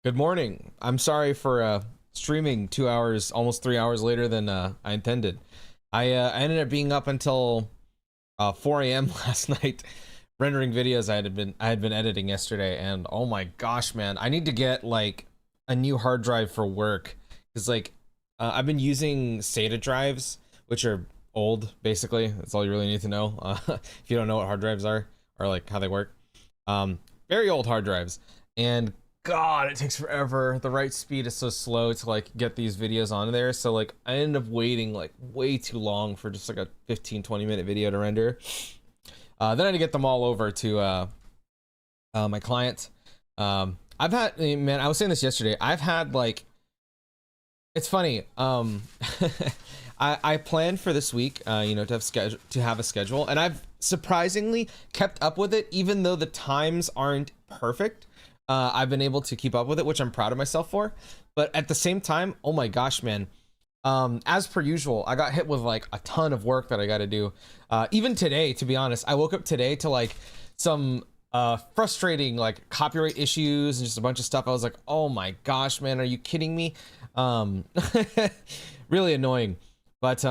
Good morning. I'm sorry for streaming 2 hours, almost 3 hours later than I intended. I ended up being up until 4 a.m. last night, rendering videos I had been editing yesterday, and oh my gosh, man, I need to get like a new hard drive for work because I've been using SATA drives, which are old. Basically, that's all you really need to know if you don't know what hard drives are or like how they work. Very old hard drives, and God, it takes forever. The write speed is so slow to like get these videos on there. So like I ended up waiting like way too long for just like a 15-20 minute video to render. Then I had to get them all over to my client. I've had, man, I was saying this yesterday. I've had like, it's funny. I planned for this week, to have a schedule, and I've surprisingly kept up with it, even though the times aren't perfect. I've been able to keep up with it, which I'm proud of myself for. But at the same time, oh my gosh, man. As per usual, I got hit with like a ton of work that I got to do. Even today, to be honest, I woke up today to like some frustrating like copyright issues and just a bunch of stuff. I was like, oh my gosh, man, are you kidding me? Really annoying. But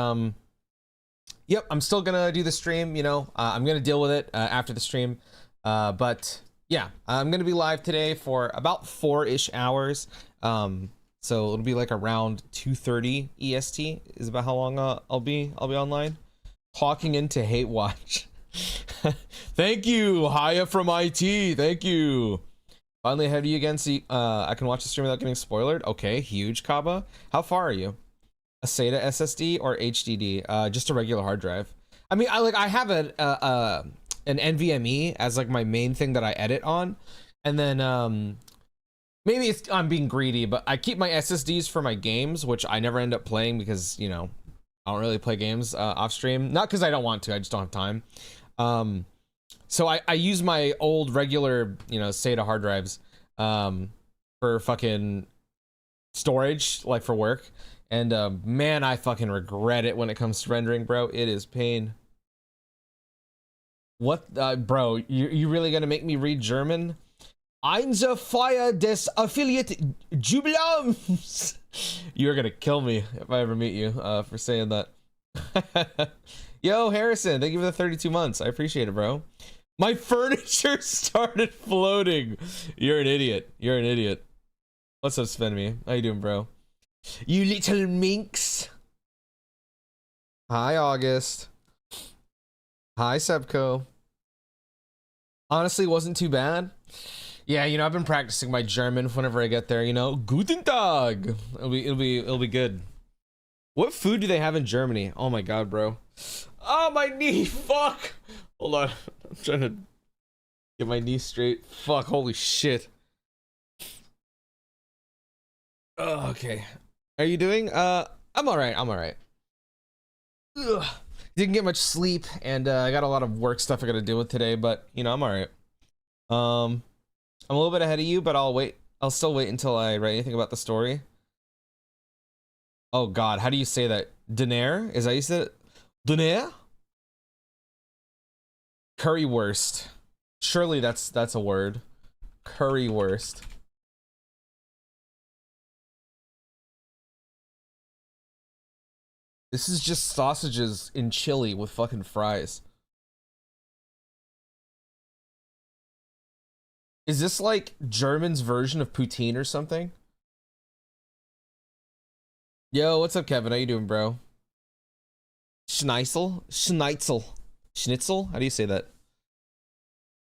yep, I'm still gonna do the stream. I'm gonna deal with it after the stream. But yeah, I'm gonna be live today for about 4-ish hours. So it'll be like around 2:30 EST is about how long I'll be online. Talking into Hate Watch. Thank you, Haya from IT. Thank you. Finally ahead of you again, so I can watch the stream without getting spoiled. Okay, huge, Kaba. How far are you? A SATA SSD or HDD? Just a regular hard drive. I mean, I have an NVMe as like my main thing that I edit on, and then maybe I'm being greedy, but I keep my SSDs for my games, which I never end up playing because I don't really play games off stream. Not because I don't want to, I just don't have time. So I use my old regular SATA hard drives for fucking storage, like for work. And man, I fucking regret it when it comes to rendering, bro. It is pain. What, bro? You really gonna make me read German? Einser Feuer des Affiliate Jubiläums. You're gonna kill me if I ever meet you for saying that. Yo, Harrison, thank you for the 32 months. I appreciate it, bro. My furniture started floating. You're an idiot. You're an idiot. What's up, Sven me? How you doing, bro? You little minx. Hi, August. Hi, Sebco. Honestly, wasn't too bad. Yeah, I've been practicing my German whenever I get there. Guten Tag. It'll be good. What food do they have in Germany? Oh my god, bro. Oh, my knee. Fuck. Hold on. I'm trying to get my knee straight. Fuck. Holy shit. Oh, okay. Are you doing? I'm all right. I'm all right. Ugh. Didn't get much sleep, and I got a lot of work stuff I got to deal with today. But I'm all right. I'm a little bit ahead of you, but I'll wait. I'll still wait until I write anything about the story. Oh God, how do you say that? Diner? Is that how you said it? Diner? Currywurst. Surely that's a word. Currywurst. This is just sausages in chili with fucking fries. Is this like German's version of poutine or something? Yo, what's up, Kevin? How you doing, bro? Schnitzel? Schnitzel. Schnitzel? How do you say that?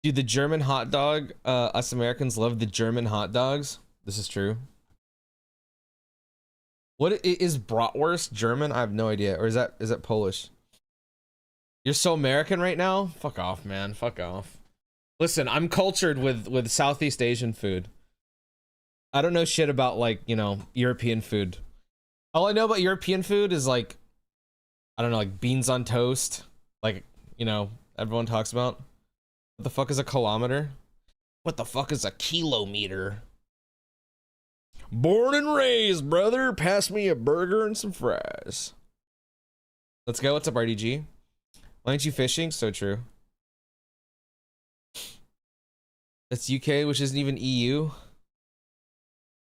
Dude, the German hot dog, us Americans love the German hot dogs. This is true. What is bratwurst German? I have no idea. Or is that Polish? You're so American right now? Fuck off, man. Fuck off. Listen, I'm cultured with Southeast Asian food. I don't know shit about like, European food. All I know about European food is like, I don't know, like beans on toast. Like, everyone talks about. What the fuck is a kilometer? What the fuck is a kilometer? Born and raised, brother. Pass me a burger and some fries. Let's go. What's up, RDG? Why aren't you fishing? So true. That's UK, which isn't even EU.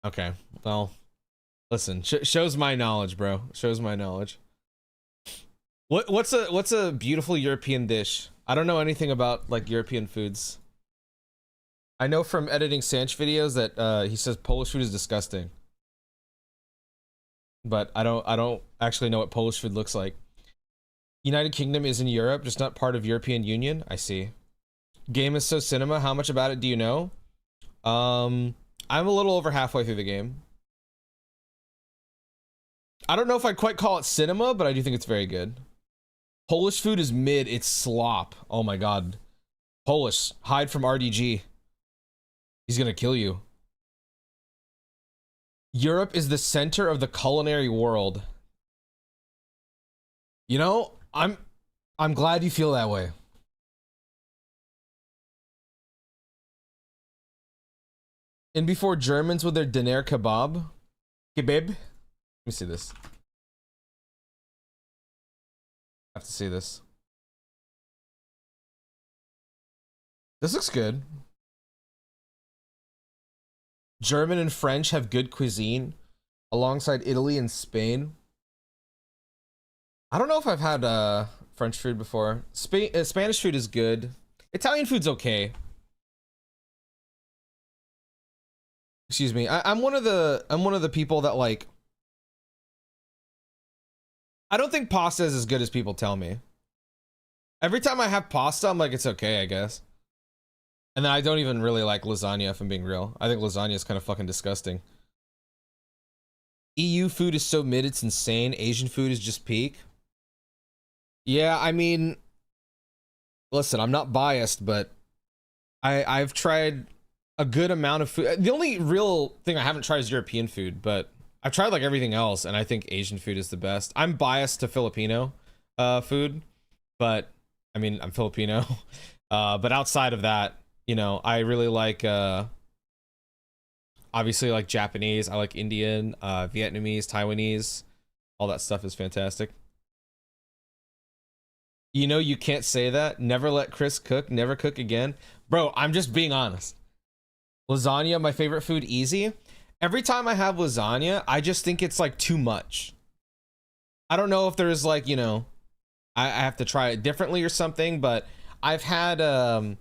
Okay, well, listen, shows my knowledge, bro. Shows my knowledge. What's a beautiful European dish? I don't know anything about like European foods. I know from editing Sanch videos that he says Polish food is disgusting. But I don't actually know what Polish food looks like. United Kingdom is in Europe, just not part of European Union. I see. Game is so cinema. How much about it do you know? I'm a little over halfway through the game. I don't know if I'd quite call it cinema, but I do think it's very good. Polish food is mid. It's slop. Oh my god. Polish, hide from RDG. He's gonna kill you. Europe is the center of the culinary world. You know, I'm glad you feel that way. And before Germans with their doner kebab. Kebab? Let me see this. I have to see this. This looks good. German and French have good cuisine alongside Italy and Spain. I don't know if I've had French food before. Spanish food is good. Italian food's okay. Excuse me. I'm one of the people that like. I don't think pasta is as good as people tell me. Every time I have pasta, I'm like, it's okay, I guess. And then I don't even really like lasagna, if I'm being real. I think lasagna is kind of fucking disgusting. EU food is so mid, it's insane. Asian food is just peak. Yeah, I mean, listen, I'm not biased, but I've tried a good amount of food. The only real thing I haven't tried is European food, but I've tried like everything else, and I think Asian food is the best. I'm biased to Filipino food, but I mean, I'm Filipino. But outside of that, you know, I really like obviously like Japanese. I like Indian, Vietnamese, Taiwanese. All that stuff is fantastic. You know, you can't say that. Never let Chris cook. Never cook again. Bro, I'm just being honest. Lasagna, my favorite food, easy. Every time I have lasagna, I just think it's like too much. I don't know if there's like, you know, I have to try it differently or something, but I've had the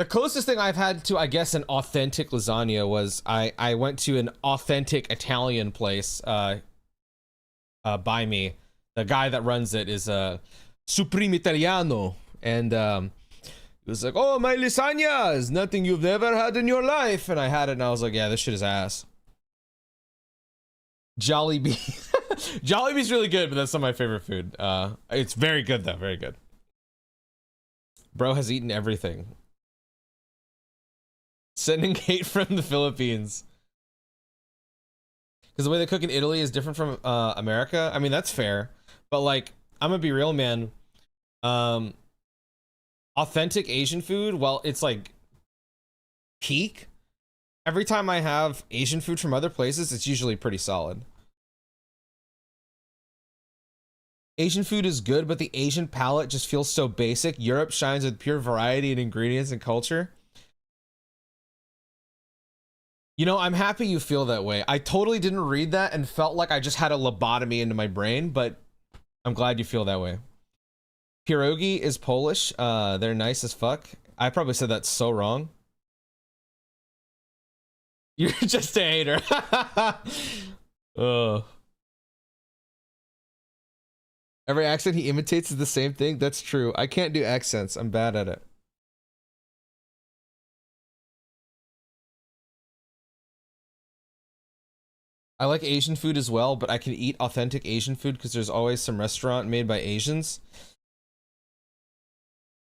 closest thing I've had to, I guess, an authentic lasagna was I went to an authentic Italian place by me. The guy that runs it is Supreme Italiano, and it was like, oh, my lasagna is nothing you've never had in your life, and I had it and I was like, yeah, this shit is ass. Jollibee. Jollibee's really good, but that's not my favorite food. It's very good though, very good. Bro has eaten everything. Sending hate from the Philippines. Because the way they cook in Italy is different from America. I mean, that's fair. But like, I'm gonna be real, man. Authentic Asian food, well, it's like peak. Every time I have Asian food from other places, it's usually pretty solid. Asian food is good, but the Asian palate just feels so basic. Europe shines with pure variety in ingredients and culture. You know, I'm happy you feel that way. I totally didn't read that and felt like I just had a lobotomy into my brain, but I'm glad you feel that way. Pierogi is Polish. They're nice as fuck. I probably said that so wrong. You're just a hater. Ugh. Every accent he imitates is the same thing. That's true. I can't do accents. I'm bad at it. I like Asian food as well, but I can eat authentic Asian food because there's always some restaurant made by Asians.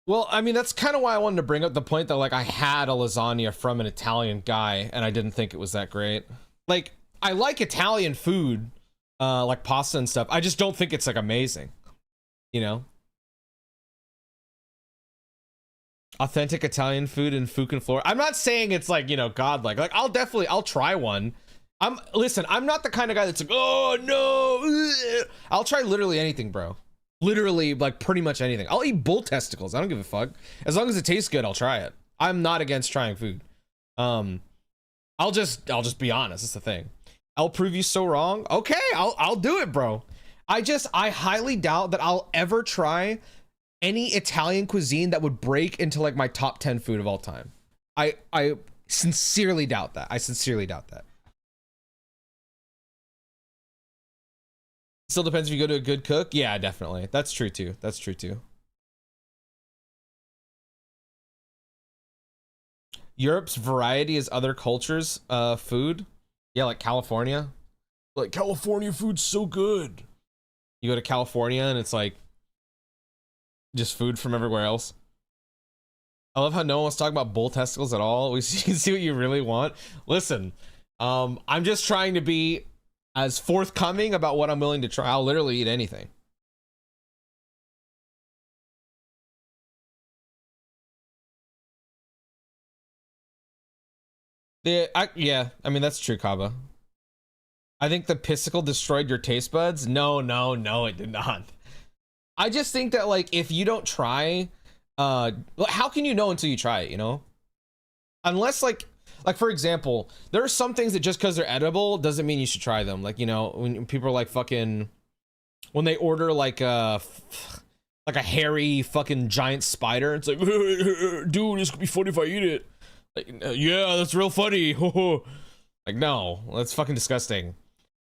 Well, I mean, that's kind of why I wanted to bring up the point that, like, I had a lasagna from an Italian guy, and I didn't think it was that great. Like, I like Italian food, like pasta and stuff. I just don't think it's, like, amazing, you know? Authentic Italian food in Fukin, Florida. I'm not saying it's, like, you know, godlike. Like, I'll try one. Listen, I'm not the kind of guy that's like, oh, no. I'll try literally anything, bro. Literally, like, pretty much anything. I'll eat bull testicles. I don't give a fuck. As long as it tastes good, I'll try it. I'm not against trying food. I'll just be honest. That's the thing. I'll prove you so wrong. Okay, I'll do it, bro. I highly doubt that I'll ever try any Italian cuisine that would break into like my top 10 food of all time. I sincerely doubt that. I sincerely doubt that. Still depends if you go to a good cook. Yeah, definitely. That's true too. That's true too. Europe's variety is other cultures' food. Yeah, like California. Like California food's so good. You go to California and it's like just food from everywhere else. I love how no one wants to talk about bull testicles at all. We can see what you really want. Listen, I'm just trying to be as forthcoming about what I'm willing to try. I'll literally eat anything. Yeah, I mean, that's true, Kaba. I think the pissicle destroyed your taste buds. No, no, no, it did not. I just think that, like, if you don't try, how can you know until you try it, you know? Unless, like for example, there are some things that just because they're edible doesn't mean you should try them. Like, you know, when people are like fucking, when they order like a hairy fucking giant spider, it's like, dude, this could be funny if I eat it. Like, yeah, that's real funny. Like, no, that's fucking disgusting.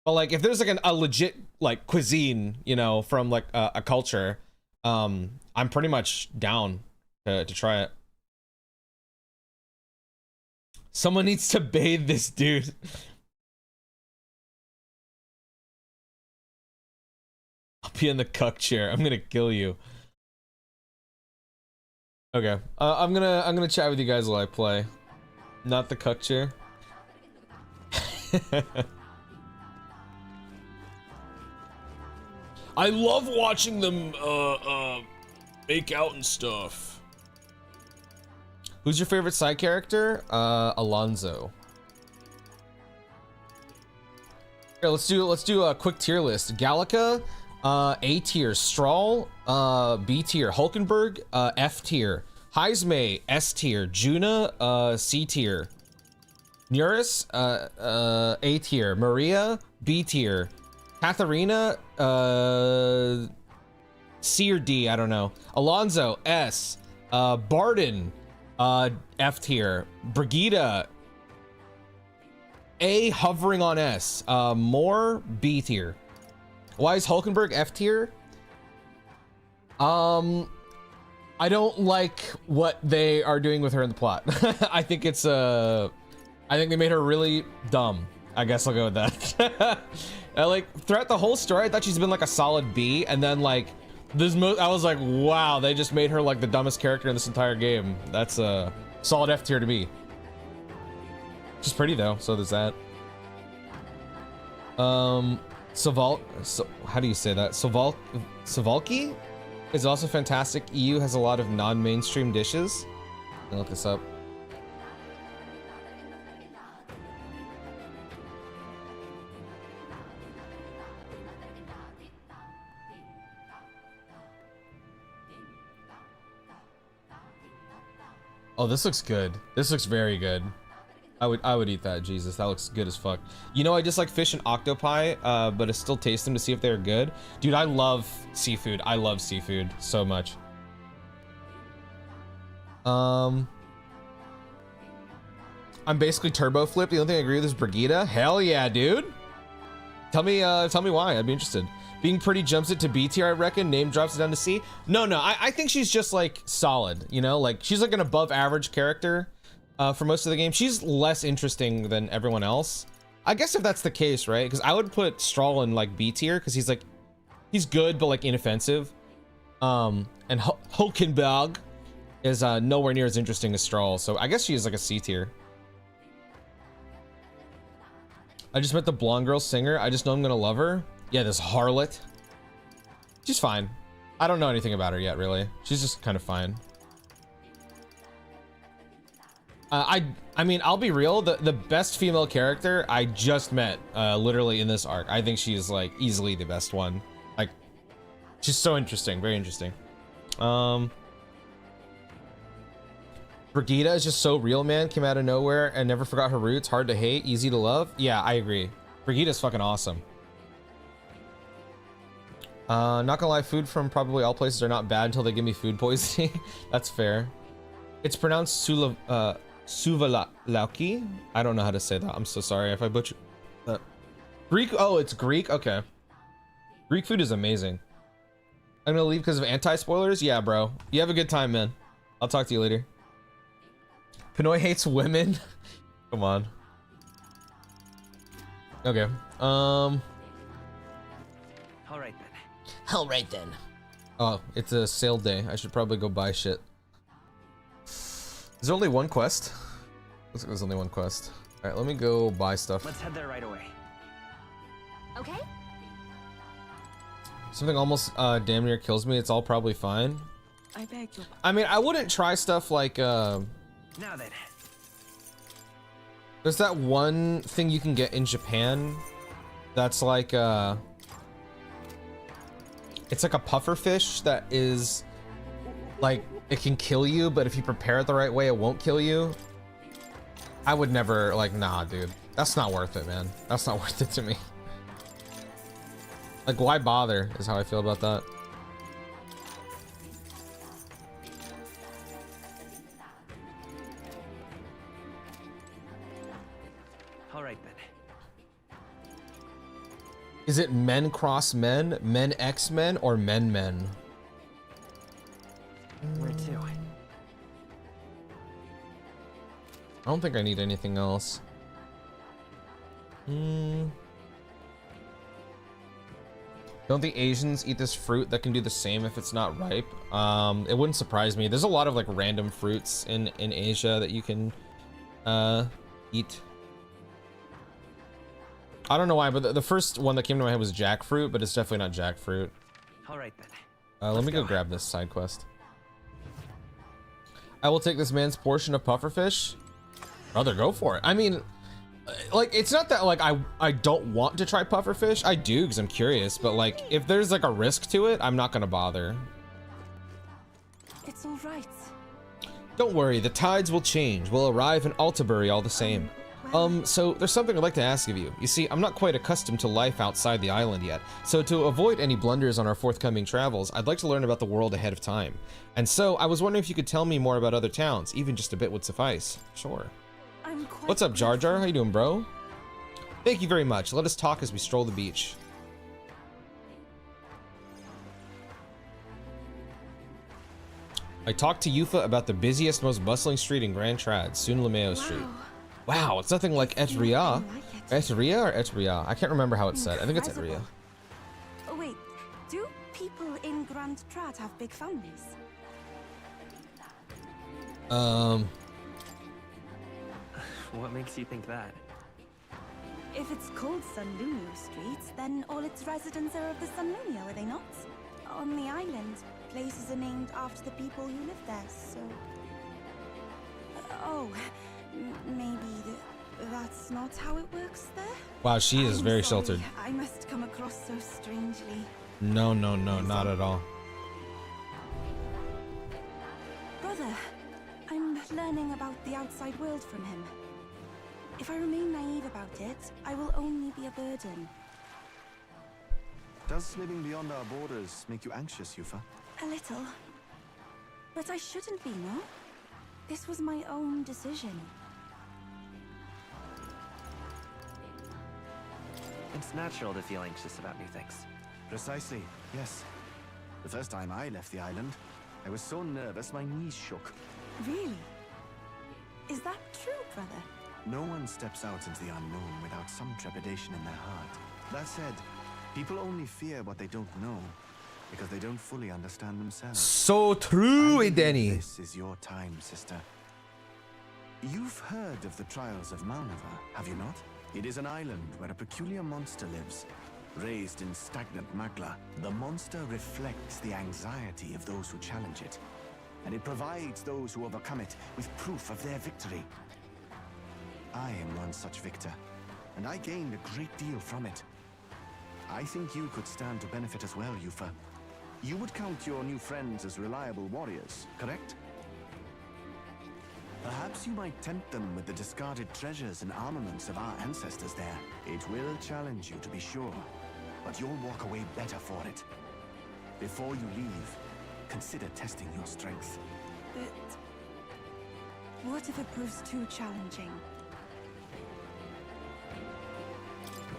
But like, if there's like a legit like cuisine, you know, from like a culture, I'm pretty much down to try it. Someone needs to bathe this dude. I'll be in the cuck chair. I'm gonna kill you. Okay, I'm gonna chat with you guys while I play. Not the cuck chair. I love watching them make out and stuff. Who's your favorite side character? Alonzo. Here, let's do a quick tier list. Gallica, A tier. Strahl, B tier. Hulkenberg, F tier. Heismay, S tier. Juna, C tier. Nuris, A tier. Maria, B tier. Katharina, C or D, I don't know. Alonzo, S. Barden, F tier. Brigida, A, hovering on S. Moore, B tier. Why is Hulkenberg F tier? I don't like what they are doing with her in the plot. I think it's I think they made her really dumb. I guess I'll go with that. Like throughout the whole story, I thought she's been like a solid B, and then like I was like, wow, they just made her like the dumbest character in this entire game. That's a solid F tier to me. She's pretty though, so there's that. How do you say that? Sovalki is also fantastic. EU has a lot of non-mainstream dishes. I'll look this up. Oh, this looks good. This looks very good. I would eat that. Jesus, that looks good as fuck. You know, I just like fish and octopi, but I still taste them to see if they're good. Dude, I love seafood. I love seafood so much. I'm basically turbo flipped. The only thing I agree with is Brigida. Hell yeah, dude. Tell me why. I'd be interested. Being pretty jumps it to B tier, I reckon. Name drops it down to C. No, I think she's just like solid. You know, like she's like an above average character. For most of the game, she's less interesting than everyone else. I guess if that's the case, right? Because I would put Strahl in like B tier because he's good but like inoffensive. And Hulkenberg is nowhere near as interesting as Strahl, so I guess she is like a C tier. I just met the blonde girl singer. I just know I'm gonna love her. Yeah, this harlot. She's fine. I don't know anything about her yet, really. She's just kind of fine. I mean, I'll be real. The best female character I just met, literally in this arc. I think she is like easily the best one. Like, she's so interesting, very interesting. Brigida is just so real, man. Came out of nowhere and never forgot her roots. Hard to hate, easy to love. Yeah, I agree. Brigida's fucking awesome. Not gonna lie, food from probably all places are not bad until they give me food poisoning. That's fair. It's pronounced Suvalauki. I don't know how to say that. I'm so sorry if I butcher that. Greek. Oh, it's Greek. Okay. Greek food is amazing. I'm gonna leave because of anti-spoilers. Yeah, bro. You have a good time, man. I'll talk to you later. Pinoy hates women. Come on. Okay. All right then. All right then. Oh, it's a sale day. I should probably go buy shit. Is there only one quest? Looks like there's only one quest. All right, let me go buy stuff. Let's head there right away. Okay. Something almost damn near kills me. It's all probably fine. I beg you. I mean, I wouldn't try stuff like Now then. there's that one thing you can get in Japan that's like it's like a puffer fish that is like it can kill you, but if you prepare it the right way, it won't kill you. I would never like, nah, dude. That's not worth it, man. That's not worth it to me. Like, why bother is how I feel about that. All right then. Is it men cross men, men X men, or men men? Where to? I don't think I need anything else. Don't the Asians eat this fruit that can do the same if it's not ripe? It wouldn't surprise me. There's a lot of like random fruits in Asia that you can eat. I don't know why, but the first one that came to my head was jackfruit, but it's definitely not jackfruit. All right then. Let me go grab this side quest. I will take this man's portion of pufferfish. Brother, go for it. I mean, like, it's not that like I don't want to try pufferfish. I do because I'm curious, but like if there's like a risk to it, I'm not gonna bother. It's all right. Don't worry, the tides will change. We'll arrive in Altabury all the same. So there's something I'd like to ask of you. You see, I'm not quite accustomed to life outside the island yet, so to avoid any blunders on our forthcoming travels, I'd like to learn about the world ahead of time. And so I was wondering if you could tell me more about other towns, even just a bit would suffice. Sure. What's up, Jar Jar? How you doing, bro? Thank you very much. Let us talk as we stroll the beach. I talked to Yufa about the busiest, most bustling street in Grand Trad, Sunlameo Street. Wow, it's nothing like Etria. Etria or Etria? I can't remember how it's said. I think it's Etria. Oh wait, do people in Grand Trad have big families? What makes you think that? If it's called Sunlunio Street, then all its residents are of the Sunlunio, are they not? On the island, places are named after the people who live there, so... maybe that's not how it works there? Wow, she is very sheltered. I must come across so strangely. No, not at all. Brother, I'm learning about the outside world from him. If I remain naive about it, I will only be a burden. Does living beyond our borders make you anxious, Yufa? A little. But I shouldn't be, no? This was my own decision. It's natural to feel anxious about new things. Precisely, yes. The first time I left the island, I was so nervous my knees shook. Really? Is that true, brother? No one steps out into the unknown without some trepidation in their heart. That said, people only fear what they don't know, because they don't fully understand themselves. So true, Danny. This is your time, sister. You've heard of the trials of Malnova, have you not? It is an island where a peculiar monster lives. Raised in stagnant magma, the monster reflects the anxiety of those who challenge it, and it provides those who overcome it with proof of their victory. I am one such victor, and I gained a great deal from it. I think you could stand to benefit as well, Yufa. You would count your new friends as reliable warriors, correct? Perhaps you might tempt them with the discarded treasures and armaments of our ancestors there. It will challenge you, to be sure, but you'll walk away better for it. Before you leave, consider testing your strength. But what if it proves too challenging?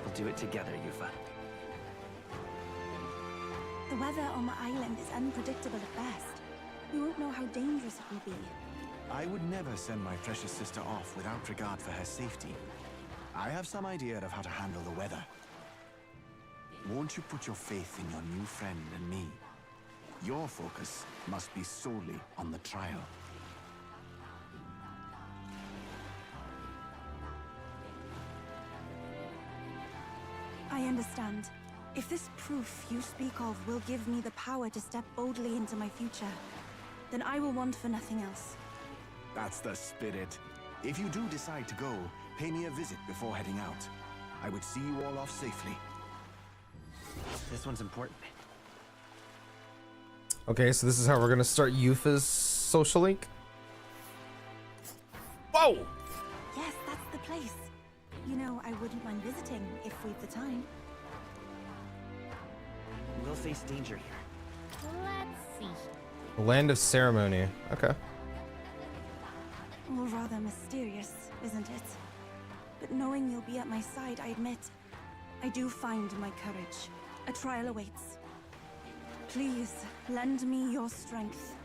We'll do it together, Yufa. The weather on the island is unpredictable at best. We won't know how dangerous it will be. I would never send my precious sister off without regard for her safety. I have some idea of how to handle the weather. Won't you put your faith in your new friend and me? Your focus must be solely on the trial. I understand. If this proof you speak of will give me the power to step boldly into my future, then I will want for nothing else. That's the spirit. If you do decide to go, pay me a visit before heading out. I would see you all off safely. This one's important. Okay, so this is how we're gonna start Yufa's social link. Whoa! Yes, that's the place. You know, I wouldn't mind visiting if we've the time. We'll face danger here. Let's see. The land of ceremony. Okay. Or rather mysterious, isn't it? But knowing you'll be at my side, I admit, I do find my courage. A trial awaits. Please, lend me your strength.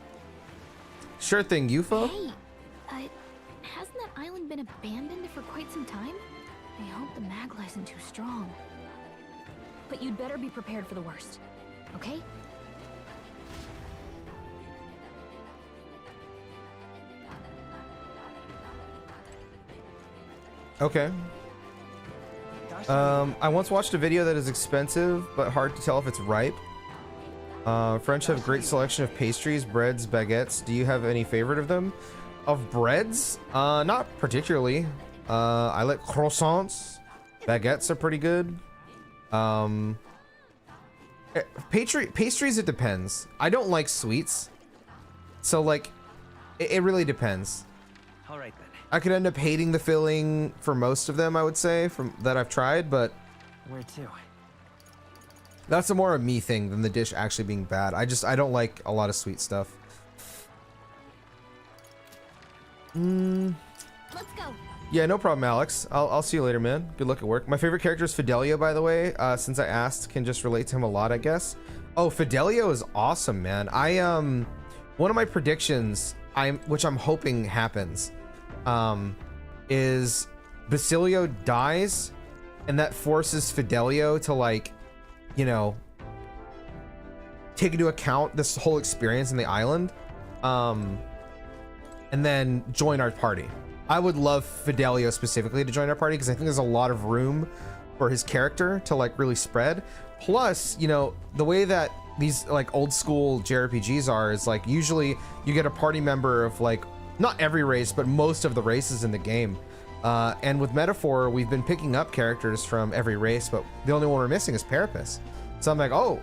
Sure thing, Yufa. Hey, hasn't that island been abandoned for quite some time? I hope the Magla isn't too strong. But you'd better be prepared for the worst, okay? Okay. I once watched a video that is expensive, but hard to tell if it's ripe. French have a great selection of pastries, breads, baguettes. Do you have any favorite of them? Of breads? Not particularly. I like croissants. Baguettes are pretty good. Pastries, it depends. I don't like sweets. So, like, it really depends. All right then. I could end up hating the filling for most of them, I would say, from that I've tried, but Where to? that's a more a me thing than the dish actually being bad. I don't like a lot of sweet stuff. Let's go. Yeah, no problem, Alex. I'll see you later, man. Good luck at work. My favorite character is Fidelio, by the way. Since I asked, can just relate to him a lot, I guess. Oh, Fidelio is awesome, man. One of my predictions, which I'm hoping happens, is Basilio dies, and that forces Fidelio to, like, you know, take into account this whole experience in the island, and then join our party. I would love Fidelio specifically to join our party because I think there's a lot of room for his character to, like, really spread. Plus, you know, the way that these, like, old school JRPGs are is, like, usually you get a party member of, like, not every race, but most of the races in the game. And with Metaphor, we've been picking up characters from every race, but the only one we're missing is Parapus. So I'm like, oh,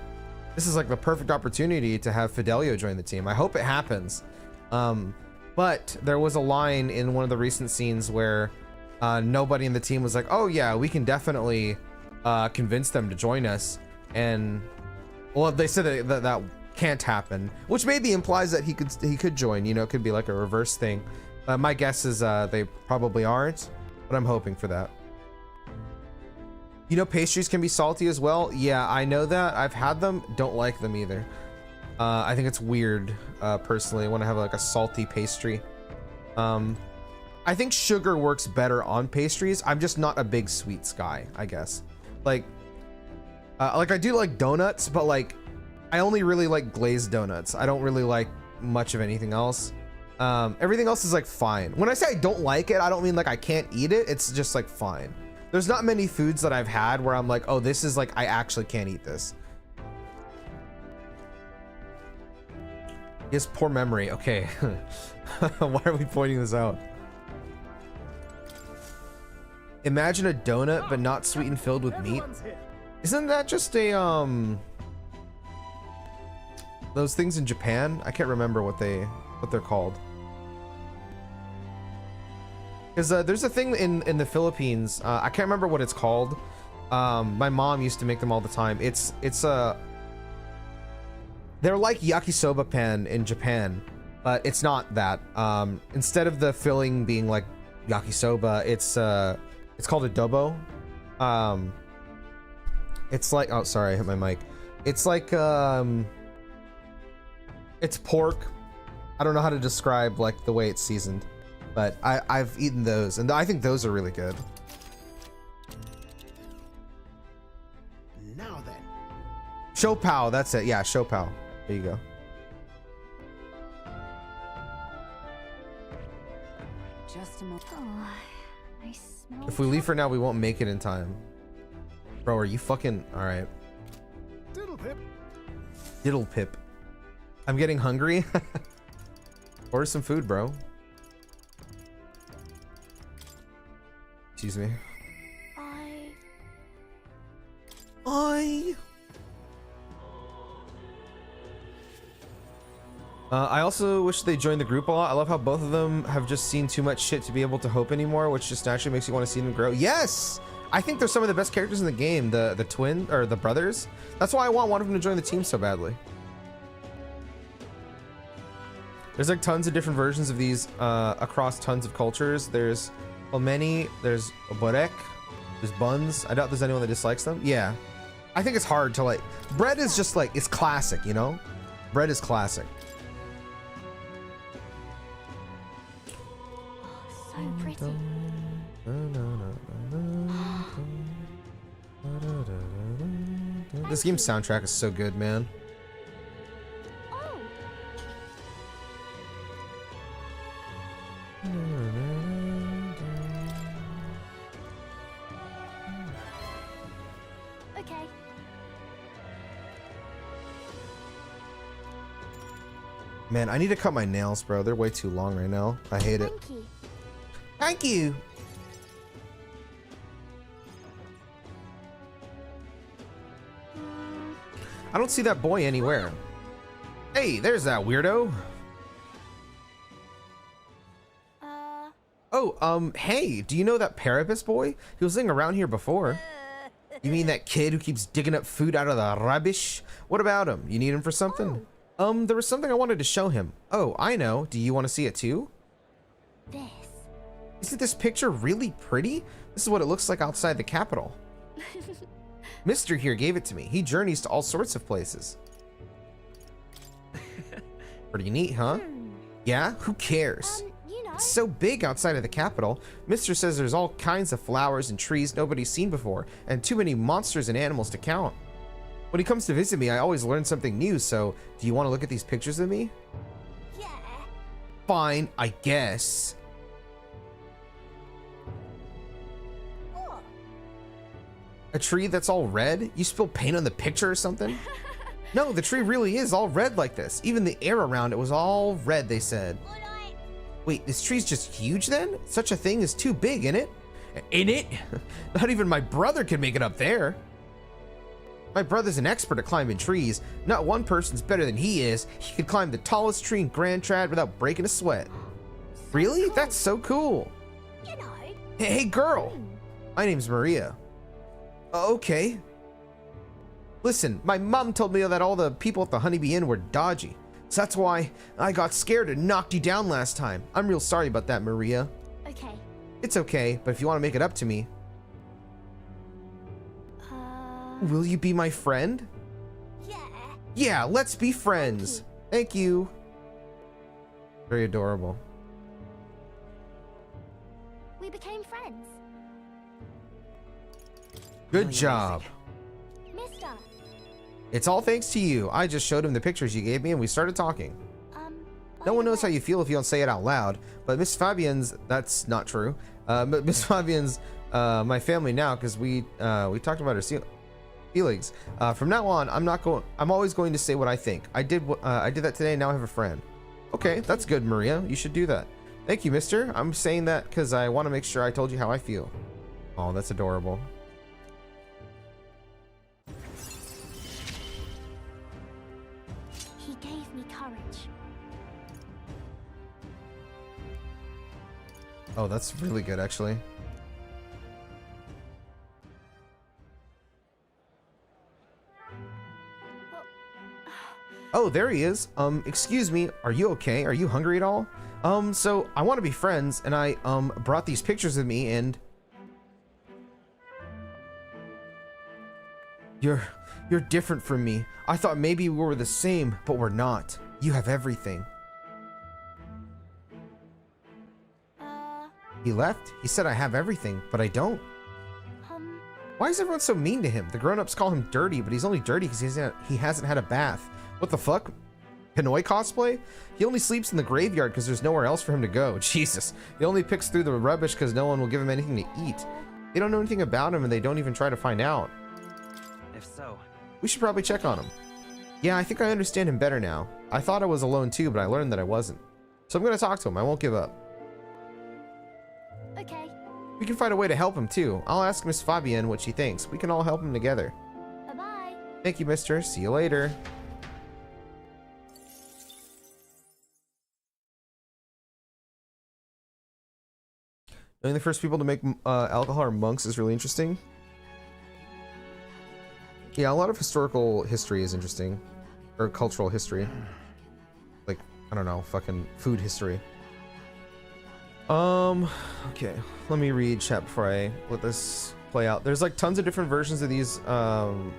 this is like the perfect opportunity to have Fidelio join the team. I hope it happens. But there was a line in one of the recent scenes where nobody in the team was like, oh yeah, we can definitely convince them to join us. And well, they said that can't happen, which maybe implies that he could join. You know, it could be like a reverse thing. My guess is they probably aren't, but I'm hoping for that. You know, pastries can be salty as well. Yeah, I know that. I've had them. Don't like them either. I think it's weird, personally, when I have like a salty pastry. I think sugar works better on pastries. I'm just not a big sweets guy, I guess. Like I do like donuts, but like I only really like glazed donuts. I don't really like much of anything else. Everything else is like fine. When I say I don't like it, I don't mean like I can't eat it. It's just like fine. There's not many foods that I've had where I'm like, oh, this is like, I actually can't eat this. Yes, poor memory. Okay. Why are we pointing this out? Imagine a donut, but not sweet and filled with meat. Isn't that just a, those things in Japan? I can't remember what they're called. Because there's a thing in the Philippines. I can't remember what it's called. My mom used to make them all the time. They're like yakisoba pan in Japan, but it's not that. Instead of the filling being like yakisoba, it's called adobo. It's like, oh sorry, I hit my mic. It's like it's pork. I don't know how to describe like the way it's seasoned, but I've eaten those and I think those are really good. Now then. Shopao, that's it. Yeah, Shopao. There you go. Just a moment. Oh, I smell. If we leave for now, we won't make it in time. Bro, are you fucking all right? Diddle pip. Diddle pip. I'm getting hungry. Order some food, bro. Excuse me. I also wish they joined the group a lot. I love how both of them have just seen too much shit to be able to hope anymore, which just naturally makes you want to see them grow. Yes! I think they're some of the best characters in the game, the twin or the brothers. That's why I want one of them to join the team so badly. There's like tons of different versions of these across tons of cultures. There's many. There's a borek. There's buns. I doubt there's anyone that dislikes them. Yeah, I think it's hard to like. Bread is just like, it's classic, you know. Bread is classic. So pretty. This game's soundtrack is so good, man. Oh. Okay. Man, I need to cut my nails, bro. They're way too long right now. I hate it. Thank you. Thank you. I don't see that boy anywhere. Hey, there's that weirdo. Oh, hey, do you know that Parapus boy? He was living around here before. You mean that kid who keeps digging up food out of the rubbish? What about him? You need him for something? There was something I wanted to show him. Oh, I know. Do you want to see it too? This. Isn't this picture really pretty? This is what it looks like outside the capital. Mister here gave it to me. He journeys to all sorts of places. Pretty neat, huh? Yeah? Who cares? You know. It's so big outside of the capital. Mister says there's all kinds of flowers and trees nobody's seen before, and too many monsters and animals to count. When he comes to visit me, I always learn something new, so do you want to look at these pictures of me? Yeah. Fine, I guess. What? A tree that's all red? You spill paint on the picture or something? No, the tree really is all red like this. Even the air around it was all red, they said. Wait, this tree's just huge then? Such a thing is too big, innit? In it? Not even my brother can make it up there. My brother's an expert at climbing trees. Not one person's better than he is. He could climb the tallest tree in Grand Trad without breaking a sweat. Really? cool. That's so cool. You know. Hey, girl. My name's Maria. Okay. Listen, my mom told me that all the people at the Honeybee Inn were dodgy. So that's why I got scared and knocked you down last time. I'm real sorry about that, Maria. Okay. It's okay, but if you want to make it up to me, will you be my friend? Yeah. Yeah, let's be friends. Thank you. Very adorable. We became friends. Good Really job. Mister. It's all thanks to you. I just showed him the pictures you gave me and we started talking. No one knows how you feel if you don't say it out loud, but Miss Fabian's, that's not true. But Miss Fabian's my family now because we talked about her feelings. From now on, I'm always going to say what I think. I did that today, now I have a friend. Okay, that's good, Maria. You should do that. Thank you, mister. I'm saying that because I want to make sure I told you how I feel. Oh, that's adorable. He gave me courage. Oh, that's really good, actually. Oh, there he is. Excuse me, are you okay? Are you hungry at all? So I want to be friends, and I, brought these pictures with me, and... You're different from me. I thought maybe we were the same, but we're not. You have everything. He left? He said I have everything, but I don't. Why is everyone so mean to him? The grown-ups call him dirty, but he's only dirty because he hasn't had a bath. What the fuck? Pinoy cosplay? He only sleeps in the graveyard because there's nowhere else for him to go. Jesus. He only picks through the rubbish because no one will give him anything to eat. They don't know anything about him, and they don't even try to find out. If so, We should probably check on him. Yeah, I think I understand him better now. I thought I was alone too, but I learned that I wasn't. So I'm gonna talk to him. I won't give up. Okay. We can find a way to help him too. I'll ask Miss Fabienne what she thinks. We can all help him together. Bye-bye. Thank you, mister. See you later. Knowing the first people to make alcohol are monks is really interesting. Yeah, a lot of historical history is interesting. Or cultural history. Like, I don't know, fucking food history. Okay. Let me read chat before I let this play out. There's like tons of different versions of these. Oh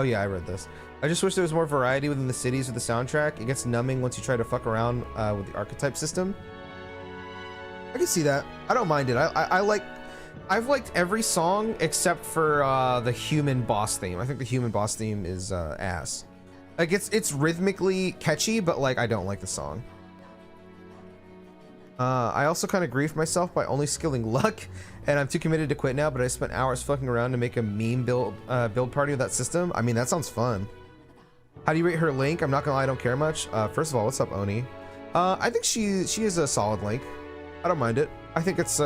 yeah, I read this. I just wish there was more variety within the cities with the soundtrack. It gets numbing once you try to fuck around with the archetype system. I can see that. I don't mind it. I've liked every song except for the human boss theme. I think the human boss theme is ass. Like it's rhythmically catchy, but like I don't like the song. I also kind of griefed myself by only skilling luck, and I'm too committed to quit now, but I spent hours fucking around to make a meme build party with that system. I mean, that sounds fun. How do you rate her Link? I'm not gonna lie, I don't care much. First of all, what's up, Oni? I think she is a solid Link. I don't mind it. I think it's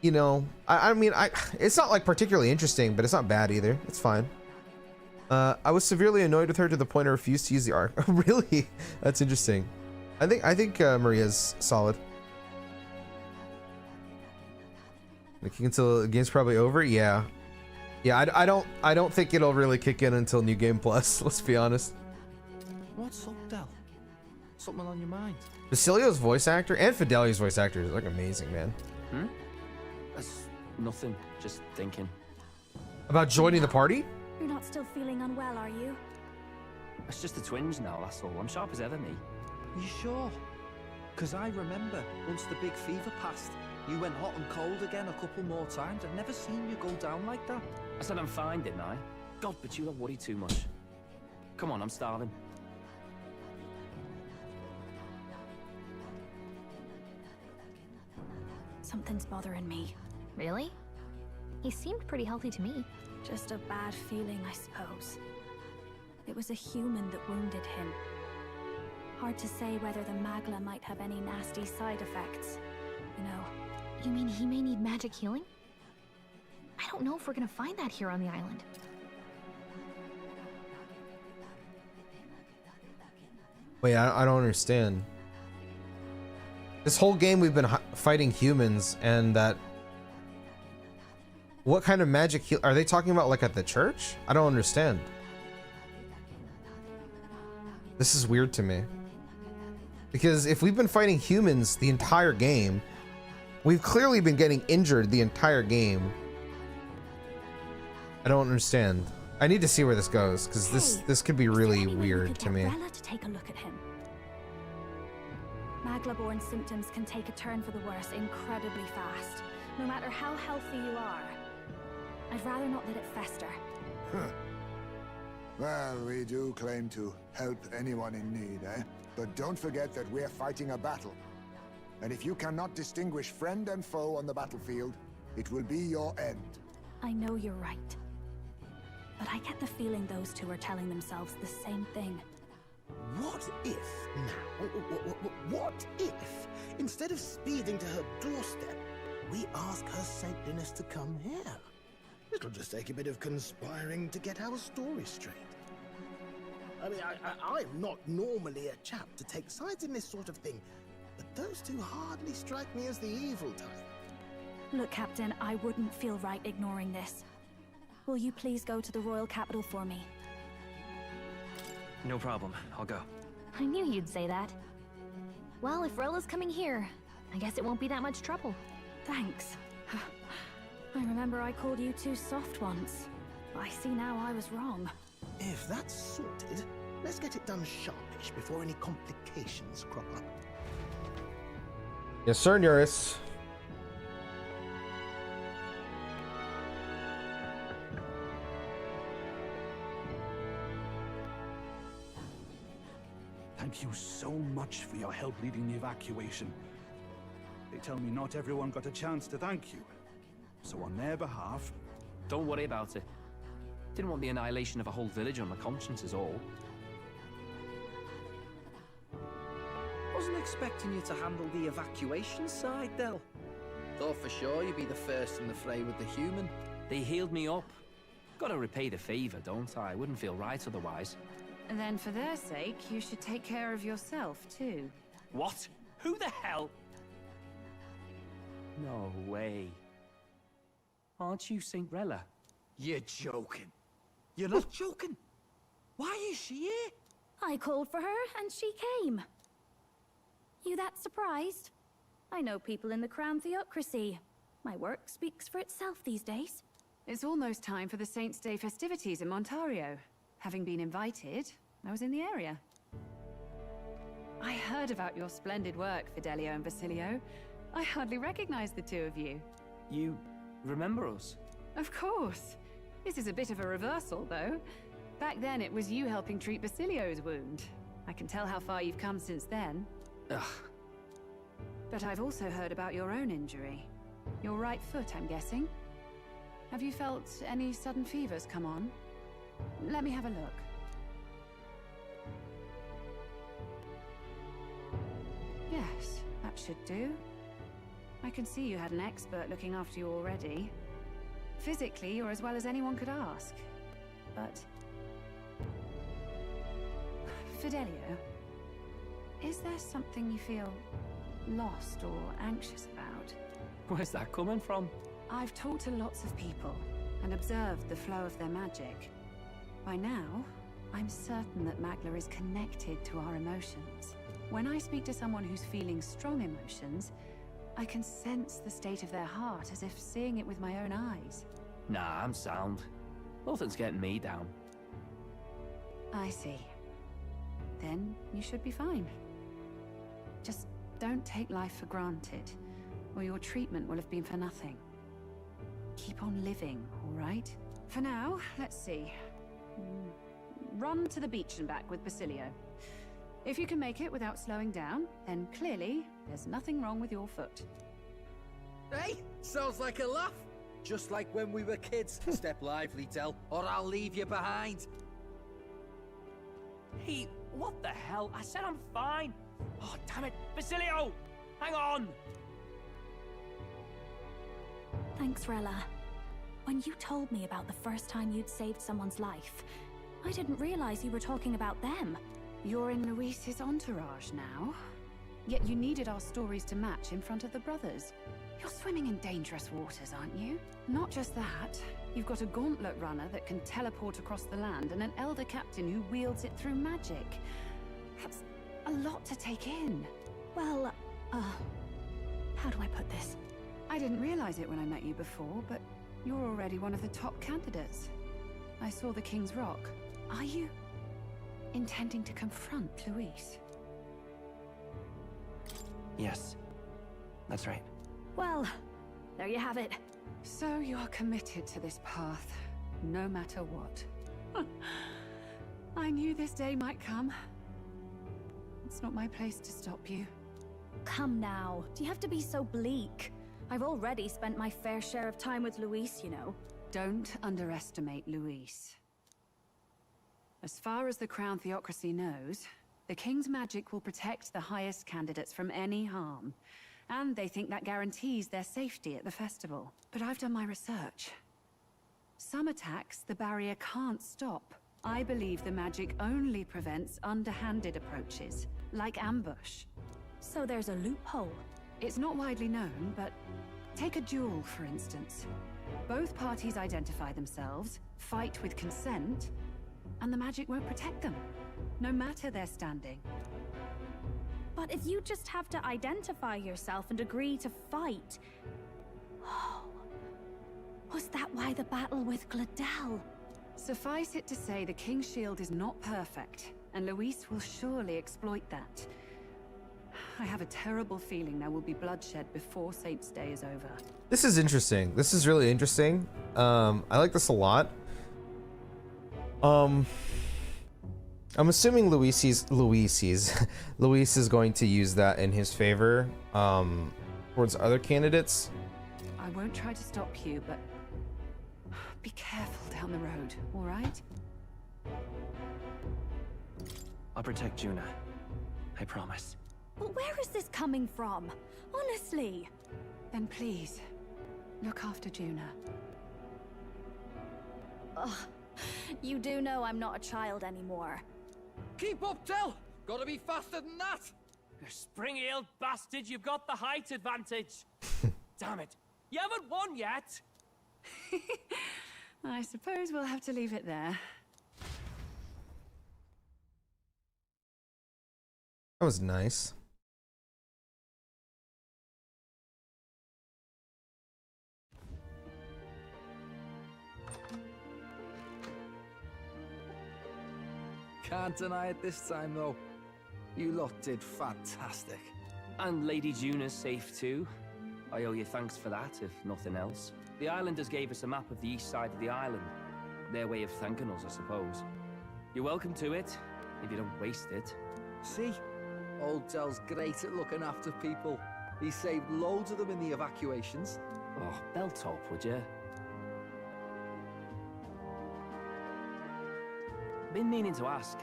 you know, I mean, it's not like particularly interesting, but it's not bad either. It's fine. I was severely annoyed with her to the point I refused to use the arc. Really? That's interesting. I think Maria's solid. Like until the game's probably over. Yeah. I don't think it'll really kick in until New Game Plus. Let's be honest. What's up, Del? Something on your mind? Basilio's voice actor and Fideli's voice actor is like amazing, man. that's nothing. Just thinking. About joining the party? You're not still feeling unwell, are you? It's just a twinge now, that's all. I'm sharp as ever, me. You sure? Because I remember once the big fever passed, you went hot and cold again a couple more times. I've never seen you go down like that. I said I'm fine, didn't I? God, but you don't worry too much. Come on, I'm starving. Something's bothering me. Really? He seemed pretty healthy to me. Just a bad feeling, I suppose. It was a human that wounded him. Hard to say whether the Magla might have any nasty side effects. You know. You mean he may need magic healing? I don't know if we're gonna find that here on the island. Wait, I don't understand. This whole game we've been fighting humans, and that... What kind of magic heal... Are they talking about like at the church? I don't understand. This is weird to me. Because if we've been fighting humans the entire game, we've clearly been getting injured the entire game. I don't understand. I need to see where this goes, because this could be really weird to me. To take a look at him. Magla-born symptoms can take a turn for the worse incredibly fast, no matter how healthy you are. I'd rather not let it fester. Well, we do claim to help anyone in need, eh? But don't forget that we're fighting a battle. And if you cannot distinguish friend and foe on the battlefield, it will be your end. I know you're right. But I get the feeling those two are telling themselves the same thing. What if now? What if, instead of speeding to her doorstep, we ask her saintliness to come here? It'll just take a bit of conspiring to get our story straight. I mean, I'm not normally a chap to take sides in this sort of thing, but those two hardly strike me as the evil type. Look, Captain, I wouldn't feel right ignoring this. Will you please go to the royal capital for me? No problem. I'll go. I knew you'd say that. Well, if Rella's coming here, I guess it won't be that much trouble. Thanks. I remember I called you too soft once. I see now I was wrong. If that's sorted, let's get it done sharpish before any complications crop up. Yes, sir, Nuris. Thank you so much for your help leading the evacuation. They tell me not everyone got a chance to thank you. So on their behalf... Don't worry about it. Didn't want the annihilation of a whole village on my conscience is all. Wasn't expecting you to handle the evacuation side, Del. Thought for sure you'd be the first in the fray with the human. They healed me up. Gotta repay the favor, don't I? Wouldn't feel right otherwise. And then for their sake, you should take care of yourself, too. What? Who the hell? No way. Aren't you Saint Rella? You're joking. You're not joking. Why is she here? I called for her, and she came. You that surprised? I know people in the Crown Theocracy. My work speaks for itself these days. It's almost time for the Saints' Day festivities in Montario. Having been invited, I was in the area. I heard about your splendid work, Fidelio and Basilio. I hardly recognized the two of you. You remember us? Of course. This is a bit of a reversal, though. Back then, it was you helping treat Basilio's wound. I can tell how far you've come since then. Ugh. But I've also heard about your own injury. Your right foot, I'm guessing. Have you felt any sudden fevers come on? Let me have a look. Yes, that should do. I can see you had an expert looking after you already. Physically, you're as well as anyone could ask. But... Fidelio, is there something you feel lost or anxious about? Where's that coming from? I've talked to lots of people and observed the flow of their magic. By now, I'm certain that Magla is connected to our emotions. When I speak to someone who's feeling strong emotions, I can sense the state of their heart as if seeing it with my own eyes. Nah, I'm sound. Nothing's getting me down. I see. Then you should be fine. Just don't take life for granted, or your treatment will have been for nothing. Keep on living, all right? For now, let's see. Run to the beach and back with Basilio. If you can make it without slowing down, then clearly there's nothing wrong with your foot. Hey, sounds like a laugh. Just like when we were kids. Step lively, Del, or I'll leave you behind. Hey, what the hell? I said I'm fine. Oh, damn it. Basilio! Hang on! Thanks, Rella. When you told me about the first time you'd saved someone's life, I didn't realize you were talking about them. You're in Luis's entourage now. Yet you needed our stories to match in front of the brothers. You're swimming in dangerous waters, aren't you? Not just that, you've got a gauntlet runner that can teleport across the land and an elder captain who wields it through magic. That's a lot to take in. Well, how do I put this? I didn't realize it when I met you before, but you're already one of the top candidates. I saw the King's Rock. Are you intending to confront Luis? Yes, that's right. Well, there you have it. So you're committed to this path, no matter what. I knew this day might come. It's not my place to stop you. Come now, do you have to be so bleak? I've already spent my fair share of time with Luis, you know. Don't underestimate Luis. As far as the Crown Theocracy knows, the King's magic will protect the highest candidates from any harm. And they think that guarantees their safety at the festival. But I've done my research. Some attacks the barrier can't stop. I believe the magic only prevents underhanded approaches, like ambush. So there's a loophole. It's not widely known, but take a duel, for instance. Both parties identify themselves, fight with consent, and the magic won't protect them, no matter their standing. But if you just have to identify yourself and agree to fight... Oh, was that why the battle with Gladel? Suffice it to say, the King's Shield is not perfect, and Luis will surely exploit that. I have a terrible feeling there will be bloodshed before Saint's Day is over. This is interesting. This is really interesting. I like this a lot. I'm assuming Luis is going to use that in his favor towards other candidates. I won't try to stop you, but be careful down the road, all right? I'll protect Juna. I promise. But where is this coming from? Honestly. Then please, look after Juna. Ugh. You do know I'm not a child anymore. Keep up, Del! Gotta be faster than that! You spring-heeled bastard, you've got the height advantage. Damn it. You haven't won yet. I suppose we'll have to leave it there. That was nice. Can't deny it this time, though. You lot did fantastic. And Lady Juna's safe too. I owe you thanks for that, if nothing else. The islanders gave us a map of the east side of the island. Their way of thanking us, I suppose. You're welcome to it, if you don't waste it. See? Old Del's great at looking after people. He saved loads of them in the evacuations. Oh, belt up, would you? Been meaning to ask.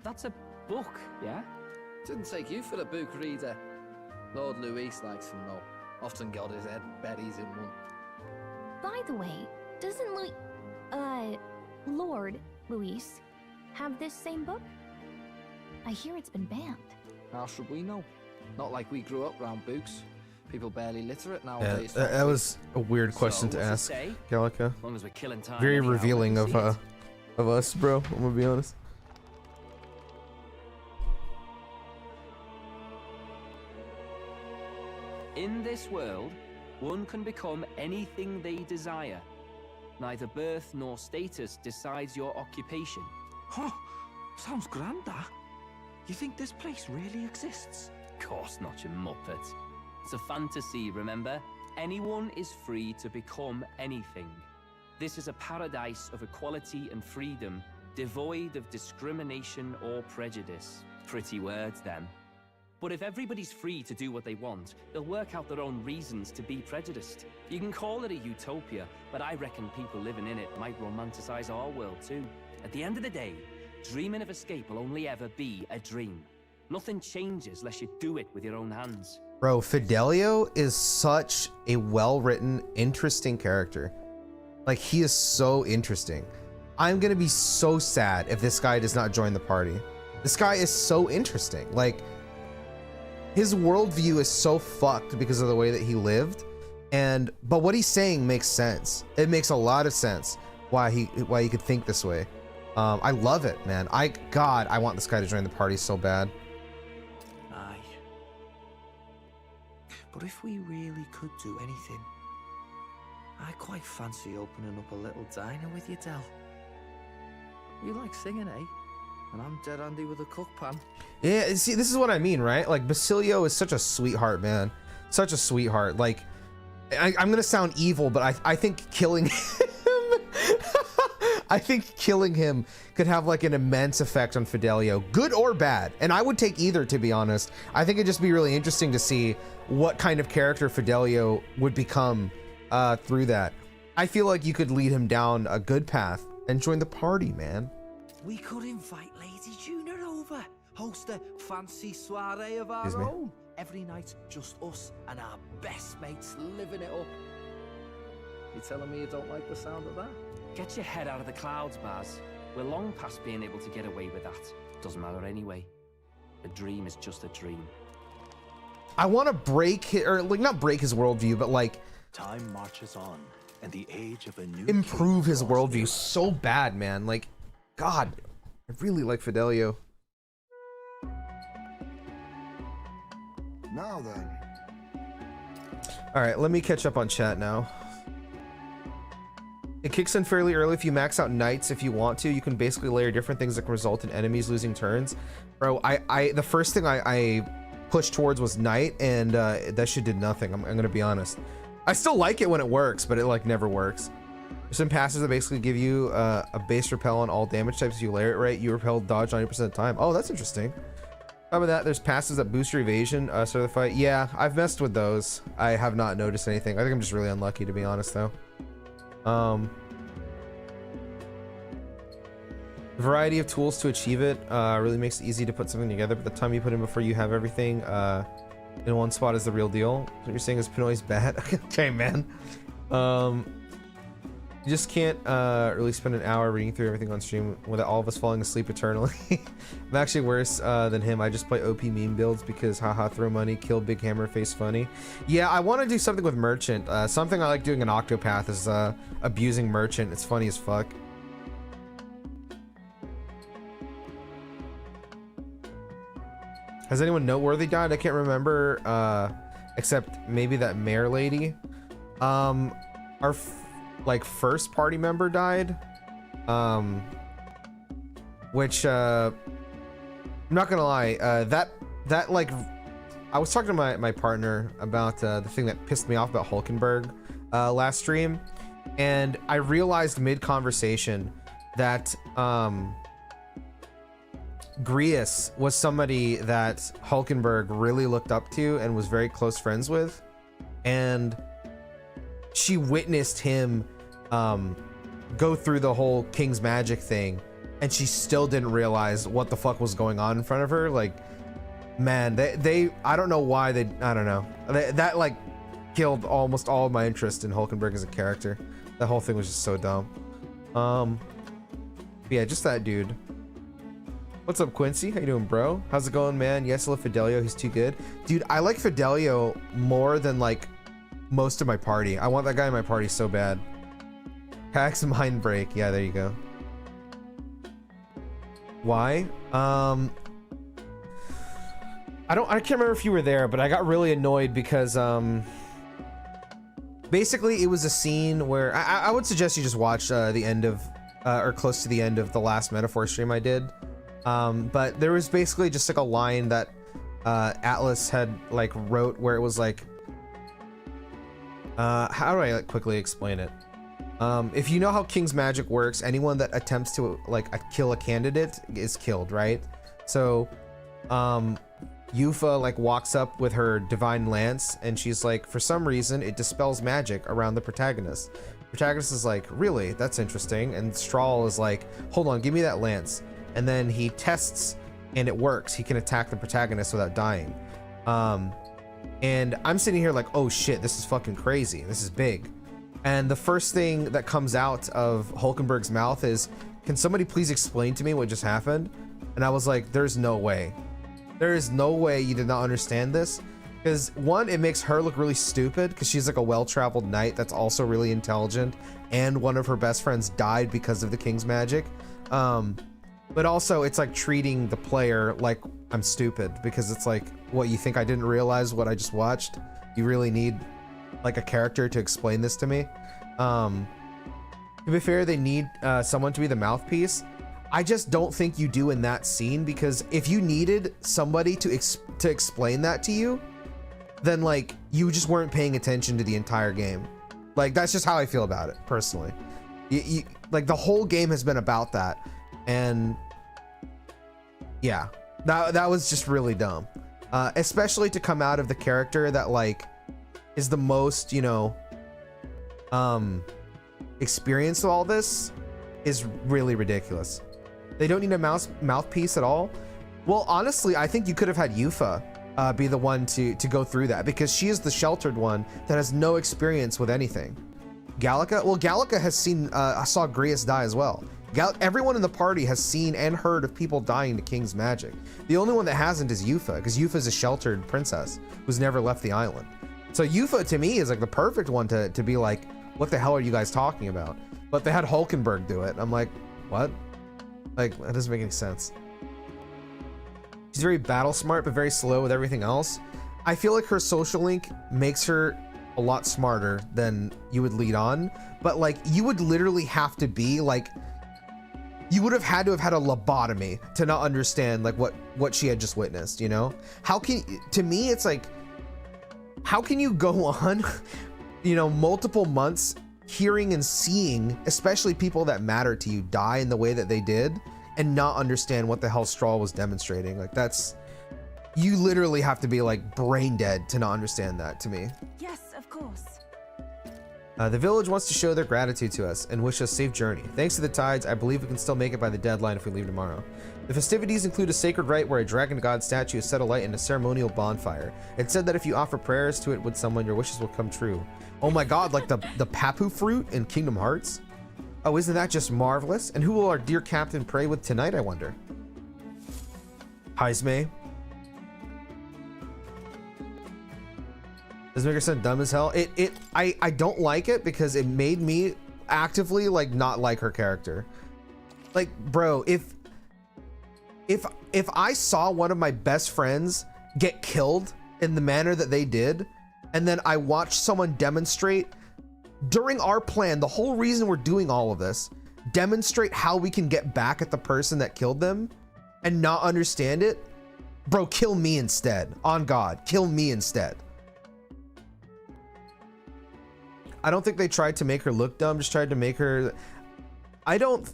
That's a book, yeah? Didn't take you for a book reader. Lord Luis likes them, though. Often got his head berries in one. By the way, doesn't Lord Luis have this same book? I hear it's been banned. How should we know? Not like we grew up round books. People barely literate nowadays. Yeah, that was a weird question to ask, Gallica. As long as we're killing time. Very anyhow, revealing we'll of us, bro. I'm gonna be honest. In this world, one can become anything they desire. Neither birth nor status decides your occupation. Huh? Sounds grand, that. You think this place really exists? Of course not, you muppet. It's a fantasy, remember? Anyone is free to become anything. This is a paradise of equality and freedom, devoid of discrimination or prejudice. Pretty words, then. But if everybody's free to do what they want, they'll work out their own reasons to be prejudiced. You can call it a utopia, but I reckon people living in it might romanticize our world too. At the end of the day, dreaming of escape will only ever be a dream. Nothing changes unless you do it with your own hands. Bro, Fidelio is such a well-written, interesting character. Like, he is so interesting. I'm gonna be so sad if this guy does not join the party. This guy is so interesting. Like, his worldview is so fucked because of the way that he lived, but what he's saying makes sense. It makes a lot of sense why he could think this way. I love it, man. God, I want this guy to join the party so bad. Aye. But if we really could do anything, I quite fancy opening up a little diner with you, Del. You like singing, eh? And I'm dead handy with a cook pan. Yeah, see, this is what I mean, right? Like, Basilio is such a sweetheart, man. Such a sweetheart. Like, I'm gonna sound evil, but I think killing him I think killing him could have like an immense effect on Fidelio, good or bad. And I would take either, to be honest. I think it'd just be really interesting to see what kind of character Fidelio would become through that. I feel like you could lead him down a good path and join the party, man. We could invite Lady Juna over, host a fancy soiree of our own. Every night, just us and our best mates living it up. You telling me you don't like the sound of that? Get your head out of the clouds, Baz. We're long past being able to get away with that. Doesn't matter anyway. A dream is just a dream. I want to break his, or like not break his worldview, but like time marches on, and the age of a new improve his worldview so bad, man. Like, God, I really like Fidelio. Now then. All right, let me catch up on chat now. It kicks in fairly early if you max out knights. If you want to, you can basically layer different things that can result in enemies losing turns. Bro, the first thing I pushed towards was knight, and that shit did nothing. I'm gonna be honest. I still like it when it works, but it like never works. There's some passives that basically give you a base repel on all damage types. If you layer it right, you repel dodge 90% of the time. Oh, that's interesting. How about that? There's passives that boost your evasion. Start of the fight. Yeah, I've messed with those. I have not noticed anything. I think I'm just really unlucky, to be honest, though. Variety of tools to achieve it really makes it easy to put something together, but the time you put in before you have everything in one spot is the real deal. What you're saying is Pinoy's bad. Okay, man. You just can't really spend an hour reading through everything on stream without all of us falling asleep eternally. I'm actually worse than him. I just play OP meme builds because haha, throw money, kill big hammer, face funny. Yeah, I want to do something with merchant. Something I like doing in Octopath is abusing merchant. It's funny as fuck. Has anyone noteworthy died? I can't remember, except maybe that mayor lady. Our like first party member died, which I'm not gonna lie, that like I was talking to my partner about the thing that pissed me off about Hulkenberg last stream, and I realized mid conversation that Grius was somebody that Hulkenberg really looked up to and was very close friends with, and she witnessed him go through the whole King's Magic thing, and she still didn't realize what the fuck was going on in front of her. Like, man, they I don't know why they, I don't know, that like killed almost all of my interest in Hulkenberg as a character. That whole thing was just so dumb. Yeah, just that dude. What's up, Quincy? How you doing, bro? How's it going, man? Yes, I love Fidelio. He's too good. Dude, I like Fidelio more than like most of my party. I want that guy in my party so bad. Pax mind break. Yeah, there you go. Why? I can't remember if you were there, but I got really annoyed because basically it was a scene where I would suggest you just watch the end of or close to the end of the last Metaphor stream I did. But there was basically just like a line that Atlus had like wrote where it was like, how do I like quickly explain it? If you know how King's Magic works, anyone that attempts to like kill a candidate is killed, right? So Yufa like walks up with her divine lance, and she's like, for some reason it dispels magic around the protagonist. Protagonist is like, really? That's interesting. And Strahl is like, hold on, give me that lance. And then he tests and it works. He can attack the protagonist without dying. And I'm sitting here like, oh shit, this is fucking crazy. This is big. And the first thing that comes out of Hulkenberg's mouth is, can somebody please explain to me what just happened? And I was like, there's no way. There is no way you did not understand this. Because one, it makes her look really stupid because she's like a well-traveled knight that's also really intelligent, and one of her best friends died because of the King's Magic. But also it's like treating the player like I'm stupid, because it's like, what, you think I didn't realize what I just watched? You really need like a character to explain this to me? To be fair, they need someone to be the mouthpiece. I just don't think you do in that scene, because if you needed somebody to explain that to you, then like you just weren't paying attention to the entire game. Like, that's just how I feel about it personally. You like, the whole game has been about that, and yeah, that was just really dumb, especially to come out of the character that like is the most, you know, experienced with all this, is really ridiculous. They don't need a mouthpiece at all. Well, honestly, I think you could have had Yufa be the one to go through that, because she is the sheltered one that has no experience with anything. Gallica? Well, Gallica has seen, I saw Grius die as well. Everyone in the party has seen and heard of people dying to King's magic. The only one that hasn't is Yuffie, because Yuffie's a sheltered princess who's never left the island. So Yuffie to me is like the perfect one to be like, what the hell are you guys talking about? But they had Hulkenberg do it. I'm like, what? Like, that doesn't make any sense. She's very battle smart, but very slow with everything else. I feel like her social link makes her a lot smarter than you would lead on, but like you would literally have to be like, you would have had to have had a lobotomy to not understand like what she had just witnessed, you know? To me, it's like, how can you go on, you know, multiple months hearing and seeing, especially people that matter to you, die in the way that they did and not understand what the hell Strahl was demonstrating? Like you literally have to be like brain dead to not understand that, to me. Yes, of course. The village wants to show their gratitude to us and wish us safe journey. Thanks to the tides, I believe we can still make it by the deadline if we leave tomorrow. The festivities include a sacred rite where a dragon god statue is set alight in a ceremonial bonfire. It's said that if you offer prayers to it with someone, your wishes will come true. Oh my god, like the Papu fruit in Kingdom Hearts? Oh, isn't that just marvelous? And who will our dear captain pray with tonight, I wonder? Heisme. Does make her sound dumb as hell? I don't like it because it made me actively like not like her character. Like, bro, if I saw one of my best friends get killed in the manner that they did, and then I watched someone demonstrate during our plan, the whole reason we're doing all of this, demonstrate how we can get back at the person that killed them and not understand it, bro, kill me instead. On God, kill me instead. I don't think they tried to make her look dumb, just tried to make her... I don't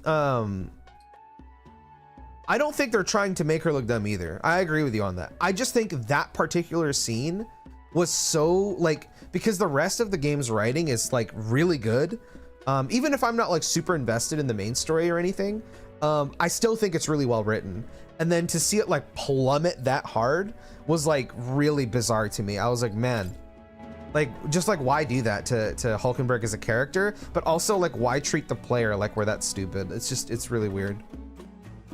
think they're trying to make her look dumb either. I agree with you on that. I just think that particular scene was so, like, because the rest of the game's writing is like really good. Even if I'm not like super invested in the main story or anything, I still think it's really well written. And then to see it like plummet that hard was like really bizarre to me. I was like, man, like, just like, why do that to Hulkenberg as a character, but also like, why treat the player like we're that stupid? It's really weird.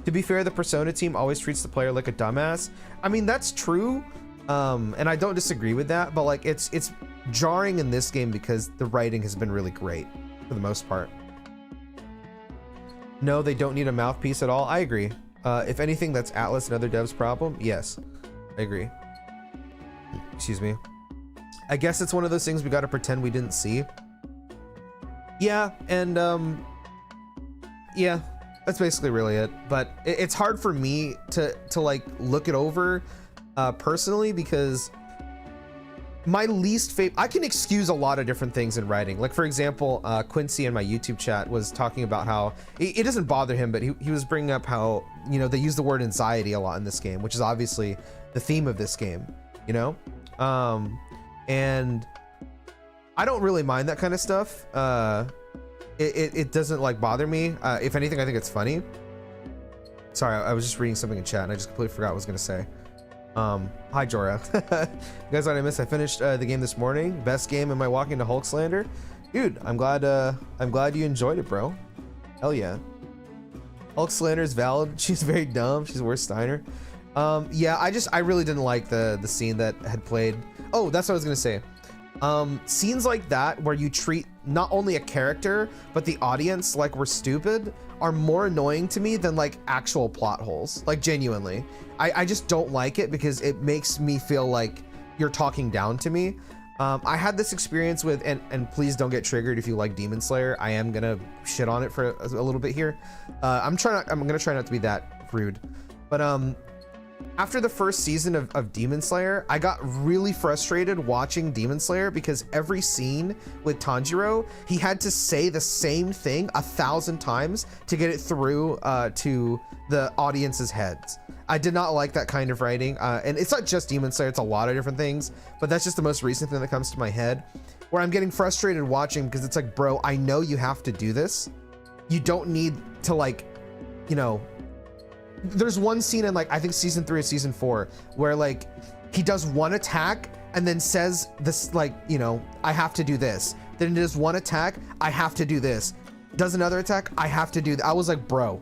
To be fair, the Persona team always treats the player like a dumbass. I mean, that's true. And I don't disagree with that, but like, it's jarring in this game because the writing has been really great for the most part. No, they don't need a mouthpiece at all. I agree. If anything, that's Atlus and other devs' problem. Yes, I agree. Excuse me. I guess it's one of those things we got to pretend we didn't see. Yeah, and yeah, that's basically really it. But it's hard for me to like look it over personally, because my least favorite, I can excuse a lot of different things in writing. Like, for example, Quincy in my YouTube chat was talking about how it doesn't bother him, but he was bringing up how, you know, they use the word anxiety a lot in this game, which is obviously the theme of this game, you know? And I don't really mind that kind of stuff. It doesn't like bother me. If anything, I think it's funny. Sorry, I was just reading something in chat and I just completely forgot what I was gonna say. Hi Jorah. You guys, what I missed? I finished the game this morning. Best game in my walking to Hulk slander. Dude, I'm glad you enjoyed it, bro. Hell yeah. Hulk slander is valid. She's very dumb. She's worse Steiner. Yeah, I really didn't like the scene that had played. Oh, that's what I was gonna say. Scenes like that where you treat not only a character but the audience like we're stupid are more annoying to me than like actual plot holes. Like, genuinely, I just don't like it because it makes me feel like you're talking down to me. I had this experience with, and please don't get triggered if you like Demon Slayer. I am gonna shit on it for a little bit here. I'm gonna try not to be that rude, but after the first season of Demon Slayer, I got really frustrated watching Demon Slayer because every scene with Tanjiro, he had to say the same thing 1,000 times to get it through to the audience's heads. I did not like that kind of writing. And it's not just Demon Slayer, it's a lot of different things, but that's just the most recent thing that comes to my head, where I'm getting frustrated watching because it's like, bro, I know you have to do this. You don't need to, like, you know, there's one scene in, like, I think season 3 or season 4 where, like, he does one attack and then says this, like, you know, I have to do this. Then he does one attack, I have to do this. does another attack, I have to do that. I was like, bro,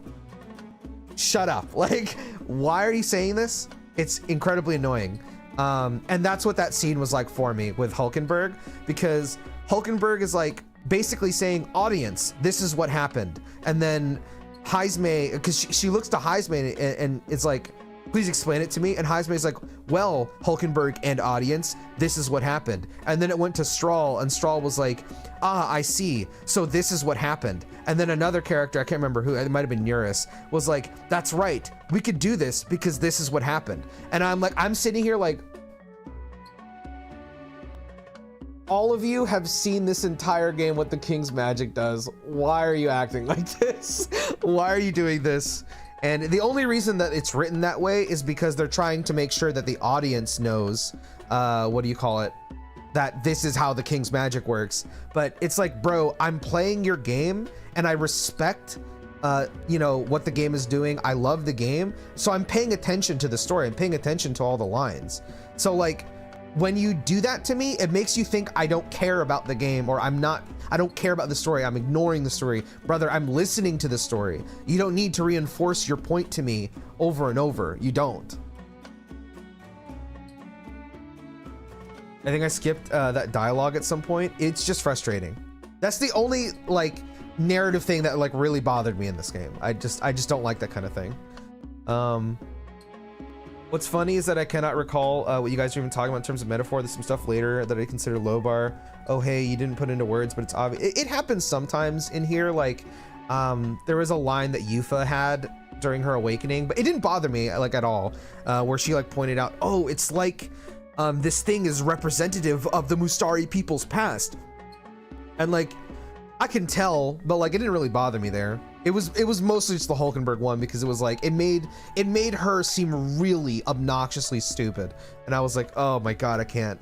shut up. Like, why are you saying this? It's incredibly annoying. And that's what that scene was like for me with Hulkenberg, because Hulkenberg is like basically saying, audience, this is what happened. And then Heismay, because she looks to Heismay and it's like, please explain it to me. And Heismay's like, well, Hulkenberg and audience, this is what happened. And then it went to Strahl, and Strahl was like, ah, I see. So this is what happened. And then another character, I can't remember who, it might have been Eurus, was like, that's right. We could do this because this is what happened. And I'm like, I'm sitting here like, all of you have seen this entire game, what the King's Magic does. Why are you acting like this? Why are you doing this? And the only reason that it's written that way is because they're trying to make sure that the audience knows, what do you call it? That this is how the King's Magic works. But it's like, bro, I'm playing your game and I respect, you know, what the game is doing. I love the game. So I'm paying attention to the story. I'm paying attention to all the lines. So like, when you do that to me, it makes you think I don't care about the game, or I don't care about the story. I'm ignoring the story. Brother, I'm listening to the story. You don't need to reinforce your point to me over and over. You don't. I think I skipped that dialogue at some point. It's just frustrating. That's the only like narrative thing that like really bothered me in this game. I just don't like that kind of thing. What's funny is that I cannot recall what you guys are even talking about in terms of metaphor. There's some stuff later that I consider low bar. Oh, hey, you didn't put into words, but it's obvious. It happens sometimes in here. Like, there was a line that Yufa had during her awakening, but it didn't bother me like at all. Where she like pointed out, oh, it's like this thing is representative of the Mustari people's past. And like, I can tell, but like, it didn't really bother me there. It was mostly just the Hulkenberg one, because it was like, it made her seem really obnoxiously stupid. And I was like, oh my God, I can't.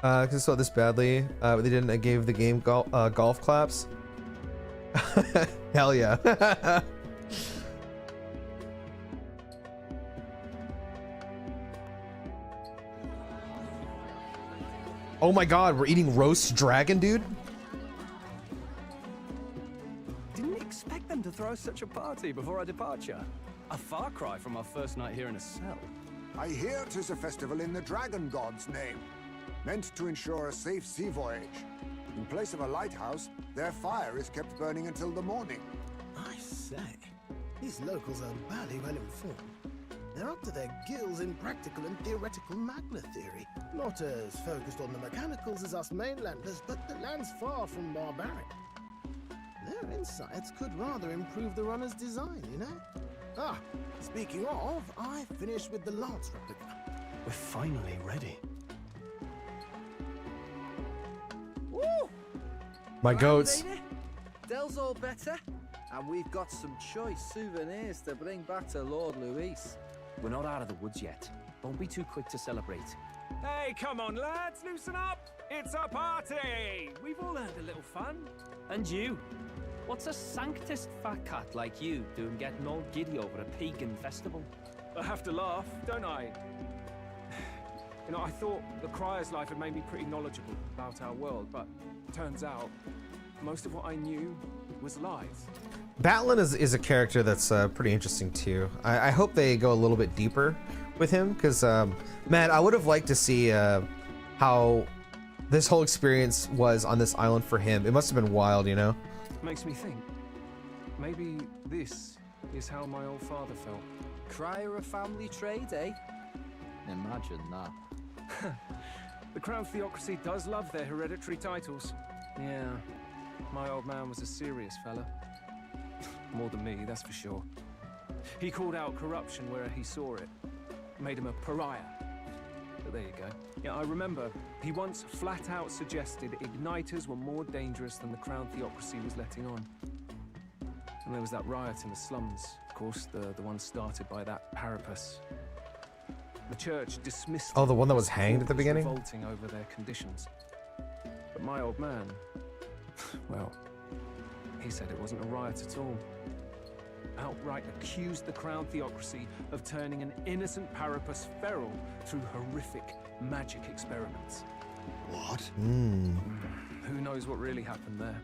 Cause I saw this badly. They didn't, I gave the game golf claps. Hell yeah. Oh my God, we're eating roast dragon, dude. Didn't expect them to throw such a party before our departure. A far cry from our first night here in a cell. I hear 'tis a festival in the dragon god's name, meant to ensure a safe sea voyage. In place of a lighthouse, their fire is kept burning until the morning. I say, these locals are barely well informed. They're up to their gills in practical and theoretical magna theory. Not as focused on the mechanicals as us mainlanders, but the land's far from barbaric. Their insights could rather improve the runner's design, you know? Ah, speaking of, I finished with the Lance replica. We're finally ready. Woo! My goats. Dell's all better, and we've got some choice souvenirs to bring back to Lord Luis. We're not out of the woods yet. Don't be too quick to celebrate. Hey, come on, lads, loosen up! It's a party! We've all earned a little fun. And you? What's a sanctist fat cat like you doing getting all giddy over a pagan festival? I have to laugh, don't I? You know, I thought the Crier's life had made me pretty knowledgeable about our world, but turns out most of what I knew was lies. Batlin is a character that's pretty interesting too. I hope they go a little bit deeper with him, because man, I would have liked to see how this whole experience was on this island for him. It must have been wild, you know? Makes me think, maybe this is how my old father felt. Crier a family trade, eh? Imagine that. The Crown Theocracy does love their hereditary titles. Yeah, my old man was a serious fella. More than me, that's for sure. He called out corruption where he saw it. Made him a pariah. But there you go. Yeah, I remember he once flat out suggested igniters were more dangerous than the Crown Theocracy was letting on. And there was that riot in the slums, of course, the one started by that Parapus. The church dismissed. Oh, the one that was hanged at the beginning? Revolting over their conditions. But my old man, well, he said it wasn't a riot at all. Outright accused the Crown Theocracy of turning an innocent Parapus feral through horrific magic experiments. What? Who knows what really happened there?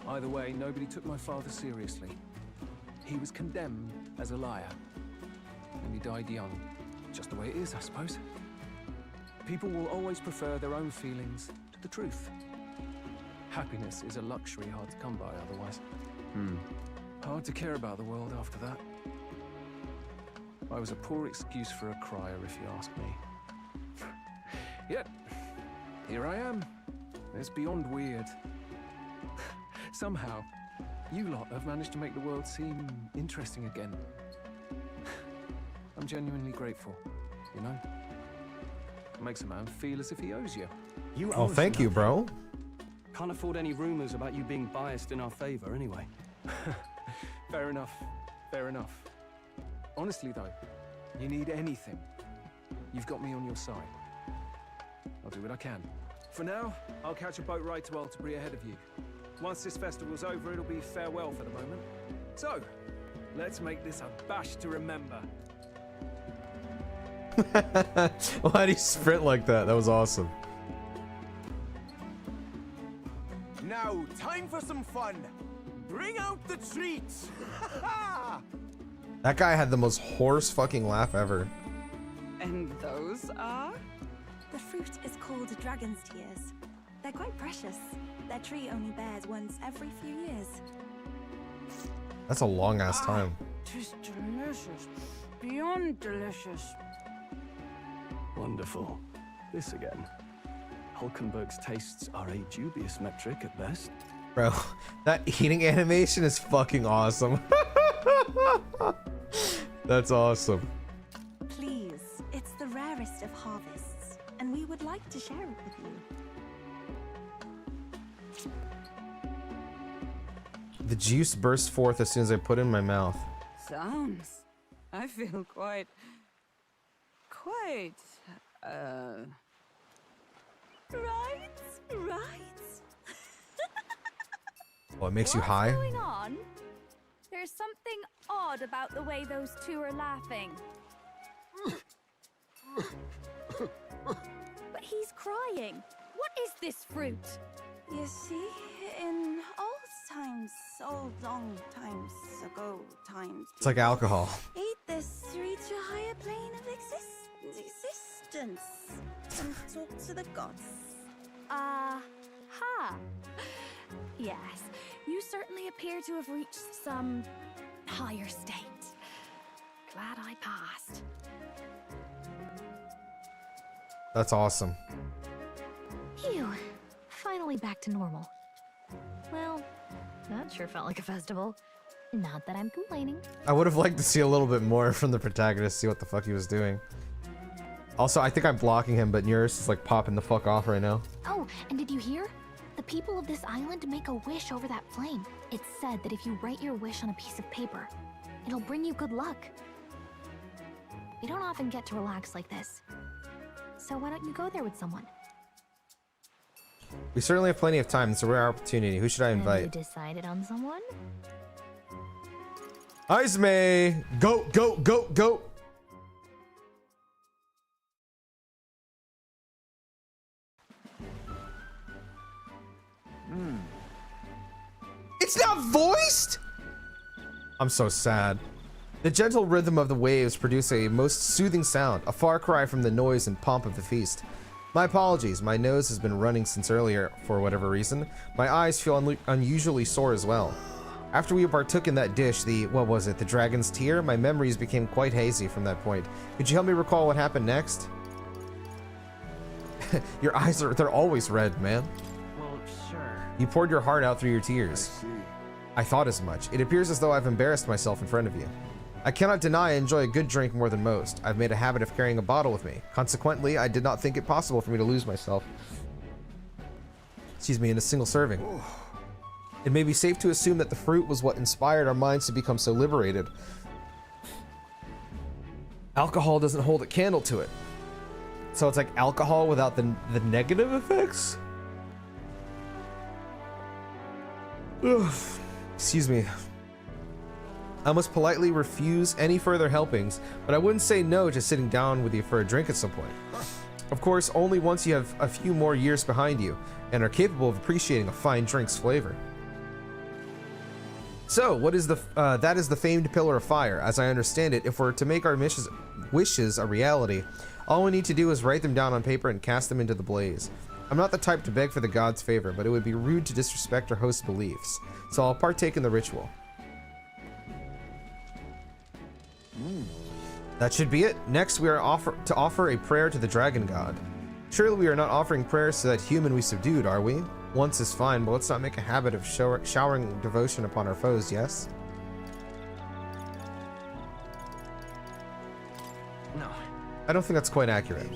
Either way, nobody took my father seriously. He was condemned as a liar. And he died young. Just the way it is, I suppose. People will always prefer their own feelings to the truth. Happiness is a luxury hard to come by otherwise. Hard to care about the world after that. I was a poor excuse for a crier, if you ask me. Yet, here I am. It's beyond weird. Somehow, you lot have managed to make the world seem interesting again. I'm genuinely grateful, you know? It makes a man feel as if he owes you. Oh, thank you, bro. Can't afford any rumors about you being biased in our favor anyway. Fair enough. Fair enough. Honestly, though, you need anything, you've got me on your side. I'll do what I can. For now, I'll catch a boat ride to Altabri ahead of you. Once this festival's over, it'll be farewell for the moment. So, let's make this a bash to remember. Why did he sprint like that? That was awesome. Now, time for some fun. Bring out the treats. That guy had the most horse fucking laugh ever. And those are? The fruit is called dragon's tears. They're quite precious. Their tree only bears once every few years. That's a long ass time. Tis delicious. Beyond delicious. Wonderful. This again. Hulkenberg's tastes are a dubious metric at best. Bro, that eating animation is fucking awesome. That's awesome. Please, it's the rarest of harvests, and we would like to share it with you. The juice burst forth as soon as I put it in my mouth. Sounds. I feel quite. Right. Oh, it makes you high? What's going on? There's something odd about the way those two are laughing. But he's crying. What is this fruit? You see, in old times, so long times ago, It's like alcohol. ate this to reach a higher plane of existence and talk to the gods. Ha! Yes, you certainly appear to have reached some higher state. Glad I passed. That's awesome. Phew, finally back to normal. Well, that sure felt like a festival. Not that I'm complaining. I would have liked to see a little bit more from the protagonist, see what the fuck he was doing. Also, I think I'm blocking him, but Nearest is like popping the fuck off right now. Oh, and did you hear? The people of this island make a wish over that flame. It's said that if you write your wish on a piece of paper, it'll bring you good luck. We don't often get to relax like this. So why don't you go there with someone? We certainly have plenty of time. It's a rare opportunity. Who should I Have invite? you decided on someone? Izme! Go, go, go, go! It's not voiced? I'm so sad. The gentle rhythm of the waves produce a most soothing sound, a far cry from the noise and pomp of the feast. My apologies, my nose has been running since earlier for whatever reason. My eyes feel unusually sore as well. After we partook in that dish, the dragon's tear, my memories became quite hazy from that point. Could you help me recall what happened next? Your eyes they're always red, man. Well, sure. You poured your heart out through your tears. I thought as much. It appears as though I've embarrassed myself in front of you. I cannot deny I enjoy a good drink more than most. I've made a habit of carrying a bottle with me. Consequently, I did not think it possible for me to lose myself. Excuse me, in a single serving. It may be safe to assume that the fruit was what inspired our minds to become so liberated. Alcohol doesn't hold a candle to it. So it's like alcohol without the negative effects? Ugh. Excuse me. I must politely refuse any further helpings, but I wouldn't say no to sitting down with you for a drink at some point. Of course, only once you have a few more years behind you and are capable of appreciating a fine drink's flavor. So, what is that is the famed Pillar of Fire. As I understand it, if we're to make our wishes a reality, all we need to do is write them down on paper and cast them into the blaze. I'm not the type to beg for the gods' favor, but it would be rude to disrespect our host's beliefs, so I'll partake in the ritual. That should be it. Next, we are to offer a prayer to the dragon god. Surely we are not offering prayers to that human we subdued, are we? Once is fine, but let's not make a habit of showering devotion upon our foes, yes? No. I don't think that's quite accurate.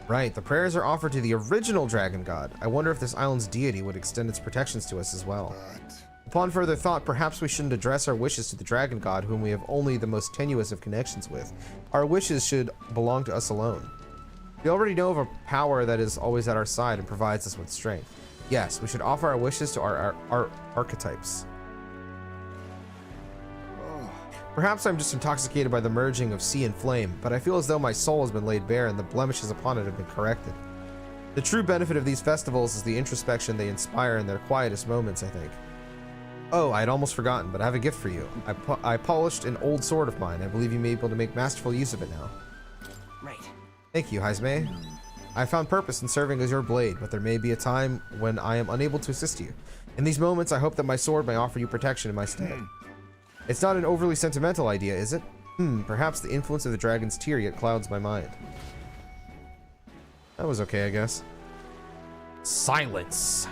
Right, the prayers are offered to the original dragon god. I wonder if this island's deity would extend its protections to us as well. Upon further thought, perhaps we shouldn't address our wishes to the dragon god, whom we have only the most tenuous of connections with. Our wishes should belong to us alone. We already know of a power that is always at our side and provides us with strength. Yes, we should offer our wishes to our archetypes. Perhaps I'm just intoxicated by the merging of sea and flame, but I feel as though my soul has been laid bare and the blemishes upon it have been corrected. The true benefit of these festivals is the introspection they inspire in their quietest moments, I think. Oh, I had almost forgotten, but I have a gift for you. I polished an old sword of mine. I believe you may be able to make masterful use of it now. Right. Thank you, Haizme. I found purpose in serving as your blade, but there may be a time when I am unable to assist you. In these moments, I hope that my sword may offer you protection in my stead. It's not an overly sentimental idea, is it? Perhaps the influence of the dragon's tear yet clouds my mind. That was okay, I guess. Silence.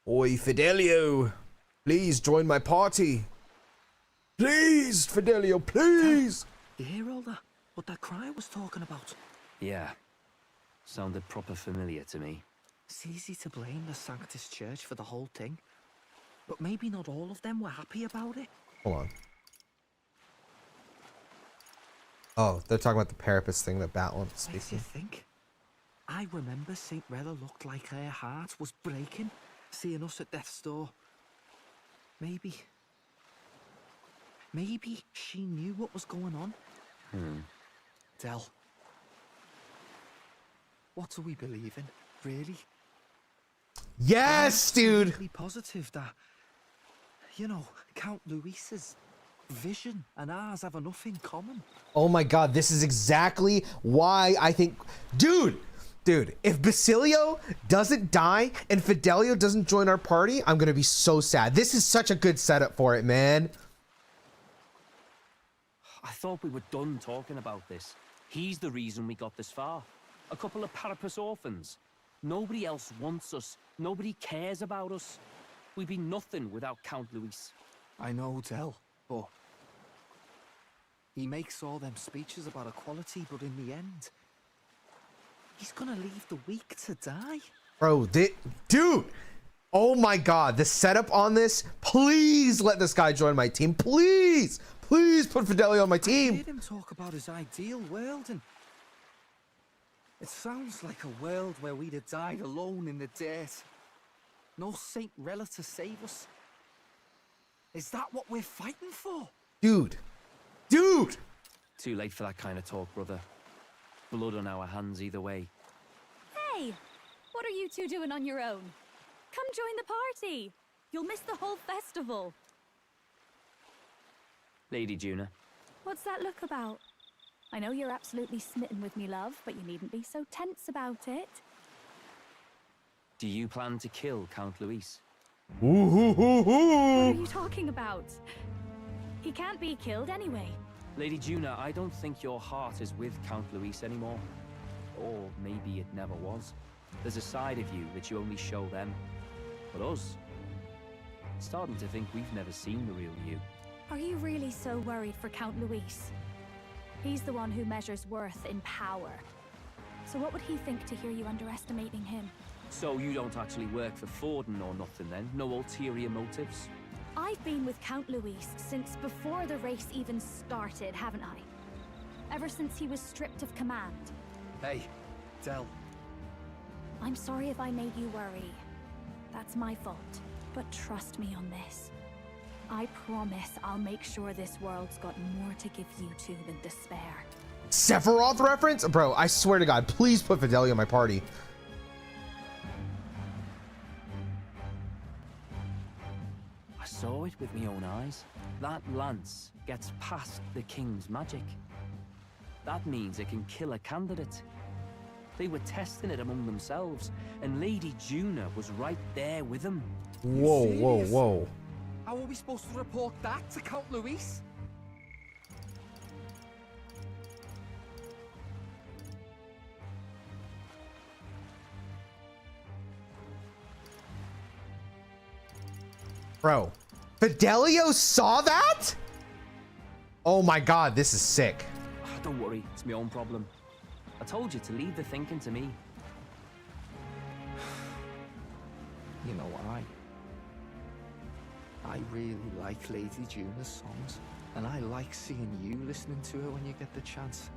Oi, Fidelio! Please join my party! Please, Fidelio, please! You hear all that? What that cry was talking about? Yeah. Sounded proper familiar to me. It's easy to blame the Sanctus Church for the whole thing. But maybe not all of them were happy about it. Hold on. Oh, they're talking about the Parapus thing that Batlin was Makes speaking. you think. I remember St. Rella looked like her heart was breaking, seeing us at death's door. Maybe she knew what was going on. Del, what do we believe in, really? Yes, dude! I'm positive that, you know, Count Luis's vision and ours have enough in common. Oh my god, this is exactly why I think... Dude, if Basilio doesn't die and Fidelio doesn't join our party, I'm gonna be so sad. This is such a good setup for it, man. I thought we were done talking about this. He's the reason we got this far. A couple of Parapus orphans. Nobody else wants us. Nobody cares about us. We'd be nothing without Count Luis. I know, Del, but he makes all them speeches about equality, but in the end, he's gonna leave the weak to die. Bro, dude! Oh my god, the setup on this, please let this guy join my team, please! Please put Fidelio on my team! I heard him talk about his ideal world, and it sounds like a world where we'd have died alone in the dirt. No Saint Rella to save us. Is that what we're fighting for? Dude! Too late for that kind of talk, brother. Blood on our hands either way. Hey! What are you two doing on your own? Come join the party! You'll miss the whole festival. Lady Juna. What's that look about? I know you're absolutely smitten with me, love, but you needn't be so tense about it. Do you plan to kill Count Luis? What are you talking about? He can't be killed anyway. Lady Juna, I don't think your heart is with Count Luis anymore. Or maybe it never was. There's a side of you that you only show them. But us, starting to think we've never seen the real you. Are you really so worried for Count Luis? He's the one who measures worth in power. So what would he think to hear you underestimating him? So you don't actually work for Forden or nothing then? No ulterior motives? I've been with Count Luis since before the race even started, haven't I? Ever since he was stripped of command. Hey, Del. I'm sorry if I made you worry. That's my fault. But trust me on this. I promise I'll make sure this world's got more to give you two than despair. Sephiroth reference? Bro, I swear to God, please put Fidelio in my party. I saw it with my own eyes. That lance gets past the king's magic. That means it can kill a candidate. They were testing it among themselves, and Lady Juna was right there with them. Whoa, whoa, whoa. How are we supposed to report that to Count Luis? Bro, Fidelio saw that? Oh my God, this is sick. Don't worry, it's my own problem. I told you to leave the thinking to me. You know what, I really like Lady Juna's songs, and I like seeing you listening to her when you get the chance.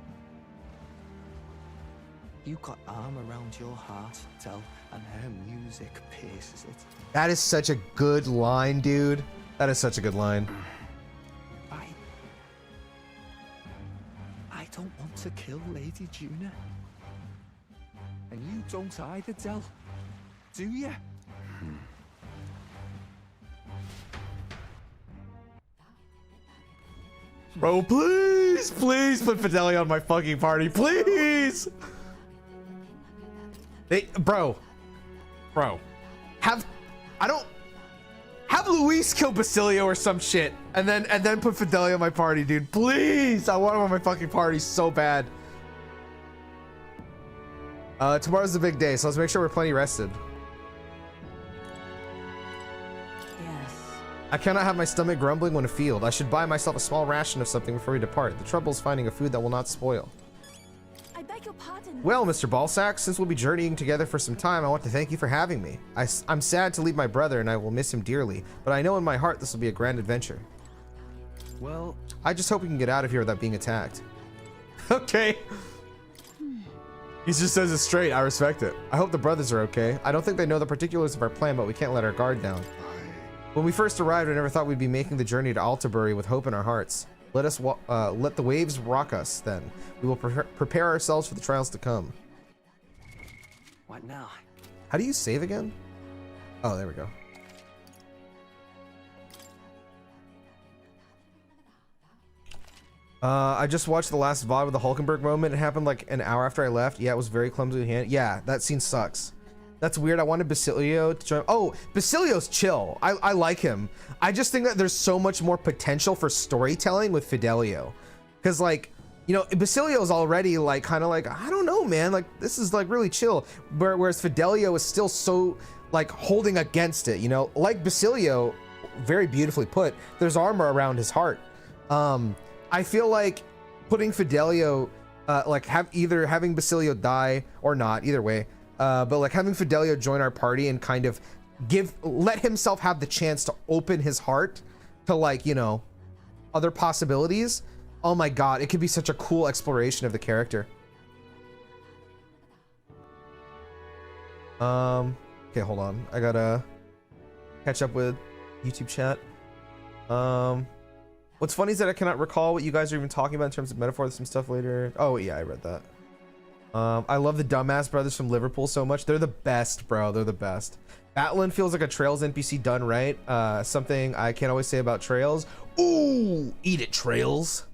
You got arm around your heart, Del, and her music pierces it. That is such a good line, dude. That is such a good line. I don't want to kill Lady Juna. And you don't either, Del. Do you? Bro, please, please put Fidelio on my fucking party, please. Bro, have Luis kill Basilio or some shit, and then put Fidelio on my party, dude. Please, I want him on my fucking party so bad. Tomorrow's the big day, so let's make sure we're plenty rested. I cannot have my stomach grumbling when afield. I should buy myself a small ration of something before we depart. The trouble is finding a food that will not spoil. I beg your pardon. Well, Mr. Balsack, since we'll be journeying together for some time, I want to thank you for having me. I'm sad to leave my brother and I will miss him dearly, but I know in my heart this will be a grand adventure. Well, I just hope we can get out of here without being attacked. Okay. He just says it straight. I respect it. I hope the brothers are okay. I don't think they know the particulars of our plan, but we can't let our guard down. When we first arrived, I never thought we'd be making the journey to Altabury with hope in our hearts. Let the waves rock us, then. We will prepare ourselves for the trials to come. What now? How do you save again? Oh, there we go. I just watched the last VOD with the Hulkenberg moment. It happened like an hour after I left. Yeah, it was very clumsily handled. Yeah, that scene sucks. That's weird. I wanted Basilio to join. Oh, Basilio's chill. I like him. I just think that there's so much more potential for storytelling with Fidelio. Because, like, you know, Basilio's already, like, kind of like, I don't know, man. Like, this is, like, really chill. Whereas Fidelio is still so, like, holding against it, you know? Like Basilio, very beautifully put, there's armor around his heart. I feel like putting Fidelio, like, having Basilio die or not, either way, but like having Fidelio join our party and kind of let himself have the chance to open his heart to, like, you know, other possibilities. Oh my God, it could be such a cool exploration of the character. Okay, hold on. I gotta catch up with YouTube chat. What's funny is that I cannot recall what you guys are even talking about in terms of metaphor. There's some stuff later. Oh yeah, I read that. I love the Dumbass Brothers from Liverpool so much. They're the best, bro. They're the best. Batlin feels like a Trails NPC done right. Something I can't always say about Trails. Ooh, eat it, Trails.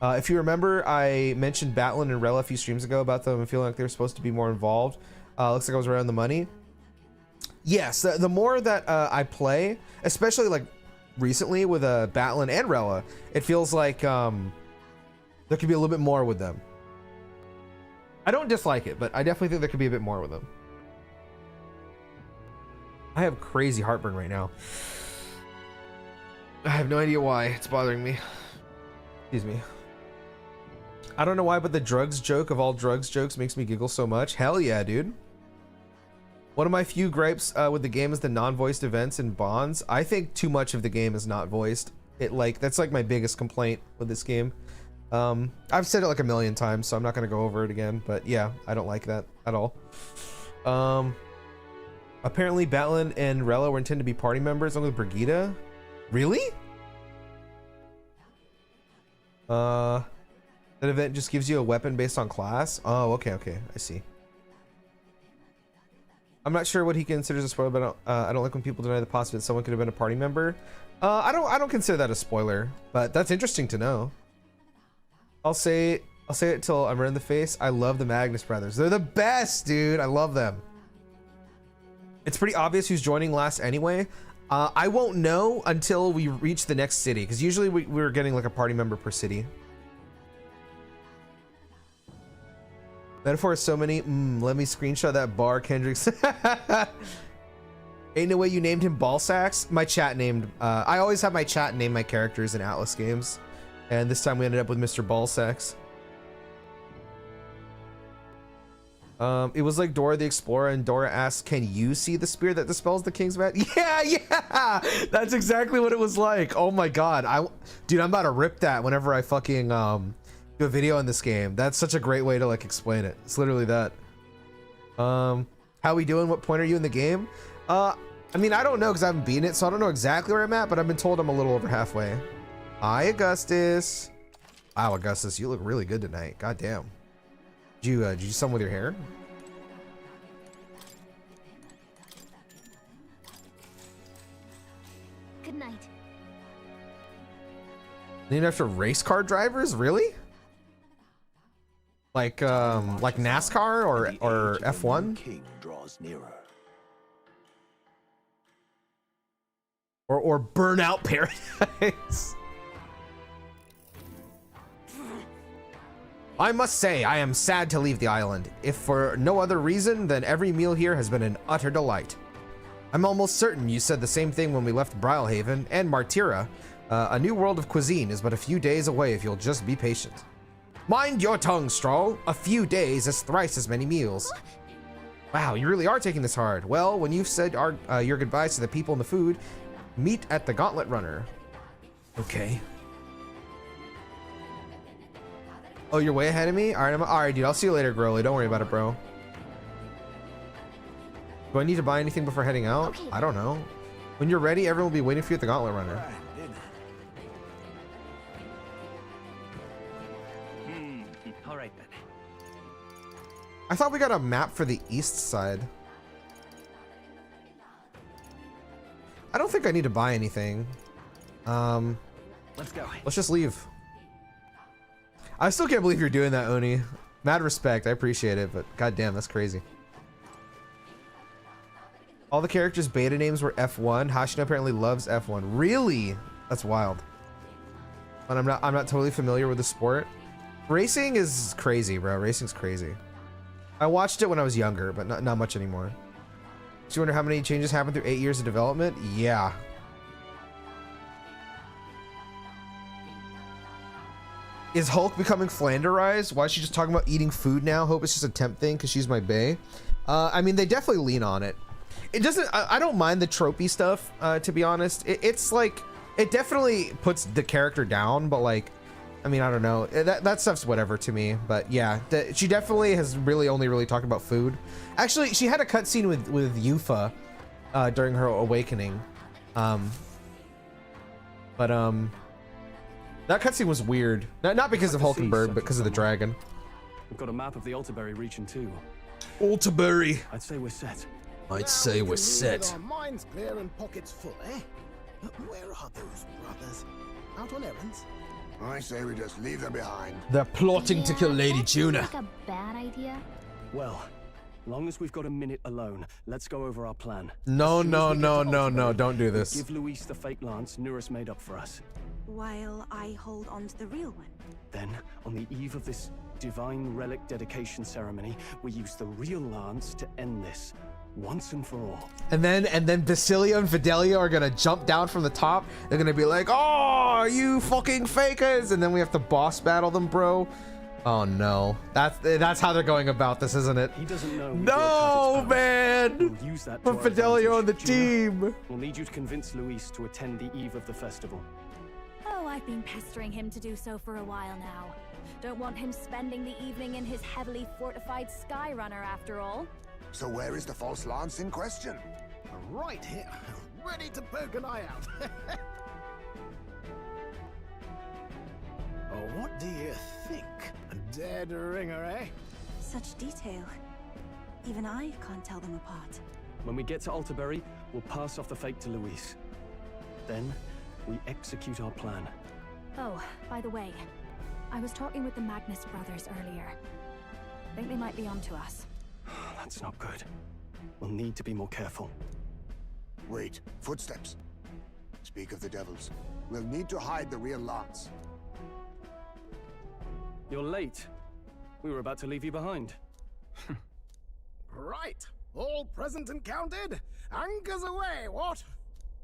If you remember, I mentioned Batlin and Rella a few streams ago about them and feeling like they were supposed to be more involved. Looks like I was right on the money. Yes, the more that I play, especially like recently with Batlin and Rella, it feels like there could be a little bit more with them. I don't dislike it, but I definitely think there could be a bit more with them. I have crazy heartburn right now. I have no idea why it's bothering me. Excuse me. I don't know why, but the drugs joke of all drugs jokes makes me giggle so much. Hell yeah, dude. One of my few gripes with the game is the non-voiced events and bonds. I think too much of the game is not voiced. That's like my biggest complaint with this game. I've said it like a million times, so I'm not gonna go over it again, but yeah, I don't like that at all. Apparently, Batlin and Rella were intended to be party members along with Brigida. Really? That event just gives you a weapon based on class. Oh, okay, I see. I'm not sure what he considers a spoiler, but I don't like when people deny the possibility that someone could have been a party member. I don't consider that a spoiler, but that's interesting to know. I'll say it till I'm red in the face. I love the Magnus brothers. They're the best, dude. I love them. It's pretty obvious who's joining last anyway. I won't know until we reach the next city, because usually we're getting like a party member per city. Metaphor is so many. Let me screenshot that bar, Kendrick's. Ain't no way you named him Ball Sacks. My chat named. I always have my chat name my characters in Atlas games, and this time we ended up with Mr. Ball Sacks. It was like Dora the Explorer, and Dora asks, "Can you see the spear that dispels the king's bat?" Yeah, that's exactly what it was like. Oh my god, dude, I'm about to rip that whenever I fucking do a video in this game. That's such a great way to like explain it. It's literally that. How we doing? What point are you in the game? I mean, I don't know because I haven't beaten it, so I don't know exactly where I'm at, but I've been told I'm a little over halfway. Hi, Augustus. Wow, Augustus, you look really good tonight. God damn. Did you do something with your hair? Good night. Named after race car drivers? Really? Like NASCAR or F1? King draws nearer. Or Burnout Paradise. I must say, I am sad to leave the island, if for no other reason than every meal here has been an utter delight. I'm almost certain you said the same thing when we left Brylehaven and Martira. A new world of cuisine is but a few days away if you'll just be patient. Mind your tongue, Stroll. A few days is thrice as many meals. Wow, you really are taking this hard. Well, when you've said your goodbyes to the people and the food, meet at the Gauntlet Runner. Okay. Oh, you're way ahead of me? Alright, dude. I'll see you later, Growly. Don't worry about it, bro. Do I need to buy anything before heading out? Okay. I don't know. When you're ready, everyone will be waiting for you at the Gauntlet Runner. Alright then. I thought we got a map for the east side. I don't think I need to buy anything. Let's go. Let's just leave. I still can't believe you're doing that, Oni. Mad respect. I appreciate it, but goddamn, that's crazy. All the characters' beta names were F1. Hashina apparently loves F1. Really? That's wild. And I'm not totally familiar with the sport. Racing is crazy, bro. Racing's crazy. I watched it when I was younger, but not much anymore. Do you wonder how many changes happened through 8 years of development? Yeah. Is Hulk becoming Flanderized? Why is she just talking about eating food now? Hope it's just a temp thing because she's my bae. I mean, they definitely lean on it. It doesn't. I don't mind the tropey stuff, to be honest. It's like it definitely puts the character down, but like, I mean, I don't know. That stuff's whatever to me. But yeah, she definitely has only talked about food. Actually, she had a cutscene with Yufa during her awakening. That cutscene was weird. Not because of Hulkenberg, but because of the dragon. We've got a map of the Altaberry region too. Altaberry. I'd say we're set. I'd say we're set. With our minds clear and pockets full, eh? Where are those brothers? Out on errands? I say we just leave them behind. They're plotting to kill Lady Juna. Like a bad idea. Well, long as we've got a minute alone, let's go over our plan. No, don't do this. Give Luis the fake lance Nurus made up for us. While I hold on to the real one. Then, on the eve of this divine relic dedication ceremony, we use the real lance to end this, once and for all. And then Basilio and Fidelia are gonna jump down from the top. They're gonna be like, "Oh, you fucking fakers!" And then we have to boss battle them, bro. Oh no, that's how they're going about this, isn't it? He doesn't know. No, man. We'll use that Put Fidelio on the team. We'll need you to convince Luis to attend the eve of the festival. Oh, I've been pestering him to do so for a while now. Don't want him spending the evening in his heavily fortified Skyrunner after all. So where is the false lance in question? Right here, ready to poke an eye out. Oh, what do you think? A dead ringer, eh? Such detail. Even I can't tell them apart. When we get to Alterbury, we'll pass off the fake to Louise. Then, we execute our plan. Oh, by the way, I was talking with the Magnus brothers earlier. Think they might be onto us. That's not good. We'll need to be more careful. Wait, footsteps. Speak of the devils. We'll need to hide the real lance. You're late. We were about to leave you behind. Right, all present and counted. Anchors away, what?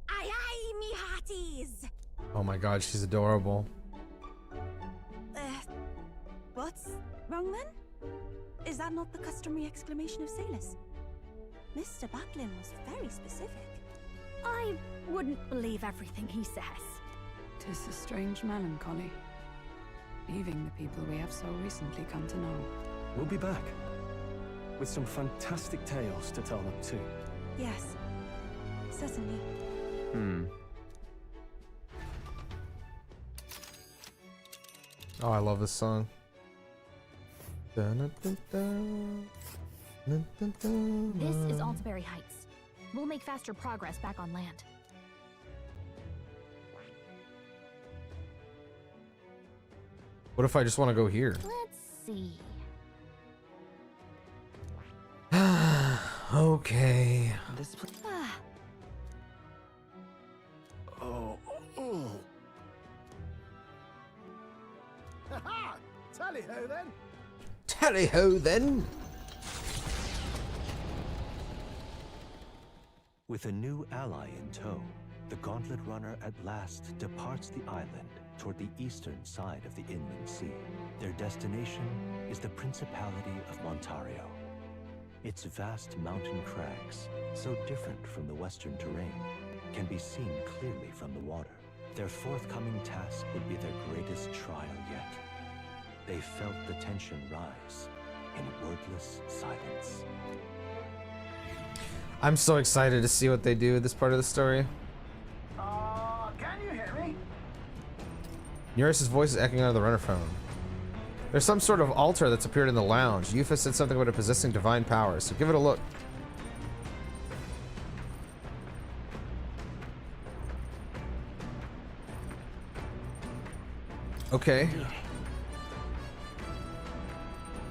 Aye aye, me hearties! Oh my god, she's adorable. What's wrong then? Is that not the customary exclamation of sailors? Mr. Butlin was very specific. I wouldn't believe everything he says. 'Tis a strange melancholy. Leaving the people we have so recently come to know. We'll be back. With some fantastic tales to tell them too. Yes, certainly. Oh, I love this song. This is Alterbury Heights. We'll make faster progress back on land. What if I just want to go here? Let's see. Okay. This Oh. Ha-ha! Tally-ho then! Tally-ho then! With a new ally in tow, the Gauntlet Runner at last departs the island toward the eastern side of the inland sea. Their destination is the Principality of Montario. Its vast mountain crags, so different from the western terrain, can be seen clearly from the water. Their forthcoming task would be their greatest trial yet. They felt the tension rise in wordless silence. I'm so excited to see what they do with this part of the story. Can you hear me? Neris's voice is echoing out of the runner phone. There's some sort of altar that's appeared in the lounge. Yufa said something about it possessing divine powers, so give it a look. Okay.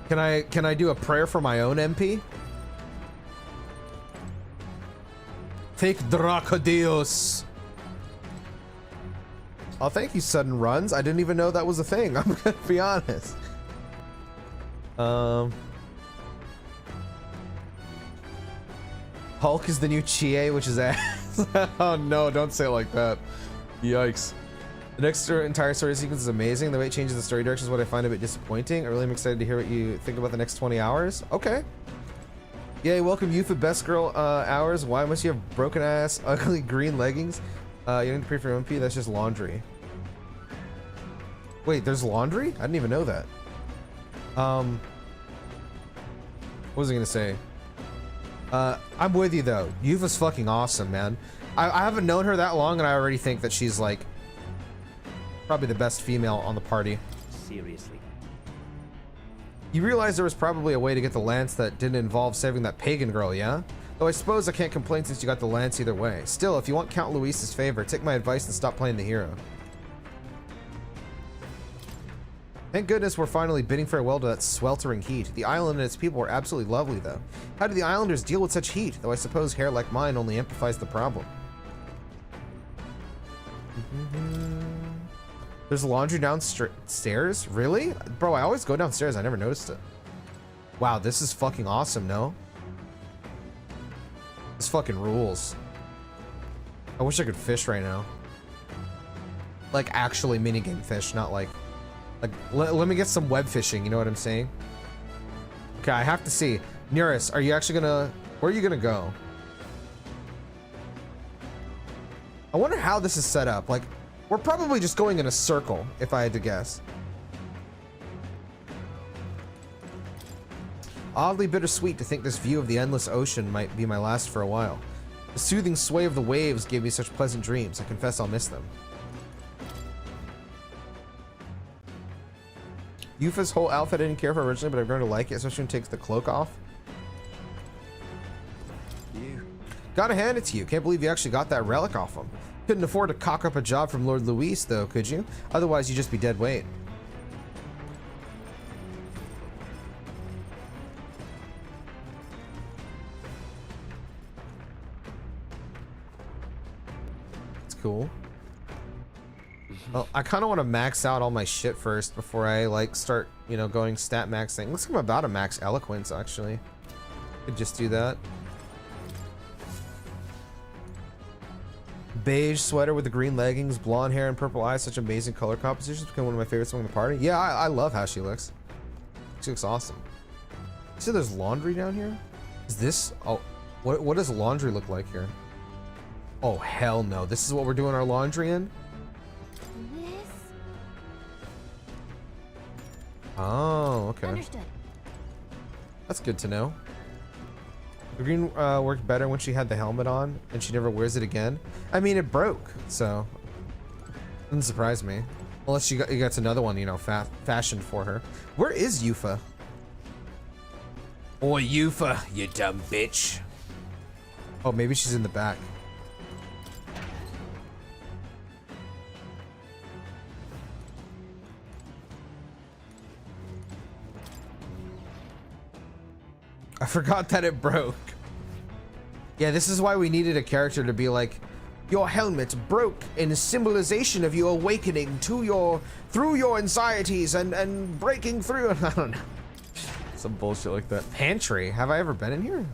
Can I do a prayer for my own MP? Take Dracodios. Oh, thank you, sudden runs. I didn't even know that was a thing. I'm gonna be honest. Hulk is the new Chie, which is ass. Oh no, don't say it like that. Yikes. The next entire story sequence is amazing. The way it changes the story direction is what I find a bit disappointing. I really am excited to hear what you think about the next 20 hours. Okay. Yay, welcome Yufa Best Girl hours. Why must you have broken ass, ugly green leggings? You need to pay for your MP? That's just laundry. Wait, there's laundry? I didn't even know that. What was I gonna say? I'm with you though. Yufa's fucking awesome, man. I haven't known her that long and I already think that she's like probably the best female on the party. Seriously. You realize there was probably a way to get the lance that didn't involve saving that pagan girl, yeah? Though I suppose I can't complain since you got the lance either way. Still, if you want Count Luis's favor, take my advice and stop playing the hero. Thank goodness we're finally bidding farewell to that sweltering heat. The island and its people were absolutely lovely, though. How do the islanders deal with such heat? Though I suppose hair like mine only amplifies the problem. There's laundry downstairs? Really? Bro, I always go downstairs. I never noticed it. Wow, this is fucking awesome, no? This fucking rules. I wish I could fish right now. Like, actually minigame fish, not like... let me get some web fishing, you know what I'm saying? Okay, I have to see. Nearest, are you actually gonna... Where are you gonna go? I wonder how this is set up. Like, we're probably just going in a circle, if I had to guess. Oddly bittersweet to think this view of the endless ocean might be my last for a while. The soothing sway of the waves gave me such pleasant dreams. I confess I'll miss them. Yufa's whole outfit I didn't care for originally, but I've grown to like it, especially when it takes the cloak off. Gotta hand it to you. Can't believe you actually got that relic off him. Couldn't afford to cock up a job from Lord Luis, though, could you? Otherwise, you'd just be dead weight. It's cool. Well, I kind of want to max out all my shit first before I, like, start, you know, going stat maxing. Looks like I'm about to max eloquence, actually. Could just do that. Beige sweater with the green leggings, blonde hair, and purple eyes. Such amazing color compositions. Become one of my favorites among the party. Yeah, I love how she looks. She looks awesome. You see there's laundry down here? Is this... Oh, what does laundry look like here? Oh, hell no. This is what we're doing our laundry in? Oh, okay. Understood. That's good to know. The green worked better when she had the helmet on, and she never wears it again. I mean, it broke, so doesn't surprise me. Unless you got another one, you know, fashioned for her. Where is Yufa? Oi, Yufa, you dumb bitch. Oh, maybe she's in the back. I forgot that it broke. Yeah, this is why we needed a character to be like, your helmet broke in symbolization of you awakening to through your anxieties and breaking through. I don't know. Some bullshit like that. Pantry. Have I ever been in here?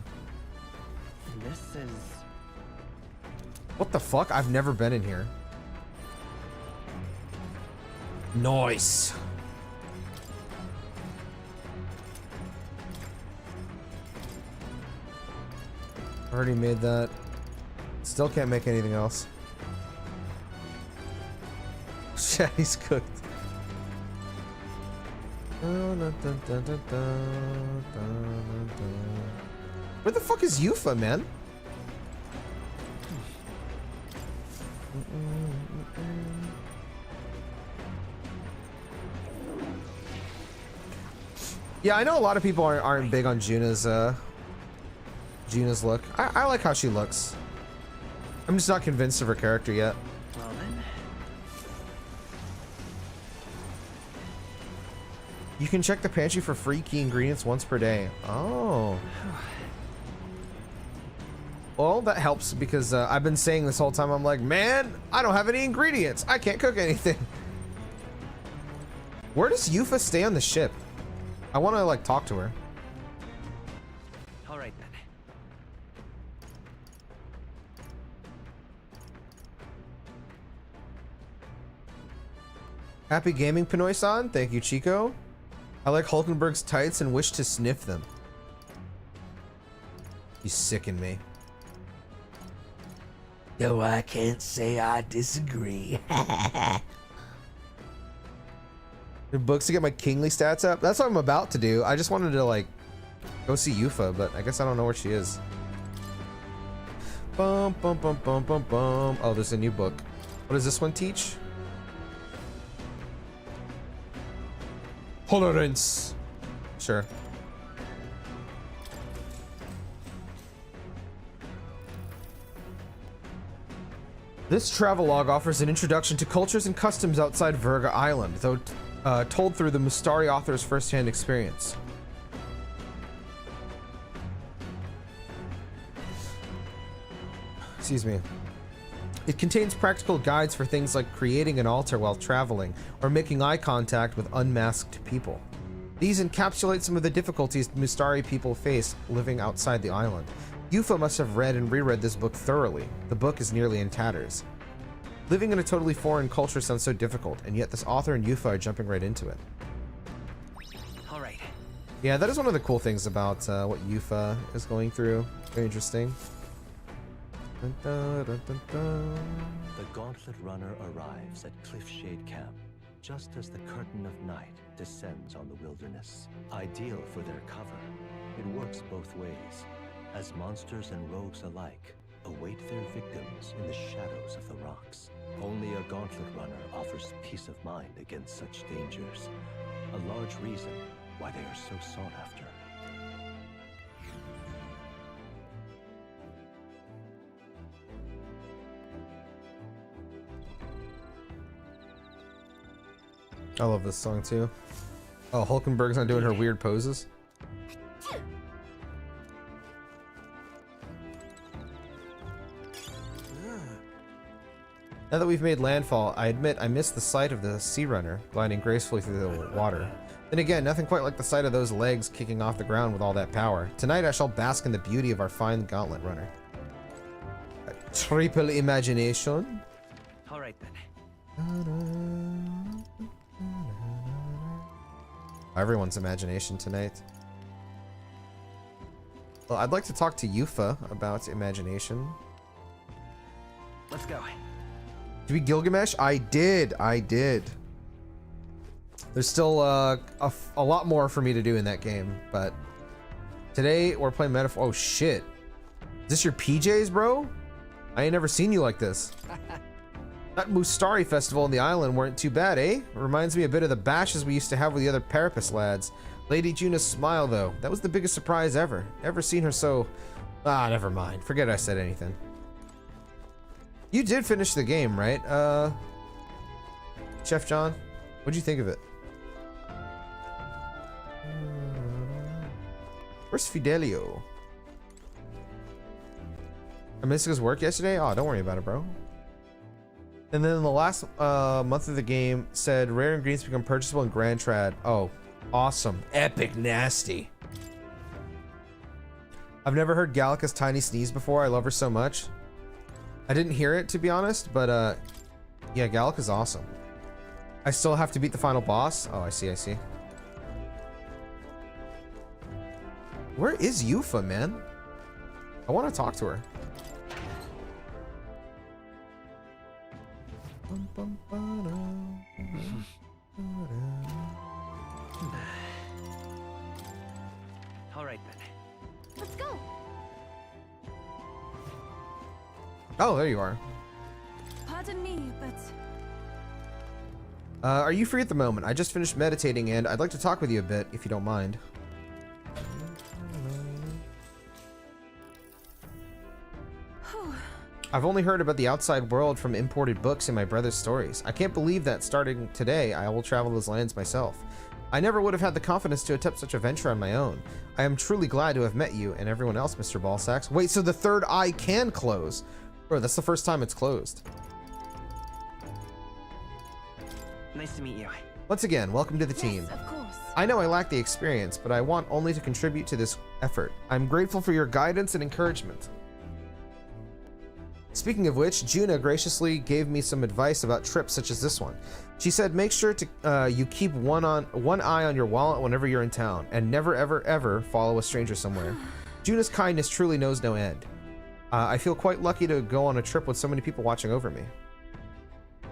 This is... What the fuck? I've never been in here. Nice. Already made that. Still can't make anything else. Shit, he's cooked. Where the fuck is Yufa, man? Yeah, I know a lot of people aren't big on Juna's look. I like how she looks. I'm just not convinced of her character yet. Well then. You can check the pantry for free key ingredients once per day. Oh. Well, that helps because I've been saying this whole time, I'm like, man, I don't have any ingredients. I can't cook anything. Where does Yufa stay on the ship? I want to, like, talk to her. All right then. Happy gaming, Pinoy-san. Thank you, Chico. I like Hulkenberg's tights and wish to sniff them. You sicken me. No, I can't say I disagree. Books to get my kingly stats up. That's what I'm about to do. I just wanted to, like, go see Yufa, but I guess I don't know where she is. Bum, bum, bum, bum, bum, bum. Oh, there's a new book. What does this one teach? Tolerance. Sure. This travelogue offers an introduction to cultures and customs outside Virga Island, though told through the Mustari author's first-hand experience. Excuse me. It contains practical guides for things like creating an altar while traveling, or making eye contact with unmasked people. These encapsulate some of the difficulties Mustari people face living outside the island. Yufa must have read and reread this book thoroughly. The book is nearly in tatters. Living in a totally foreign culture sounds so difficult, and yet this author and Yufa are jumping right into it. All right. Yeah, that is one of the cool things about what Yufa is going through. Very interesting. Dun, dun, dun, dun, dun. The Gauntlet Runner arrives at Cliffshade Camp, just as the curtain of night descends on the wilderness. Ideal for their cover, It works both ways, as monsters and rogues alike await their victims in the shadows of the rocks. Only a gauntlet runner offers peace of mind against such dangers, a large reason why they are so sought after. I love this song too. Oh, Hulkenberg's not doing her weird poses. Now that we've made landfall, I admit I miss the sight of the sea runner gliding gracefully through the water. Then again, nothing quite like the sight of those legs kicking off the ground with all that power. Tonight I shall bask in the beauty of our fine gauntlet runner. A triple imagination. All right then. Everyone's imagination tonight. Well, I'd like to talk to Yufa about imagination. Let's go. Did we Gilgamesh? I did. There's still a lot more for me to do in that game, but today we're playing Metaphor. Oh shit. Is this your PJs, bro? I ain't never seen you like this. That Mustari festival in the island weren't too bad, eh? Reminds me a bit of the bashes we used to have with the other Parapus lads. Lady Juna's smile, though. That was the biggest surprise ever. Never seen her so... Ah, never mind. Forget I said anything. You did finish the game, right? Chef John? What'd you think of it? Where's Fidelio? I missed his work yesterday? Oh, don't worry about it, bro. And then the last month of the game said rare ingredients become purchasable in Grand Trad. Oh, awesome. Epic nasty. I've never heard Gallica's tiny sneeze before. I love her so much. I didn't hear it, to be honest, but yeah, Gallica's awesome. I still have to beat the final boss. Oh, I see. Where is Yufa, man? I want to talk to her. All right then. Let's go. Oh, there you are. Pardon me, but Are you free at the moment? I just finished meditating and I'd like to talk with you a bit, if you don't mind. I've only heard about the outside world from imported books and my brother's stories. I can't believe that starting today, I will travel those lands myself. I never would have had the confidence to attempt such a venture on my own. I am truly glad to have met you and everyone else, Mr. Ballsacks. Wait, so the third eye can close? Bro, that's the first time it's closed. Nice to meet you. Once again, welcome to the team. of course. I know I lack the experience, but I want only to contribute to this effort. I'm grateful for your guidance and encouragement. Speaking of which, Juna graciously gave me some advice about trips such as this one. She said make sure to you keep one eye on your wallet whenever you're in town, and never ever follow a stranger somewhere. Juna's kindness truly knows no end. I feel quite lucky to go on a trip with so many people watching over me.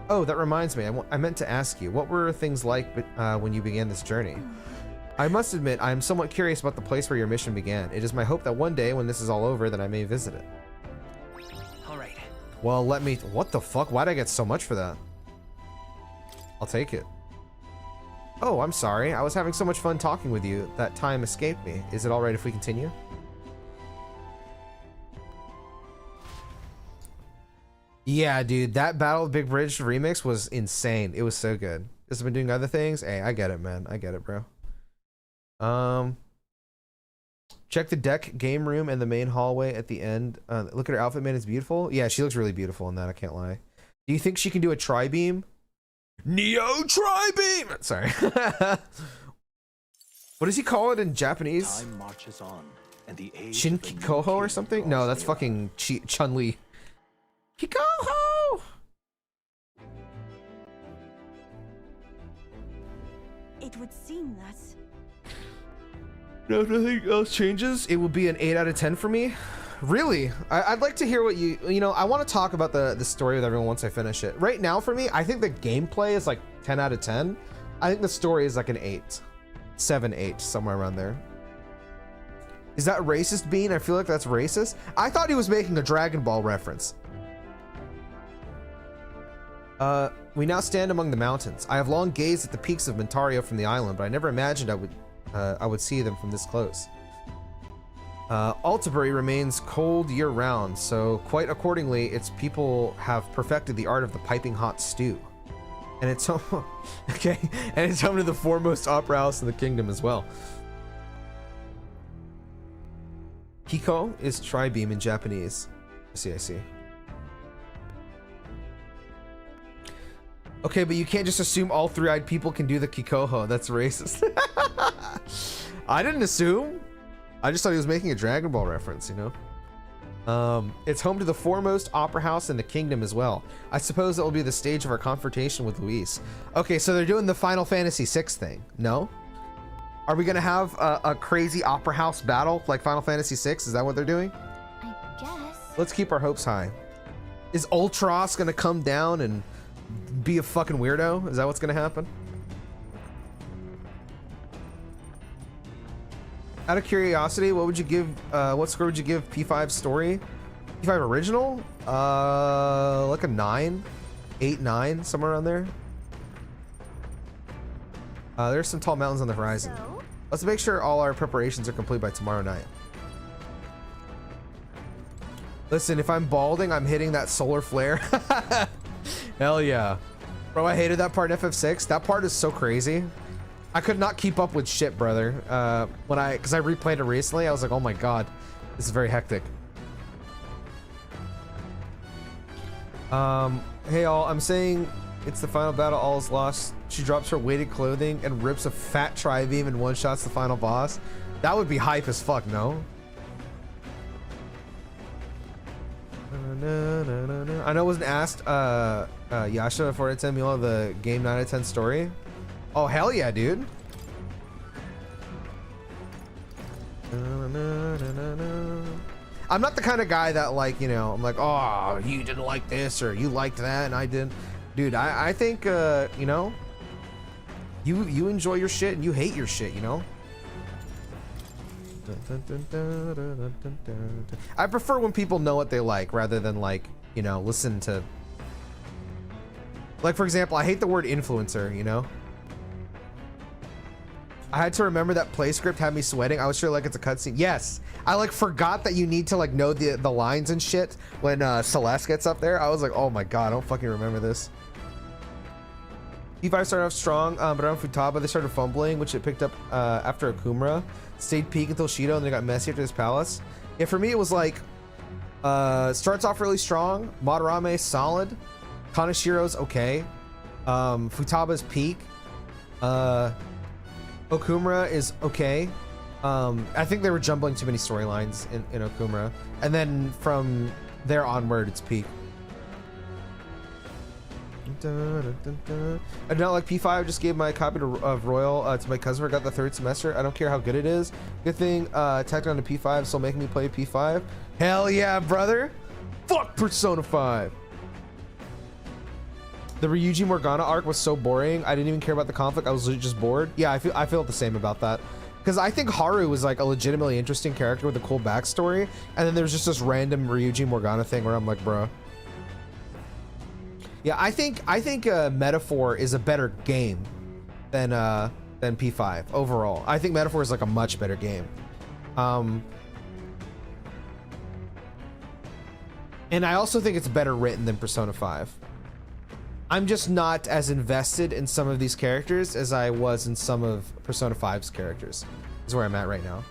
Oh, that reminds me, I meant to ask you, what were things like when you began this journey? I must admit, I am somewhat curious about the place where your mission began. It is my hope that one day, when this is all over, that I may visit it. Well, let me... What the fuck? Why'd I get so much for that? I'll take it. Oh, I'm sorry. I was having so much fun talking with you that time escaped me. Is it alright if we continue? Yeah, dude. That Battle of Big Bridge remix was insane. It was so good. Has been doing other things? Hey, I get it, man. I get it, bro. Check the deck game room and the main hallway at the end. Look at her outfit, man. It's beautiful. Yeah, she looks really beautiful in that. I can't lie. Do you think she can do a tri-beam? Neo tri-beam! Sorry. What does he call it in Japanese? Time marches on, and the age Shin Kikoho or something? No, that's fucking Chun-Li. Kikoho! it would seem that No, nothing else changes. It will be an 8 out of 10 for me. Really? I'd like to hear what you know, I want to talk about the story with everyone once I finish it. Right now for me, I think the gameplay is like 10 out of 10. I think the story is like an 8. 7, 8, somewhere around there. Is that racist, Bean? I feel like that's racist. I thought he was making a Dragon Ball reference. We now stand among the mountains. I have long gazed at the peaks of Montario from the island, but I never imagined I would see them from this close. Altabury remains cold year-round, so quite accordingly, its people have perfected the art of the piping hot stew. And it's home, okay, and it's home to the foremost opera house in the kingdom as well. Kiko is tri-beam in Japanese. I see. Okay, but you can't just assume all three-eyed people can do the Kikoho. That's racist. I didn't assume. I just thought he was making a Dragon Ball reference, you know? It's home to the foremost opera house in the kingdom as well. I suppose that will be the stage of our confrontation with Luis. Okay, so they're doing the Final Fantasy VI thing. No? Are we gonna have a crazy opera house battle like Final Fantasy VI? Is that what they're doing? I guess. Let's keep our hopes high. Is Ultros gonna come down and be a fucking weirdo? Is that what's gonna happen? Out of curiosity, what would you give? What score would you give P5 story? P5 original? Like a 9, 8, 9, somewhere around there. There's some tall mountains on the horizon. Let's make sure all our preparations are complete by tomorrow night. Listen, if I'm balding, I'm hitting that solar flare. Hell yeah. Bro, I hated that part in FF6. That part is so crazy. I could not keep up with shit, brother. Because I replayed it recently, I was like, oh my god, this is very hectic. Hey all, I'm saying it's the final battle, all is lost. She drops her weighted clothing and rips a fat tri-beam and one-shots the final boss. That would be hype as fuck, no? I know it wasn't asked, Yasha, for it, send me all the game 9 out of 10 story. Oh, hell yeah, dude. I'm not the kind of guy that, like, you know, I'm like, oh, you didn't like this or you liked that and I didn't. Dude, I think, you know, you enjoy your shit and you hate your shit, you know? I prefer when people know what they like rather than, like, you know, listen to, like, for example, I hate the word influencer, you know? I had to remember that play script had me sweating. I was sure like it's a cutscene. Yes, I like forgot that you need to like know the lines and shit when Celeste gets up there. I was like, oh my god, I don't fucking remember this. P5 started off strong, but around Futaba they started fumbling, which it picked up after Akumura. Stayed peak until Shido, and then it got messy after his palace. Yeah, for me it was like starts off really strong. Madarame solid. Kanashiro's okay. Futaba's peak. Okumura is okay. I think they were jumbling too many storylines in Okumura. And then from there onward, it's peak. I do not like P5. I just gave my copy of Royal to my cousin who got the 3rd semester. I don't care how good it is. Good thing tacked on to P5, still making me play P5. Hell yeah, brother. Fuck Persona 5. The Ryuji Morgana arc was so boring. I didn't even care about the conflict. I was just bored. Yeah, I feel the same about that. Because I think Haru was like a legitimately interesting character with a cool backstory. And then there's just this random Ryuji Morgana thing where I'm like, bro. Yeah, I think Metaphor is a better game than P5 overall. I think Metaphor is like a much better game. And I also think it's better written than Persona 5. I'm just not as invested in some of these characters as I was in some of Persona 5's characters. Is where I'm at right now.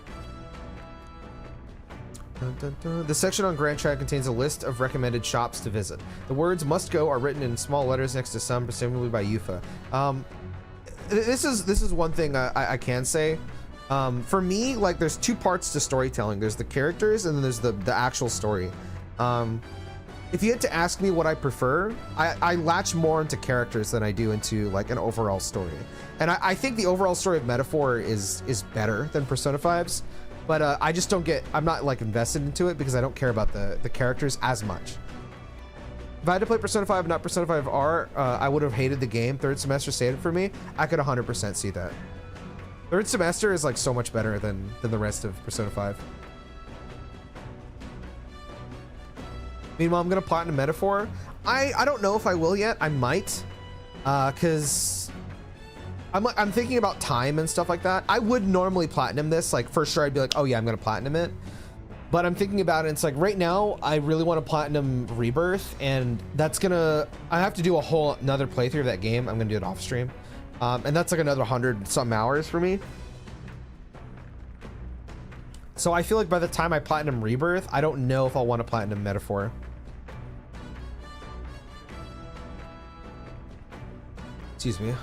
The section on Grand Track contains a list of recommended shops to visit. The words "must go" are written in small letters next to some, presumably by Yufa. This is one thing I can say. For me, like, there's two parts to storytelling. There's the characters, and then there's the actual story. If you had to ask me what I prefer, I latch more into characters than I do into like an overall story. And I think the overall story of Metaphor is better than Persona 5's, but I just don't I'm not like invested into it because I don't care about the characters as much. If I had to play Persona 5 and not Persona 5R, I would have hated the game. 3rd semester saved it for me. I could 100% see that. Third semester is like so much better than the rest of Persona 5. Meanwhile, I'm gonna platinum Metaphor. I don't know if I will yet. I might, cause I'm thinking about time and stuff like that. I would normally platinum this, like for sure. I'd be like, oh yeah, I'm gonna platinum it. But I'm thinking about it. It's like right now, I really want to platinum Rebirth, and that's gonna. I have to do a whole another playthrough of that game. I'm gonna do it off stream, and that's like another 100-something hours for me. So I feel like by the time I platinum Rebirth, I don't know if I'll want to platinum Metaphor. Excuse me.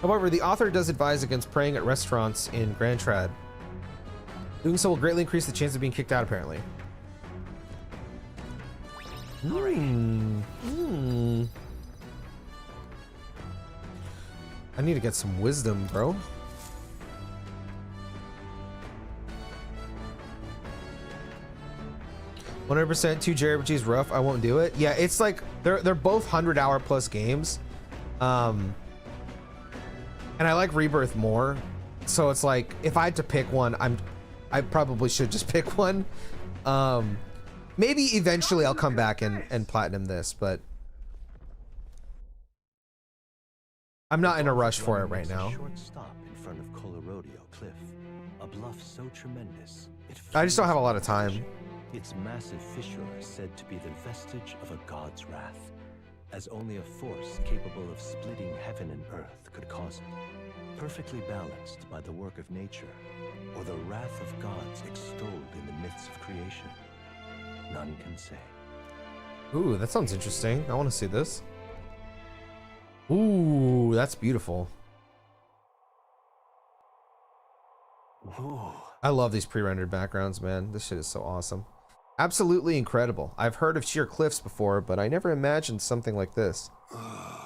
However, the author does advise against praying at restaurants in Grand Trad. Doing so will greatly increase the chance of being kicked out, apparently. I need to get some wisdom, bro. "100% 2 JRPGs rough. I won't do it." Yeah, it's like they're both 100-hour plus games. And I like Rebirth more. So it's like if I had to pick one, I probably should just pick one. Maybe eventually I'll come back and platinum this, but I'm not in a rush for it right now. Short stop in front of Colorodeo Cliff, a bluff so tremendous I just don't have a lot of time. Its massive fissure is said to be the vestige of a god's wrath, as only a force capable of splitting heaven and earth could cause it. Perfectly balanced by the work of nature, or the wrath of gods extolled in the myths of creation, none can say. Ooh, that sounds interesting. I want to see this. Ooh, that's beautiful. Ooh. I love these pre-rendered backgrounds, man. This shit is so awesome. Absolutely incredible. I've heard of sheer cliffs before, but I never imagined something like this.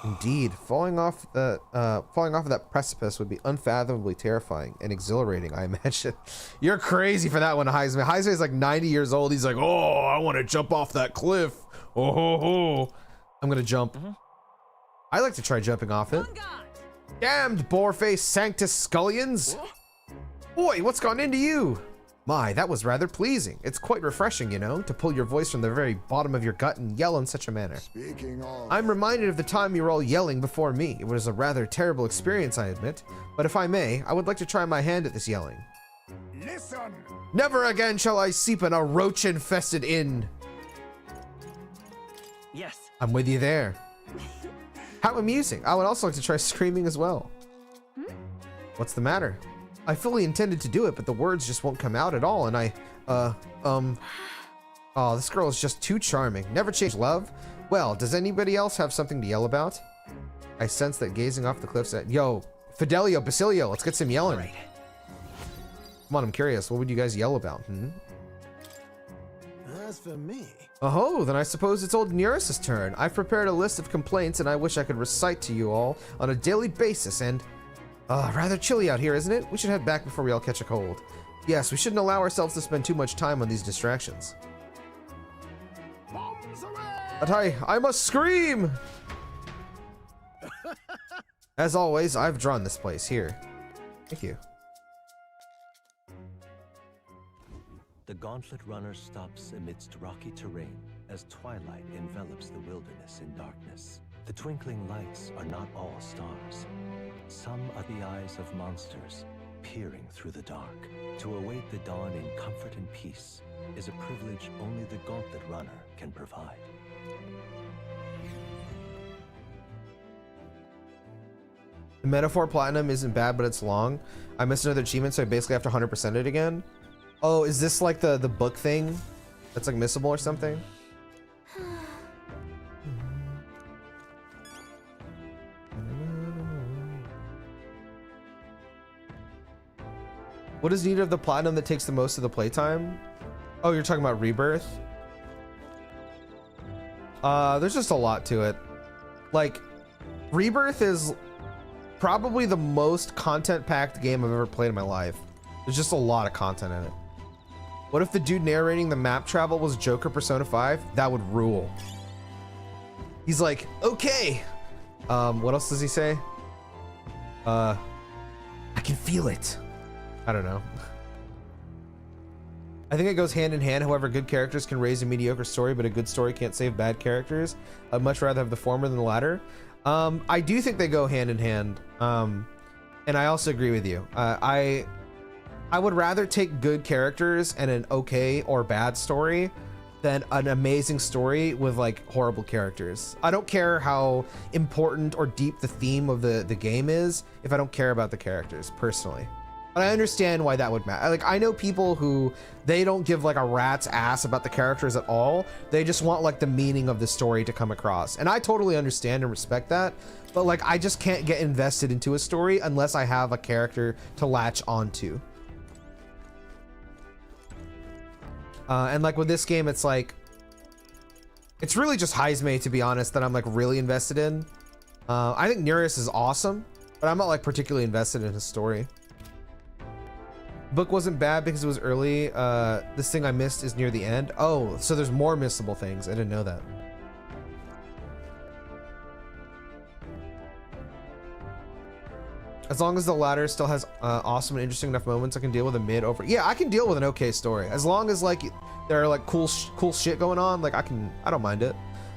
Indeed, falling off of that precipice would be unfathomably terrifying and exhilarating, I imagine. You're crazy for that one, Heisman. Heisman is like 90 years old. He's like, oh, I want to jump off that cliff. Oh, ho, ho. I'm gonna jump. I like to try jumping off it. Damned boar-faced Sanctus Scullions! Boy, what's gone into you? My, that was rather pleasing. It's quite refreshing, you know, to pull your voice from the very bottom of your gut and yell in such a manner. Speaking of... I'm reminded of the time you were all yelling before me. It was a rather terrible experience, I admit. But if I may, I would like to try my hand at this yelling. Listen! Never again shall I sleep in a roach-infested inn. Yes. I'm with you there. How amusing. I would also like to try screaming as well. What's the matter? I fully intended to do it, but the words just won't come out at all, and oh, this girl is just too charming. Never change love? Well, does anybody else have something to yell about? I sense that gazing off the cliffs at... Yo, Fidelio, Basilio, let's get some yelling. Right. Come on, I'm curious. What would you guys yell about? As for me... Oh, then I suppose it's old Neurus's turn. I've prepared a list of complaints, and I wish I could recite to you all on a daily basis, and... rather chilly out here, isn't it? We should head back before we all catch a cold. Yes, we shouldn't allow ourselves to spend too much time on these distractions. But I must scream! As always, I've drawn this place here. Thank you. The Gauntlet Runner stops amidst rocky terrain as twilight envelops the wilderness in darkness. The twinkling lights are not all stars. Some are the eyes of monsters, peering through the dark. To await the dawn in comfort and peace is a privilege only the Gauntlet Runner can provide. The Metaphor Platinum isn't bad, but it's long. I missed another achievement, so I basically have to 100% it again. Oh, is this like the book thing that's like missable or something? What is needed of the platinum that takes the most of the playtime? Oh, you're talking about Rebirth? There's just a lot to it. Like, Rebirth is probably the most content-packed game I've ever played in my life. There's just a lot of content in it. What if the dude narrating the map travel was Joker Persona 5? That would rule. He's like, okay. What else does he say? can feel it. I don't know. I think it goes hand in hand. However, good characters can raise a mediocre story, but a good story can't save bad characters. I'd much rather have the former than the latter. I do think they go hand in hand. And I also agree with you. I would rather take good characters and an okay or bad story than an amazing story with like horrible characters. I don't care how important or deep the theme of the game is if I don't care about the characters personally. But I understand why that would matter. Like, I know people who they don't give like a rat's ass about the characters at all. They just want like the meaning of the story to come across. And I totally understand and respect that. But like, I just can't get invested into a story unless I have a character to latch onto. And like with this game, it's like, it's really just Heismay, to be honest, that I'm like really invested in. I think Nereus is awesome, but I'm not like particularly invested in his story. Book wasn't bad because it was early. This thing I missed is near the end. Oh, so there's more missable things. I didn't know that. As long as the latter still has awesome and interesting enough moments, I can deal with a mid over. Yeah, I can deal with an okay story as long as like there are like cool shit going on. Like I don't mind it,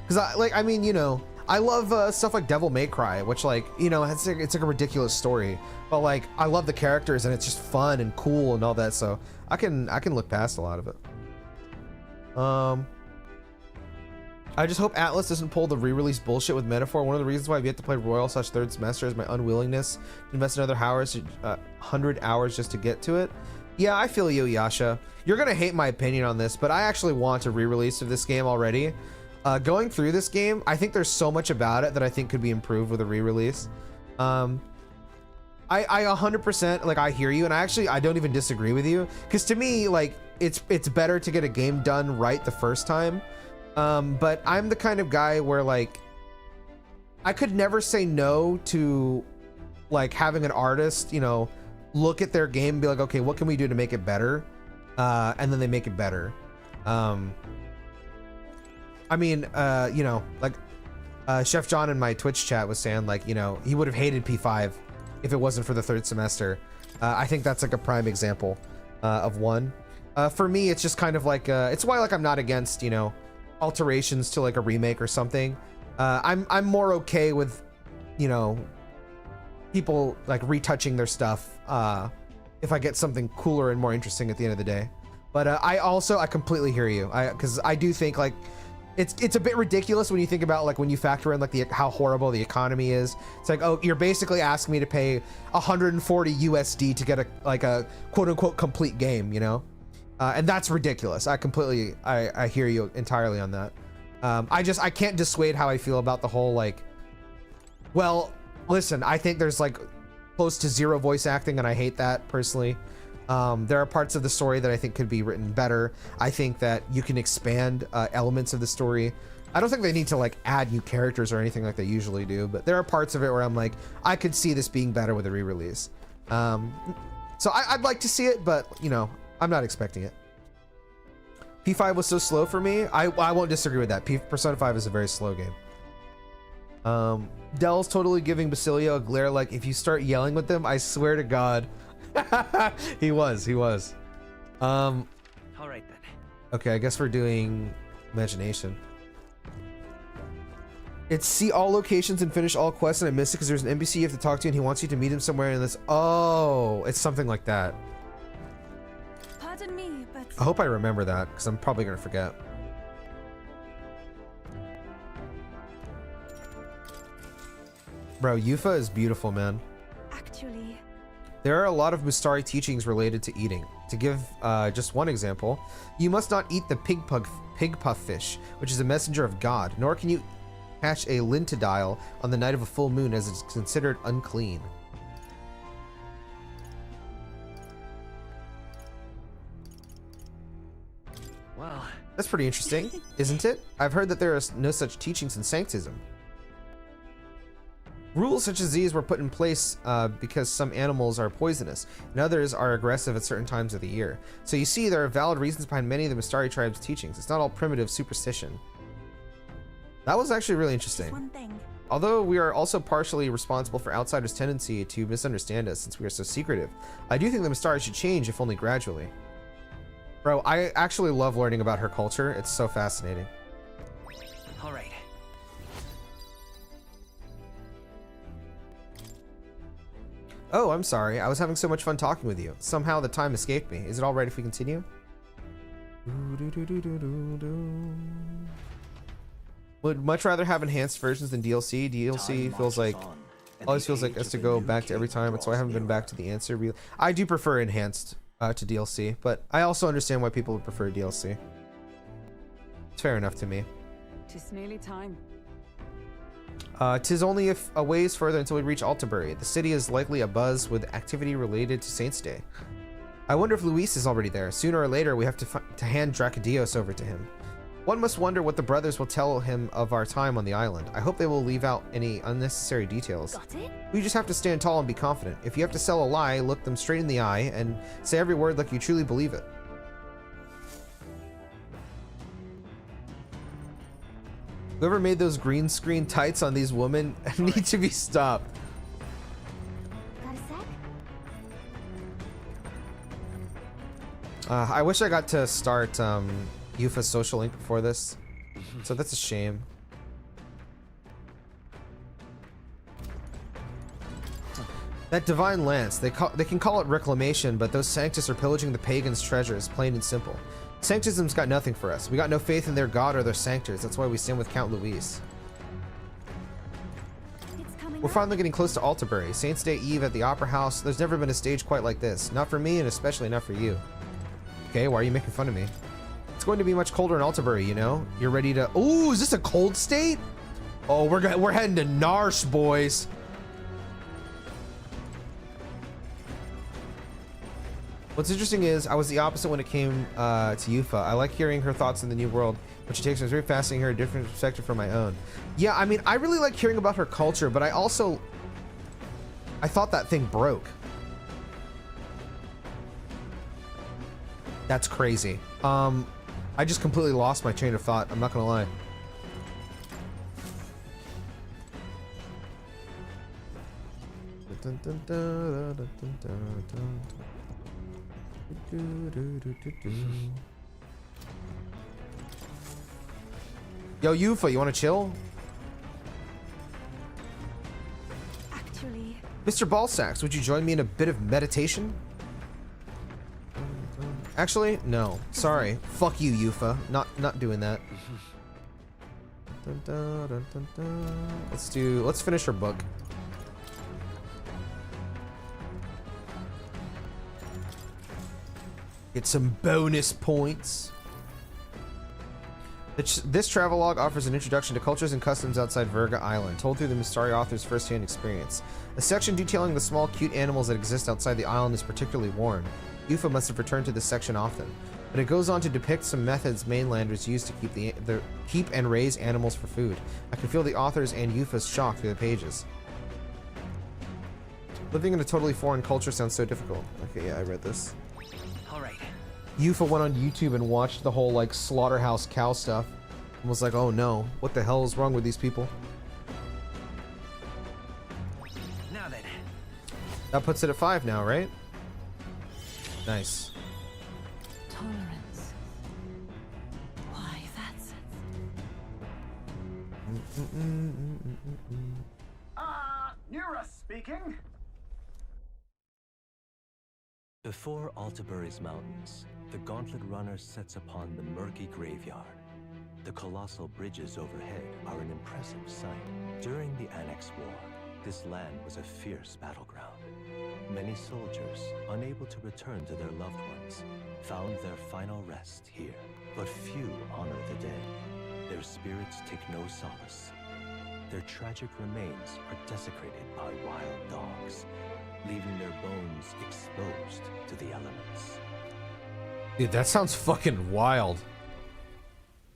because I mean, you know, I love stuff like Devil May Cry, which like, you know, it's like a ridiculous story, but like I love the characters and it's just fun and cool and all that. So I can look past a lot of it. I just hope Atlus doesn't pull the re-release bullshit with Metaphor. One of the reasons why I've yet to play Royal/Third Semester is my unwillingness to invest another 100 hours just to get to it. Yeah, I feel you, Yasha. You're gonna hate my opinion on this, but I actually want a re-release of this game already. Going through this game, I think there's so much about it that I think could be improved with a re-release. I 100% like I hear you, and I don't even disagree with you, because to me, like, it's better to get a game done right the first time. But I'm the kind of guy where like I could never say no to like having an artist, you know, look at their game and be like, okay, what can we do to make it better? And then they make it better. I mean, you know, like Chef John in my Twitch chat was saying, like, you know, he would have hated P5 if it wasn't for the third semester. I think that's like a prime example of one. For me, it's just kind of like it's why like I'm not against, you know, alterations to like a remake or something. I'm more okay with, you know, people like retouching their stuff if I get something cooler and more interesting at the end of the day. But I completely hear you, because I do think like it's a bit ridiculous when you think about like when you factor in like how horrible the economy is. It's like, oh, you're basically asking me to pay 140 USD to get a quote unquote complete game, you know. And that's ridiculous. I hear you entirely on that. I can't dissuade how I feel about the whole like, well, listen, I think there's like close to zero voice acting, and I hate that personally. There are parts of the story that I think could be written better. I think that you can expand elements of the story. I don't think they need to like add new characters or anything like they usually do, but there are parts of it where I'm like, I could see this being better with a re-release. So I'd like to see it, but you know, I'm not expecting it. P5 was so slow for me. I won't disagree with that. Persona 5 is a very slow game. Dell's totally giving Basilio a glare like, if you start yelling with them, I swear to God. He was. All right then. Okay, I guess we're doing imagination. It's see all locations and finish all quests, and I missed it because there's an NPC you have to talk to and he wants you to meet him somewhere in this. Oh, it's something like that. Pardon me, but I hope I remember that, because I'm probably gonna forget. Bro, Yufa is beautiful, man. actually, There are a lot of Mustari teachings related to eating. To give just one example, you must not eat the pig puff fish, which is a messenger of God, nor can you catch a lintidile on the night of a full moon, as it's considered unclean. Well, that's pretty interesting, isn't it? I've heard that there are no such teachings in Sanctism. Rules such as these were put in place because some animals are poisonous and others are aggressive at certain times of the year. So you see, there are valid reasons behind many of the Mustari tribe's teachings. It's not all primitive superstition. That was actually really interesting. one thing. Although we are also partially responsible for outsiders' tendency to misunderstand us since we are so secretive, I do think the Mystari should change, if only gradually. Bro, I actually love learning about her culture. It's so fascinating. All right. Oh, I'm sorry. I was having so much fun talking with you. Somehow the time escaped me. Is it all right if we continue? Would much rather have enhanced versions than DLC. DLC feels like always feels like us to go back to every time, and so I haven't been back to the answer. I do prefer enhanced to DLC, but I also understand why people would prefer DLC. It's fair enough to me. It's nearly time. 'Tis only a ways further until we reach Altabury. The city is likely abuzz with activity related to Saints' Day. I wonder if Luis is already there. Sooner or later, we have to hand Dracodios over to him. One must wonder what the brothers will tell him of our time on the island. I hope they will leave out any unnecessary details. Got it? We just have to stand tall and be confident. If you have to sell a lie, look them straight in the eye and say every word like you truly believe it. Whoever made those green screen tights on these women need to be stopped. Got a sec? I wish I got to start Yufa's social link before this, so that's a shame. That divine lance, they can call it reclamation, but those Sanctus are pillaging the pagans' treasures, plain and simple. Sanctism's got nothing for us. We got no faith in their god or their sanctors. That's why we stand with Count Luis. We're finally getting close to Altabury. Saints' Day Eve at the Opera House. There's never been a stage quite like this. Not for me, and especially not for you. Okay, why are you making fun of me? It's going to be much colder in Altabury, you know? You're ready to... Ooh, is this a cold state? Oh, we're heading to Narsh, boys. What's interesting is I was the opposite when it came to Yufa. I like hearing her thoughts in the new world, but she takes me. It's very fascinating to hear a different perspective from my own. Yeah, I mean, I really like hearing about her culture, but I thought that thing broke. That's crazy. I just completely lost my train of thought. I'm not gonna lie. Yo, Yufa, you want to chill? Actually, Mr. Ballsacks, would you join me in a bit of meditation? Actually, no. Sorry. Fuck you, Yufa. Not doing that. Let's finish her book. Get some bonus points. This travelogue offers an introduction to cultures and customs outside Virga Island, told through the Mystari author's first-hand experience. A section detailing the small, cute animals that exist outside the island is particularly warm. Yufa must have returned to this section often, but it goes on to depict some methods mainlanders use to keep and raise animals for food. I can feel the author's and Yufa's shock through the pages. Living in a totally foreign culture sounds so difficult. Okay, yeah, I read this. Yufa went on YouTube and watched the whole like slaughterhouse cow stuff and was like, oh no, what the hell is wrong with these people? Now then. That puts it at 5 now, right? Nice. Tolerance. Why, that's... Nura speaking. Before Altabury's mountains, the Gauntlet Runner sets upon the murky graveyard. The colossal bridges overhead are an impressive sight. During the Annex War, this land was a fierce battleground. Many soldiers, unable to return to their loved ones, found their final rest here. But few honor the dead. Their spirits take no solace. Their tragic remains are desecrated by wild dogs, leaving their bones exposed to the elements. Dude, that sounds fucking wild.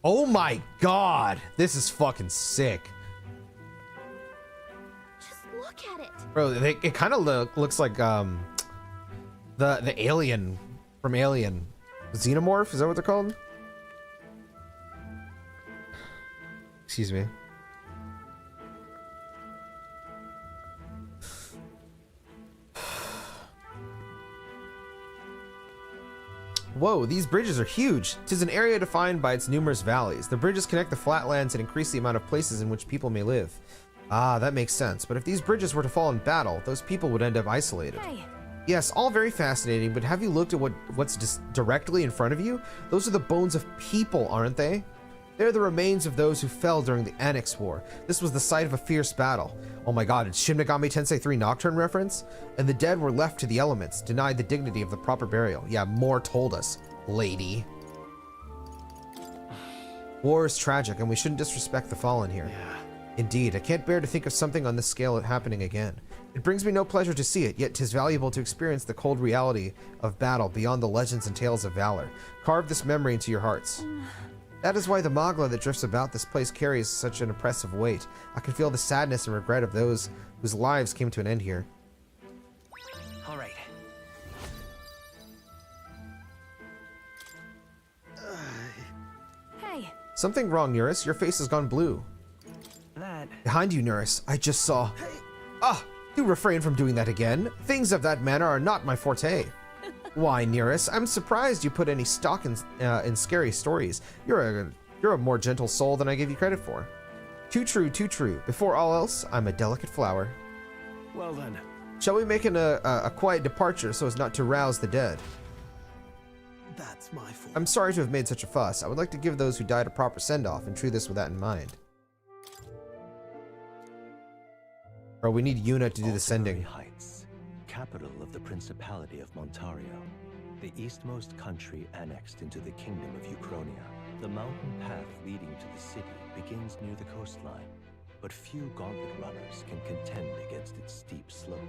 Oh my god, this is fucking sick. Just look at it. Bro, it kind of looks like the alien from Alien. Xenomorph, is that what they're called? Excuse me. Whoa, these bridges are huge. 'Tis an area defined by its numerous valleys. The bridges connect the flatlands and increase the amount of places in which people may live. Ah, that makes sense. But if these bridges were to fall in battle, those people would end up isolated. Hey. Yes, all very fascinating, but have you looked at what's just directly in front of you? Those are the bones of people, aren't they? They're the remains of those who fell during the Annex War. This was the site of a fierce battle. Oh my god, it's Shin Megami Tensei 3 Nocturne reference? And the dead were left to the elements, denied the dignity of the proper burial. Yeah, more told us, lady. War is tragic, and we shouldn't disrespect the fallen here. Yeah. Indeed, I can't bear to think of something on this scale happening again. It brings me no pleasure to see it, yet 'tis valuable to experience the cold reality of battle beyond the legends and tales of valor. Carve this memory into your hearts. That is why the Magla that drifts about this place carries such an oppressive weight. I can feel the sadness and regret of those whose lives came to an end here. All right. Hey. Something wrong, Eurus. Your face has gone blue. That. Behind you, Eurus. I just saw... Ah! Do refrain from doing that again. Things of that manner are not my forte. Why, Nearest? I'm surprised you put any stock in scary stories. You're a more gentle soul than I give you credit for. Too true, too true. Before all else, I'm a delicate flower. Well then. Shall we make a quiet departure so as not to rouse the dead? That's my fault. I'm sorry to have made such a fuss. I would like to give those who died a proper send-off and treat this with that in mind. Bro, we need Yuna to do the sending. Heights, capital of the Principality of Montario, the eastmost country annexed into the Kingdom of Uchronia. The mountain path leading to the city begins near the coastline, but few gauntlet runners can contend against its steep slope.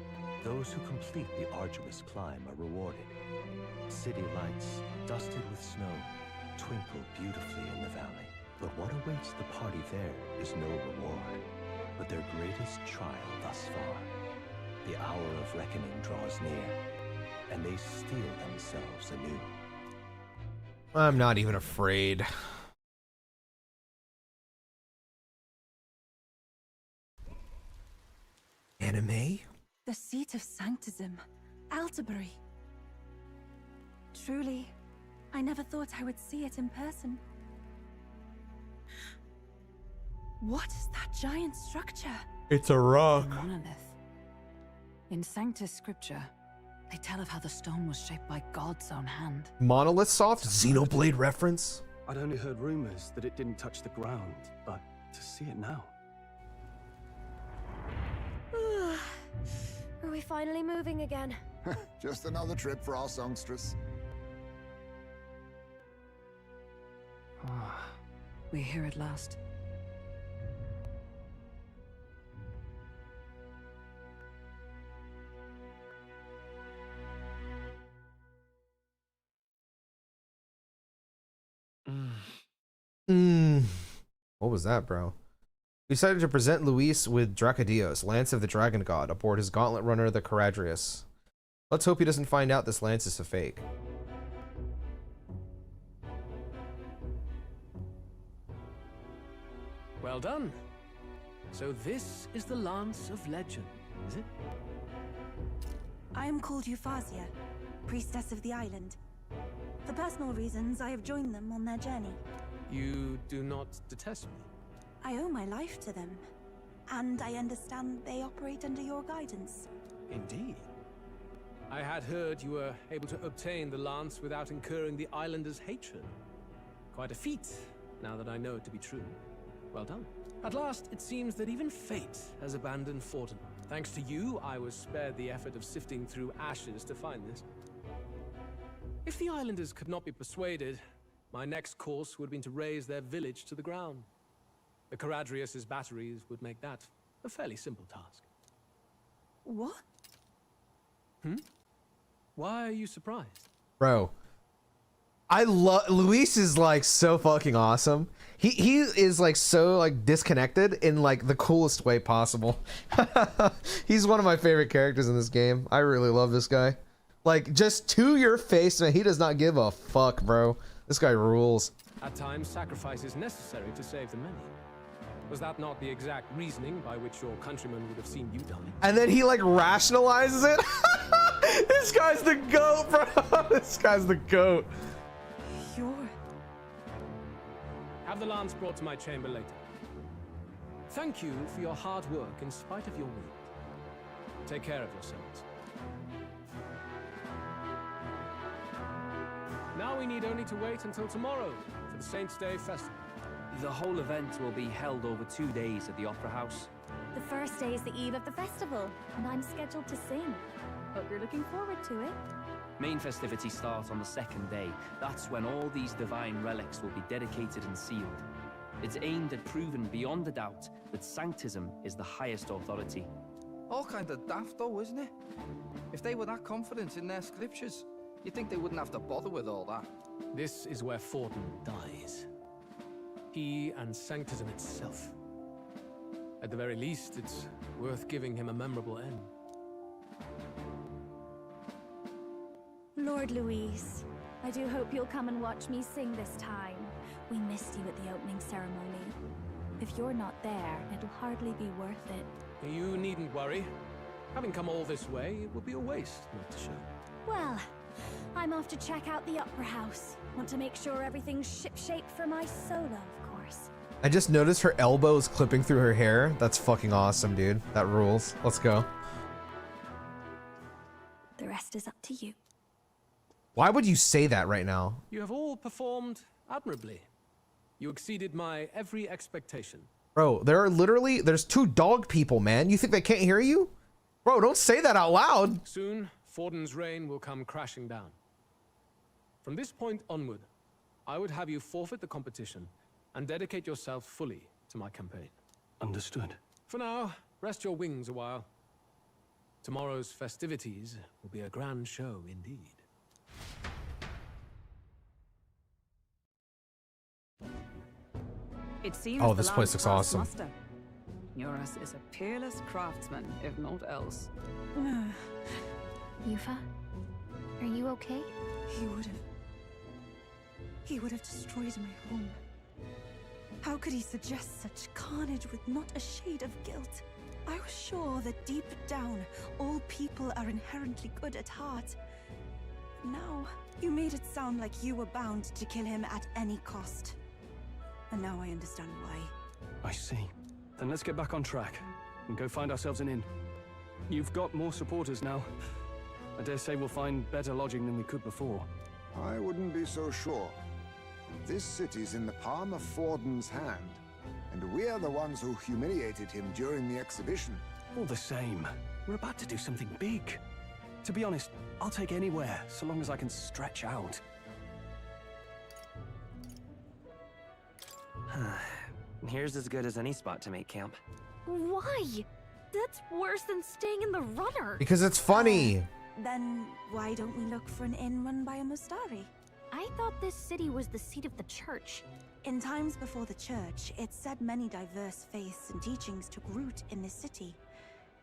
Those who complete the arduous climb are rewarded. City lights, dusted with snow, twinkle beautifully in the valley. But what awaits the party there is no reward, but their greatest trial thus far. The hour of reckoning draws near, and they steel themselves anew. I'm not even afraid. Anime? The seat of sanctism, Altabury. Truly, I never thought I would see it in person. What is that giant structure? It's a rock. A monolith. In Sanctus Scripture, they tell of how the stone was shaped by God's own hand. Monolith Soft? Xenoblade reference? I'd only heard rumors that it didn't touch the ground, but to see it now. Are we finally moving again? Just another trip for our songstress. We're here at last. What was that, bro? We decided to present Luis with Dracodios, Lance of the Dragon God, aboard his gauntlet runner, the Caradrius. Let's hope he doesn't find out this lance is a fake. Well done. So this is the Lance of Legend, is it? I am called Euphrasia, priestess of the island. For personal reasons, I have joined them on their journey. You do not detest me? I owe my life to them, and I understand they operate under your guidance. Indeed. I had heard you were able to obtain the lance without incurring the islanders' hatred. Quite a feat, now that I know it to be true. Well done. At last, it seems that even fate has abandoned Fortin. Thanks to you, I was spared the effort of sifting through ashes to find this. If the islanders could not be persuaded, my next course would have been to raise their village to the ground. The Caradrius' batteries would make that a fairly simple task. What? Why are you surprised? Bro, I love Luis is like so fucking awesome. He is like so like disconnected in like the coolest way possible. He's one of my favorite characters in this game. I really love this guy. Like, just to your face, man, he does not give a fuck, bro. This guy rules. At times, sacrifice is necessary to save the many. Was that not the exact reasoning by which your countrymen would have seen you die? And then he like rationalizes it. This guy's the GOAT, bro. This guy's the GOAT. have the lance brought to my chamber later. Thank you for your hard work in spite of your wound. Take care of yourselves. Now we need only to wait until tomorrow for the Saints' Day Festival. The whole event will be held over 2 days at the Opera House. The first day is the eve of the festival, and I'm scheduled to sing. Hope you're looking forward to it. Main festivities start on the second day. That's when all these divine relics will be dedicated and sealed. It's aimed at proving beyond a doubt that Sanctism is the highest authority. All kind of daft though, isn't it? If they were that confident in their scriptures, you'd think they wouldn't have to bother with all that. This is where Forden dies. He and Sanctism itself. At the very least, it's worth giving him a memorable end. Lord Louise, I do hope you'll come and watch me sing this time. We missed you at the opening ceremony. If you're not there, it'll hardly be worth it. You needn't worry. Having come all this way, it would be a waste not to show. Well, I'm off to check out the Opera House. Want to make sure everything's shipshape for my solo, of course. I just noticed her elbows clipping through her hair. That's fucking awesome, dude. That rules. Let's go. The rest is up to you. Why would you say that right now? You have all performed admirably. You exceeded my every expectation. Bro, there's 2 dog people, man. You think they can't hear you? Bro, don't say that out loud. Soon, Forden's reign will come crashing down. From this point onward, I would have you forfeit the competition and dedicate yourself fully to my campaign. Understood. For now, rest your wings a while. Tomorrow's festivities will be a grand show indeed. It seems Oh, this place looks awesome. Eurus is a peerless craftsman, if not else. Yufa, are you okay? He would have destroyed my home. How could he suggest such carnage with not a shade of guilt? I was sure that deep down, all people are inherently good at heart. Now, you made it sound like you were bound to kill him at any cost. And now I understand why. I see. Then let's get back on track and go find ourselves an inn. You've got more supporters now. I dare say we'll find better lodging than we could before. I wouldn't be so sure. This city's in the palm of Forden's hand, and we're the ones who humiliated him during the exhibition. All the same, we're about to do something big. To be honest, I'll take anywhere, so long as I can stretch out. Here's as good as any spot to make camp. Why? That's worse than staying in the runner. Because it's funny. Then why don't we look for an inn run by a Mustari? I thought this city was the seat of the church. In times before the church, it said many diverse faiths and teachings took root in this city.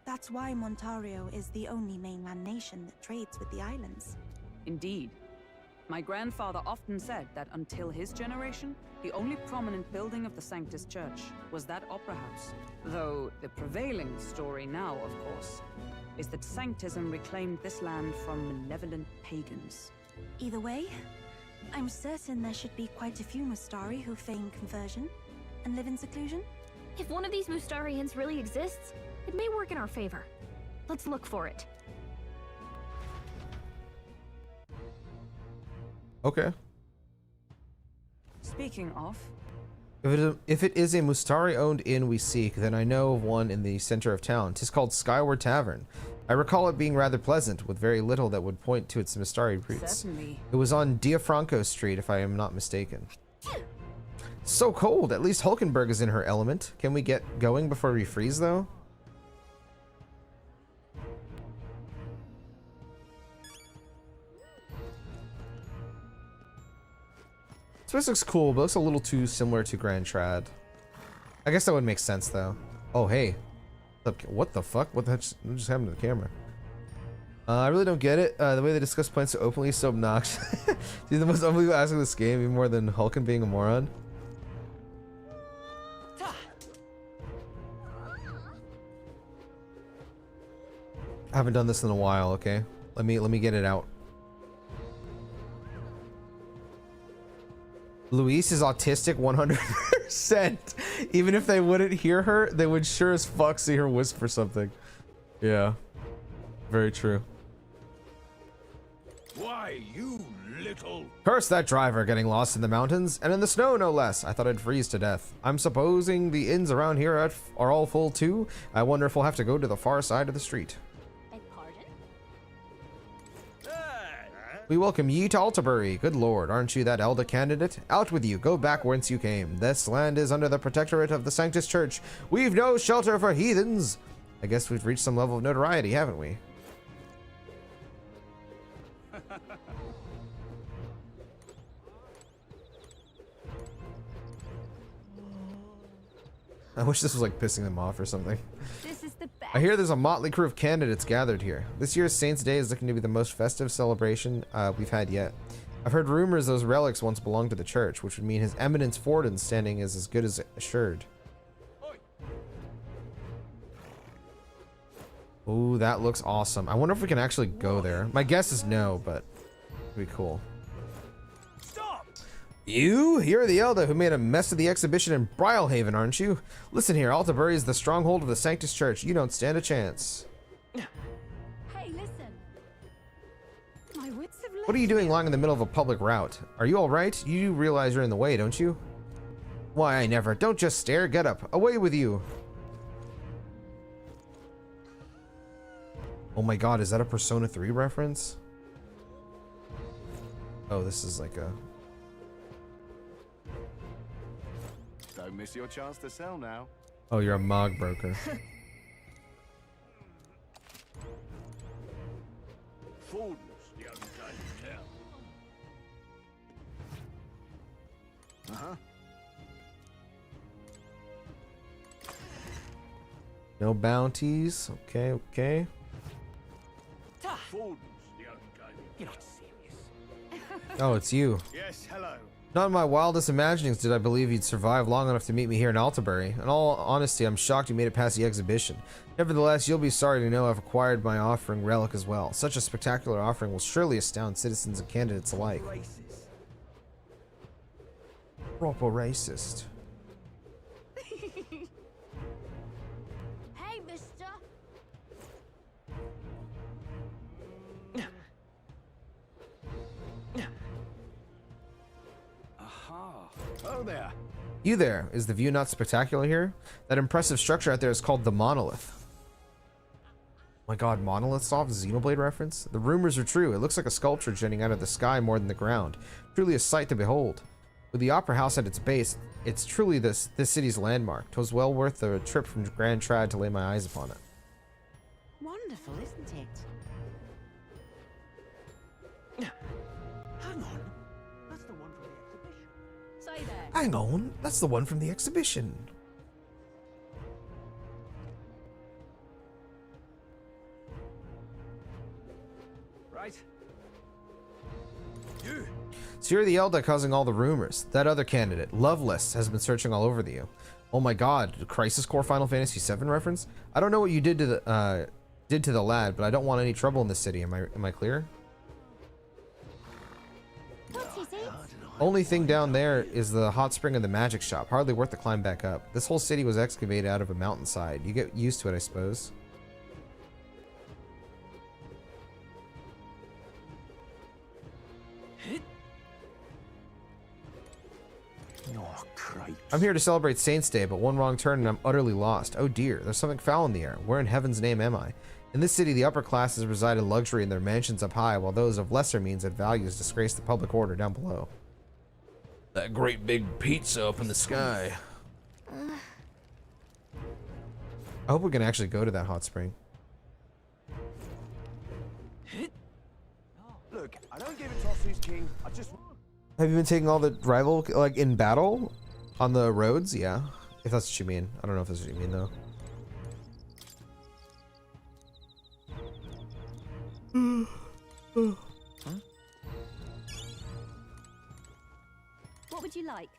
That's why Montario is the only mainland nation that trades with the islands. Indeed. My grandfather often said that until his generation, the only prominent building of the Sanctus Church was that opera house. Though the prevailing story now, of course, is that Sanctism reclaimed this land from malevolent pagans. Either way, I'm certain there should be quite a few Mustari who feign conversion and live in seclusion. If one of these Mustarians really exists, it may work in our favor. Let's look for it. Okay. Speaking of, If it is a Mustari-owned inn we seek, then I know of one in the center of town. 'Tis called Skyward Tavern. I recall it being rather pleasant, with very little that would point to its Mustari roots. Certainly. It was on Diafranco Street, if I am not mistaken. So cold. At least Hulkenberg is in her element. Can we get going before we freeze, though? This place looks cool, but looks a little too similar to Grand Trad. I guess that would make sense, though. Oh, hey. What the fuck? What just happened to the camera? I really don't get it. The way they discuss plans so openly is so obnoxious. Dude, the most unbelievable aspect of this game, even more than Hulken being a moron. I haven't done this in a while, okay? Let me get it out. Luis is autistic 100%. Even if they wouldn't hear her, they would sure as fuck see her whisper something. Yeah. Very true. Why, you little... Curse that driver getting lost in the mountains, and in the snow no less. I thought I'd freeze to death. I'm supposing the inns around here are all full too. I wonder if we'll have to go to the far side of the street. We welcome ye to Altabury. Good lord, aren't you that elder candidate? Out with you, go back whence you came. This land is under the protectorate of the Sanctus Church. We've no shelter for heathens. I guess we've reached some level of notoriety, haven't we? I wish this was like pissing them off or something. This is the best. I hear there's a motley crew of candidates gathered here. This year's Saints' Day is looking to be the most festive celebration we've had yet. I've heard rumors those relics once belonged to the church, which would mean His Eminence Forden's standing is as good as assured. Ooh, that looks awesome. I wonder if we can actually go there. My guess is no, but it'd be cool. You're the elder who made a mess of the exhibition in Brylehaven, aren't you? Listen here, Altabury is the stronghold of the Sanctus Church. You don't stand a chance. Hey, listen. My wits have left What are you doing lying in the middle of a public route? Are you alright? You do realize you're in the way, don't you? Why, I never. Don't just stare. Get up. Away with you. Oh my god, is that a Persona 3 reference? Oh, this is like a... Don't miss your chance to sell now. Oh, you're a Mog broker. Fools, the other side of town. Uh-huh. No bounties. Okay, okay. Fools, the other side of You're not serious. Oh, it's you. Yes, hello. Not in my wildest imaginings did I believe you'd survive long enough to meet me here in Altabury. In all honesty, I'm shocked you made it past the exhibition. Nevertheless, you'll be sorry to know I've acquired my offering relic as well. Such a spectacular offering will surely astound citizens and candidates alike. Proper racist. Hey, mister. Oh there. You there. Is the view not spectacular here? That impressive structure out there is called the Monolith. My god, Monolith Soft Xenoblade reference? The rumors are true. It looks like a sculpture jutting out of the sky more than the ground. Truly a sight to behold. With the Opera House at its base, it's truly this city's landmark. 'Twas well worth the trip from Grand Trad to lay my eyes upon it. Wonderful, isn't it? Hang on. That's the one from the exhibition. Say there. Hang on, that's the one from the exhibition. Right. You. So you're the elder causing all the rumors. That other candidate, Loveless, has been searching all over you. Oh my god, Crisis Core Final Fantasy VII reference? I don't know what you did to the lad, but I don't want any trouble in this city. Am I clear? Only thing down there is the hot spring and the magic shop. Hardly worth the climb back up. This whole city was excavated out of a mountainside. You get used to it, I suppose. Oh, Christ. I'm here to celebrate Saints' Day, but one wrong turn and I'm utterly lost. Oh dear, there's something foul in the air. Where in heaven's name am I? In this city, the upper classes reside in luxury in their mansions up high, while those of lesser means and values disgrace the public order down below. That great big pizza up in the sky. I hope we can actually go to that hot spring. Look, I don't give a toss who's king. I just... Have you been taking all the rival, like, in battle? On the roads? Yeah. If that's what you mean. I don't know if that's what you mean, though. What would you like?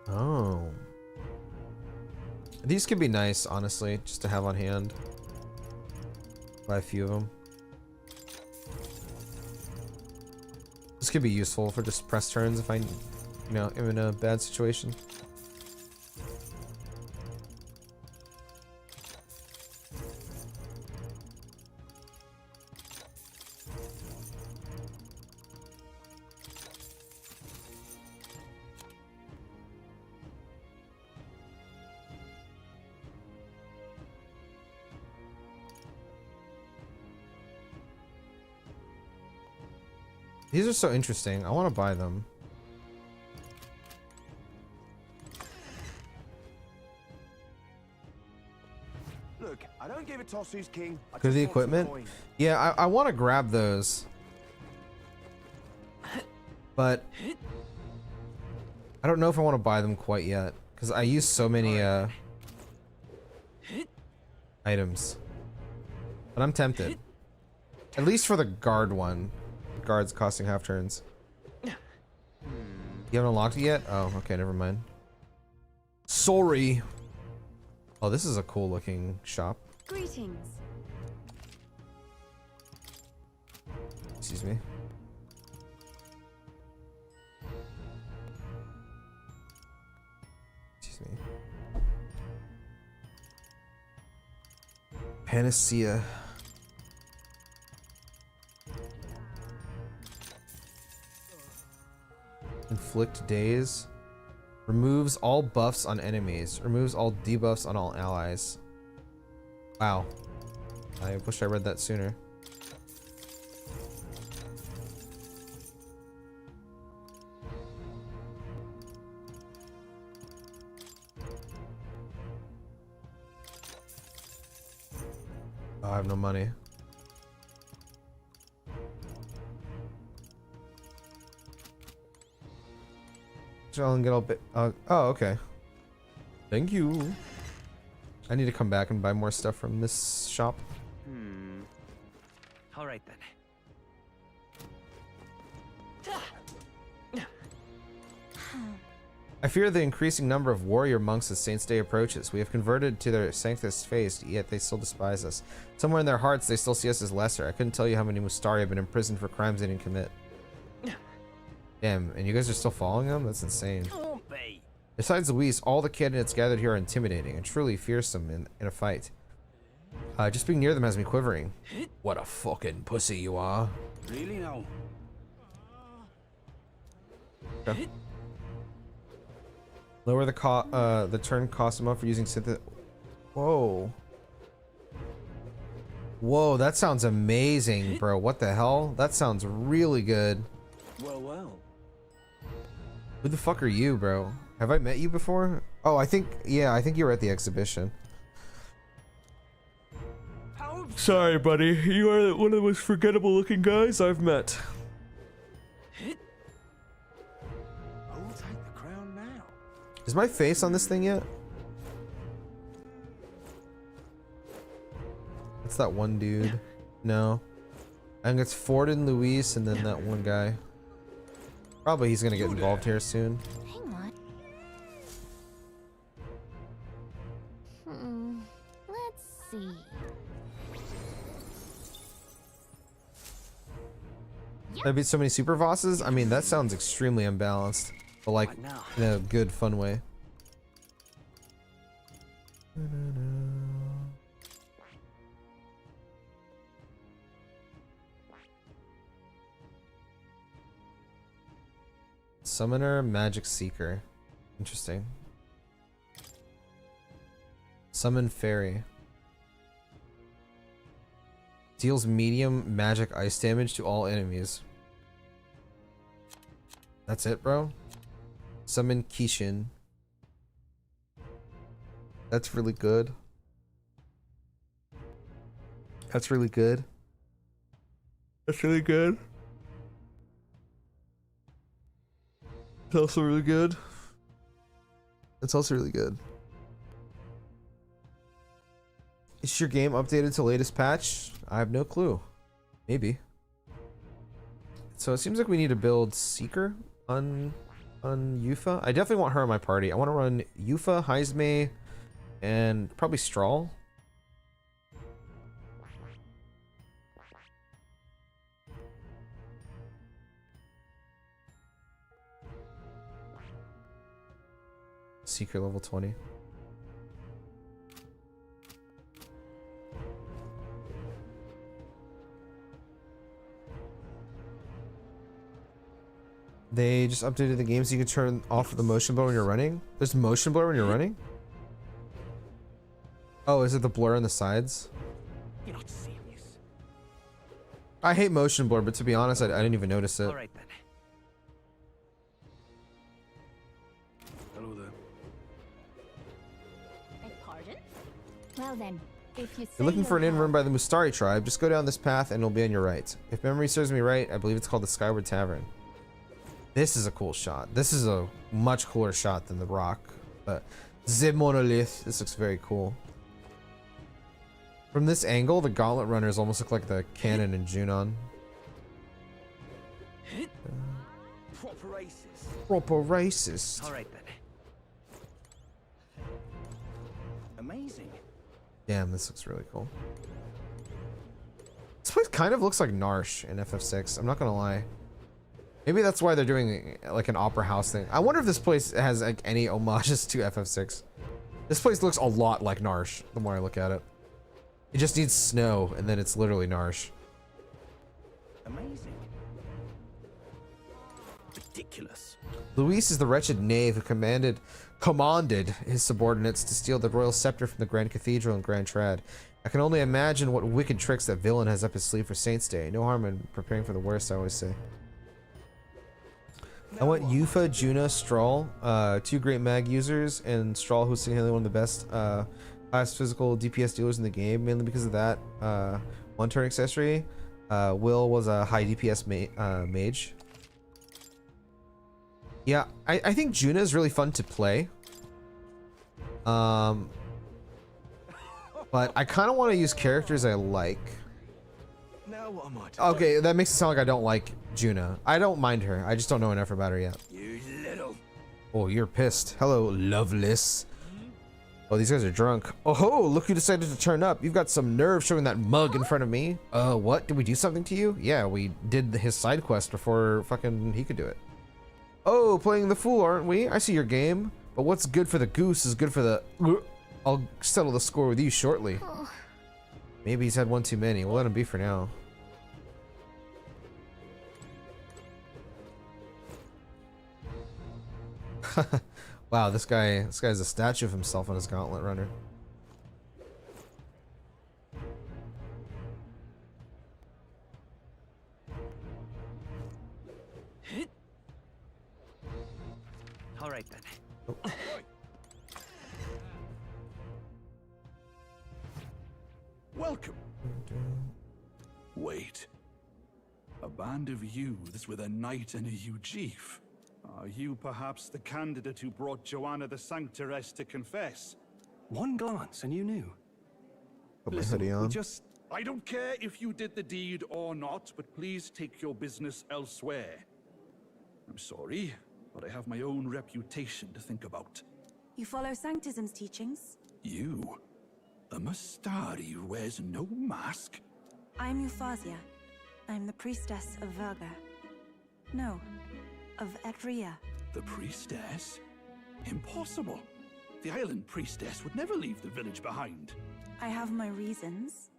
Oh. These could be nice, honestly, just to have on hand. Buy a few of them. This could be useful for just press turns if I, you know, am in a bad situation. These are so interesting. I want to buy them. Look, I don't give a toss who's king. I Go to just the want some equipment. coin. Yeah, I want to grab those. But I don't know if I want to buy them quite yet. Because I use so many items. But I'm tempted. At least for the guard one. Guards costing half turns. You haven't unlocked it yet? Oh, okay, never mind. Sorry. Oh, this is a cool looking shop. Greetings. Excuse me. Excuse me. Panacea. Inflict daze. Removes all buffs on enemies. Removes all debuffs on all allies. Wow. I wish I read that sooner. Oh, I have no money. I'll get all bit. Oh, okay. Thank you. I need to come back and buy more stuff from this shop. All right then. I fear the increasing number of warrior monks as Saints' Day approaches. We have converted to their sanctous faith, yet they still despise us. Somewhere in their hearts, they still see us as lesser. I couldn't tell you how many Mustari have been imprisoned for crimes they didn't commit. Damn, and you guys are still following them? That's insane. Besides Luis, all the candidates gathered here are intimidating and truly fearsome in a fight. Just being near them has me quivering. What a fucking pussy you are. Really now? Okay. Lower the turn cost amount for using synth. Whoa. Whoa, that sounds amazing, bro. What the hell? That sounds really good. Well, well. Who the fuck are you, bro? Have I met you before? Oh, I think you were at the exhibition. Sorry, buddy. You are one of the most forgettable looking guys I've met. I'll take the crown now. Is my face on this thing yet? It's that one dude. No. I think it's Ford and Luis and then that one guy. Probably he's gonna get involved here soon. Hang on. Let's see. I beat so many super bosses. I mean, that sounds extremely unbalanced, but like in a good, fun way. Summoner, Magic Seeker. Interesting. Summon Fairy. Deals medium magic ice damage to all enemies. That's it, bro? Summon Kishin. That's really good. That's really good. That's really good. It's also really good. It's also really good. Is your game updated to latest patch? I have no clue. Maybe. So it seems like we need to build Seeker on Yufa. I definitely want her in my party. I want to run Yufa, Heizme, and probably Strahl. Secret level 20. They just updated the game so you can turn off the motion blur when you're running. There's motion blur when you're running? Oh, is it the blur on the sides? You're not serious. I hate motion blur, but to be honest, I didn't even notice it. All right then. Hello there. Beg pardon? Well then, if you say You're looking for an inn you'll run by the Mustari tribe, just go down this path and it'll be on your right. If memory serves me right, I believe it's called the Skyward Tavern. This is a cool shot. This is a much cooler shot than the rock. But the monolith, this looks very cool. From this angle, the Gauntlet Runners almost look like the cannon in Junon. Proper racist. Proper racist. All right then. Amazing. Damn, this looks really cool. This place kind of looks like Narsh in FF6. I'm not gonna lie. Maybe that's why they're doing like an opera house thing. I wonder if this place has like any homages to FF6. This place looks a lot like Narsh, the more I look at it. It just needs snow, and then it's literally Narsh. Amazing. Ridiculous. Luis is the wretched knave who commanded his subordinates to steal the royal scepter from the Grand Cathedral in Grand Trad. I can only imagine what wicked tricks that villain has up his sleeve for Saints' Day. No harm in preparing for the worst, I always say. I want Yufa, Juna, Strahl, 2 great mag users, and Strahl, who's single-handedly one of the best highest physical DPS dealers in the game, mainly because of that one-turn accessory. Will was a high DPS mage. Yeah, I think Juna is really fun to play. But I kind of want to use characters I like. Now what am I to Okay, that makes it sound like I don't like Juna. I don't mind her. I just don't know enough about her yet. You little. Oh, you're pissed. Hello, Loveless. Oh, these guys are drunk. Oh ho, look who decided to turn up. You've got some nerve showing that mug in front of me. What? Did we do something to you? Yeah, we did his side quest before fucking he could do it. Oh, playing the fool, aren't we? I see your game. But what's good for the goose is good for the... I'll settle the score with you shortly. Maybe he's had one too many. We'll let him be for now. Wow, this guy's a statue of himself on his Gauntlet Runner. All right then. Oh. Welcome. Wait. A band of youths with a knight and a Ujif. Are you perhaps the candidate who brought Joanna the Sanctoress to confess? One glance and you knew. Put my hoodie on. I don't care if you did the deed or not, but please take your business elsewhere. I'm sorry, but I have my own reputation to think about. You follow Sanctism's teachings? You? A Mustari who wears no mask? I'm Euphausia. I'm the priestess of Verga. No, of Etria. The priestess? Impossible. The island priestess would never leave the village behind. I have my reasons,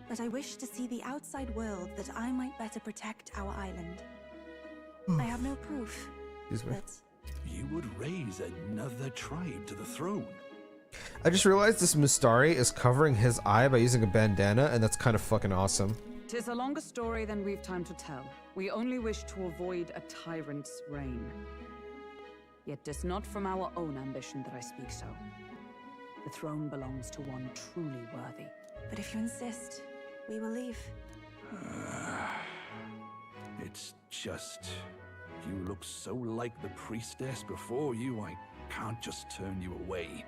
but I wish to see the outside world that I might better protect our island. I have no proof, but... You would raise another tribe to the throne. I just realized this Mustari is covering his eye by using a bandana, and that's kind of fucking awesome. 'Tis a longer story than we've time to tell. We only wish to avoid a tyrant's reign. Yet 'tis not from our own ambition that I speak so. The throne belongs to one truly worthy. But if you insist, we will leave. It's just... You look so like the priestess before you, I can't just turn you away.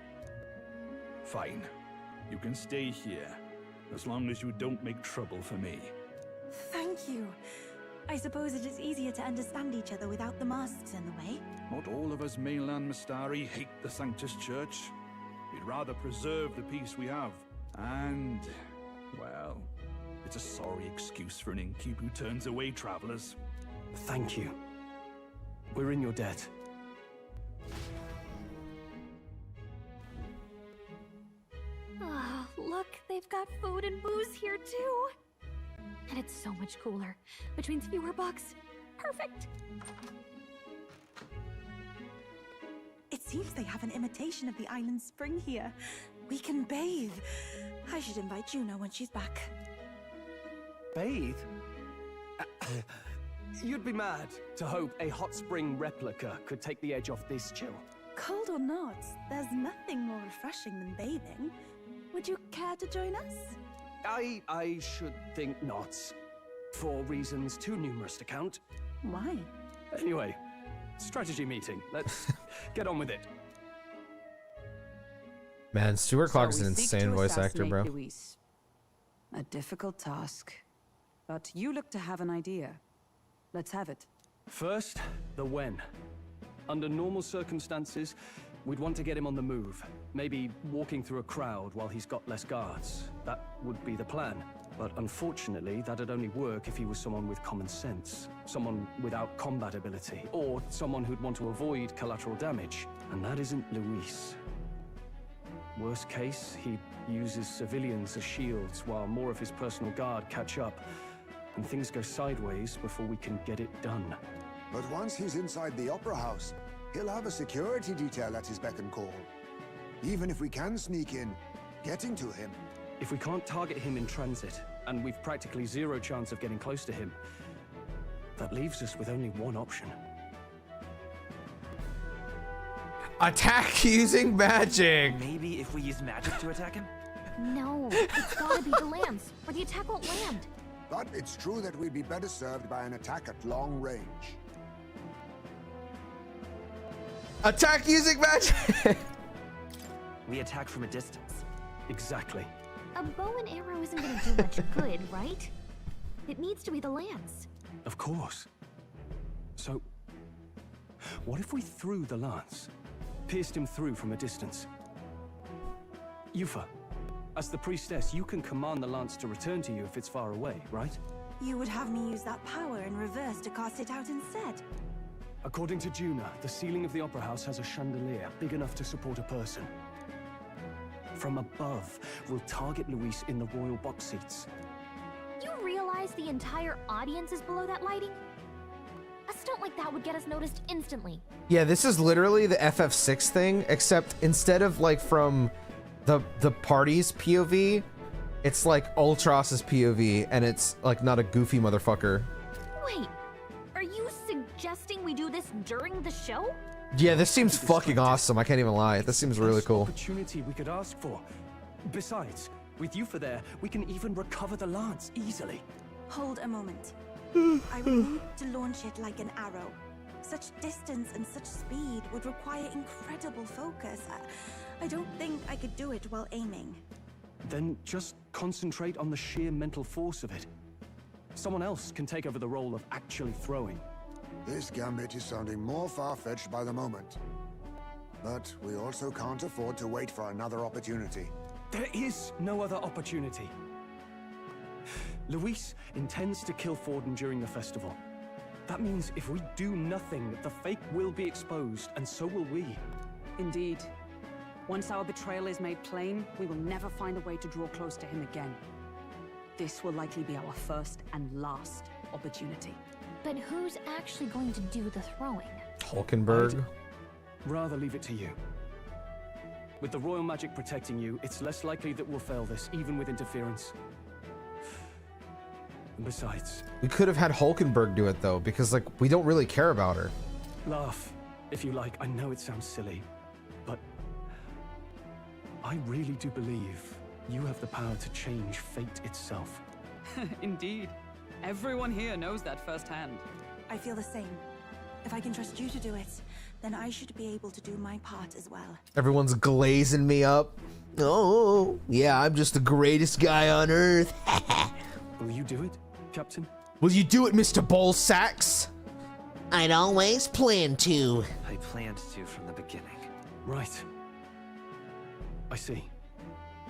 Fine. You can stay here, as long as you don't make trouble for me. Thank you. I suppose it is easier to understand each other without the masks in the way. Not all of us mainland Mustari hate the Sanctus Church. We'd rather preserve the peace we have. And, well, it's a sorry excuse for an innkeep who turns away travelers. Thank you. We're in your debt. Oh, look, they've got food and booze here too. And it's so much cooler, which means fewer bugs. Perfect. It seems they have an imitation of the island spring here. We can bathe. I should invite Juno when she's back. Bathe? You'd be mad to hope a hot spring replica could take the edge off this chill. Cold or not, there's nothing more refreshing than bathing. Would you care to join us? I should think not. For reasons too numerous to count. Why? Anyway, strategy meeting. Let's get on with it. Man, Stuart Clark is So an we seek insane to voice actor, assassinate bro. Luis. A difficult task. But you look to have an idea. Let's have it. First, the when. Under normal circumstances, we'd want to get him on the move. Maybe walking through a crowd while he's got less guards. That would be the plan. But unfortunately, that'd only work if he was someone with common sense. Someone without combat ability. Or someone who'd want to avoid collateral damage. And that isn't Luis. Worst case, he uses civilians as shields while more of his personal guard catch up. And things go sideways before we can get it done. But once he's inside the Opera House, he'll have a security detail at his beck and call. Even if we can sneak in, getting to him. If we can't target him in transit, and we've practically zero chance of getting close to him, that leaves us with only one option. Attack using magic! Maybe if we use magic to attack him? No, it's gotta be the lance, or the attack won't land. But it's true that we'd be better served by an attack at long range. Attack using magic! We attack from a distance. Exactly. A bow and arrow isn't gonna do much good, right? It needs to be the lance. Of course. So, what if we threw the lance? Pierced him through from a distance? Yufa, as the priestess, you can command the lance to return to you if it's far away, right? You would have me use that power in reverse to cast it out instead. According to Juna, the ceiling of the Opera House has a chandelier big enough to support a person. From above, we'll target Luis in the royal box seats. You realize the entire audience is below that lighting? A stunt like that would get us noticed instantly. Yeah, this is literally the FF6 thing, except instead of like from the party's POV, it's like Ultras's POV, and it's like not a goofy motherfucker. Wait, are you suggesting we do this during the show? Yeah, this seems fucking awesome. I can't even lie. This seems really cool. Opportunity we could ask for. Besides, with Yufa there, we can even recover the lance easily. Hold a moment. I would need to launch it like an arrow. Such distance and such speed would require incredible focus. I don't think I could do it while aiming. Then just concentrate on the sheer mental force of it. Someone else can take over the role of actually throwing. This gambit is sounding more far-fetched by the moment. But we also can't afford to wait for another opportunity. There is no other opportunity. Luis intends to kill Forden during the festival. That means if we do nothing, the fake will be exposed, and so will we. Indeed. Once our betrayal is made plain, we will never find a way to draw close to him again. This will likely be our first and last opportunity. But who's actually going to do the throwing? Hulkenberg. I'd rather leave it to you. With the royal magic protecting you, it's less likely that we'll fail this, even with interference. And besides... We could have had Hulkenberg do it though, because like, we don't really care about her. Laugh, if you like. I know it sounds silly, but I really do believe you have the power to change fate itself. Indeed. Everyone here knows that firsthand. I feel the same. If I can trust you to do it, then I should be able to do my part as well. Everyone's glazing me up. Oh, yeah, I'm just the greatest guy on earth. Will you do it, Captain? Will you do it, Mr. Bullsacks? I'd always planned to. I planned to from the beginning. Right. I see.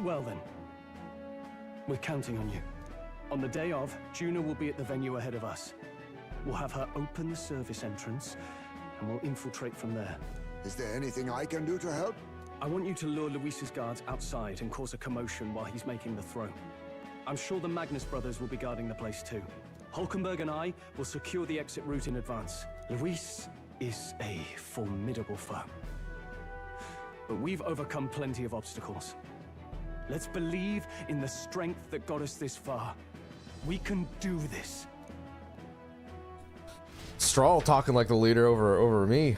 Well then, we're counting on you. On the day of, Juna will be at the venue ahead of us. We'll have her open the service entrance, and we'll infiltrate from there. Is there anything I can do to help? I want you to lure Luis's guards outside and cause a commotion while he's making the throw. I'm sure the Magnus brothers will be guarding the place too. Hulkenberg and I will secure the exit route in advance. Luis is a formidable foe. But we've overcome plenty of obstacles. Let's believe in the strength that got us this far. We can do this. Strahl talking like the leader over me.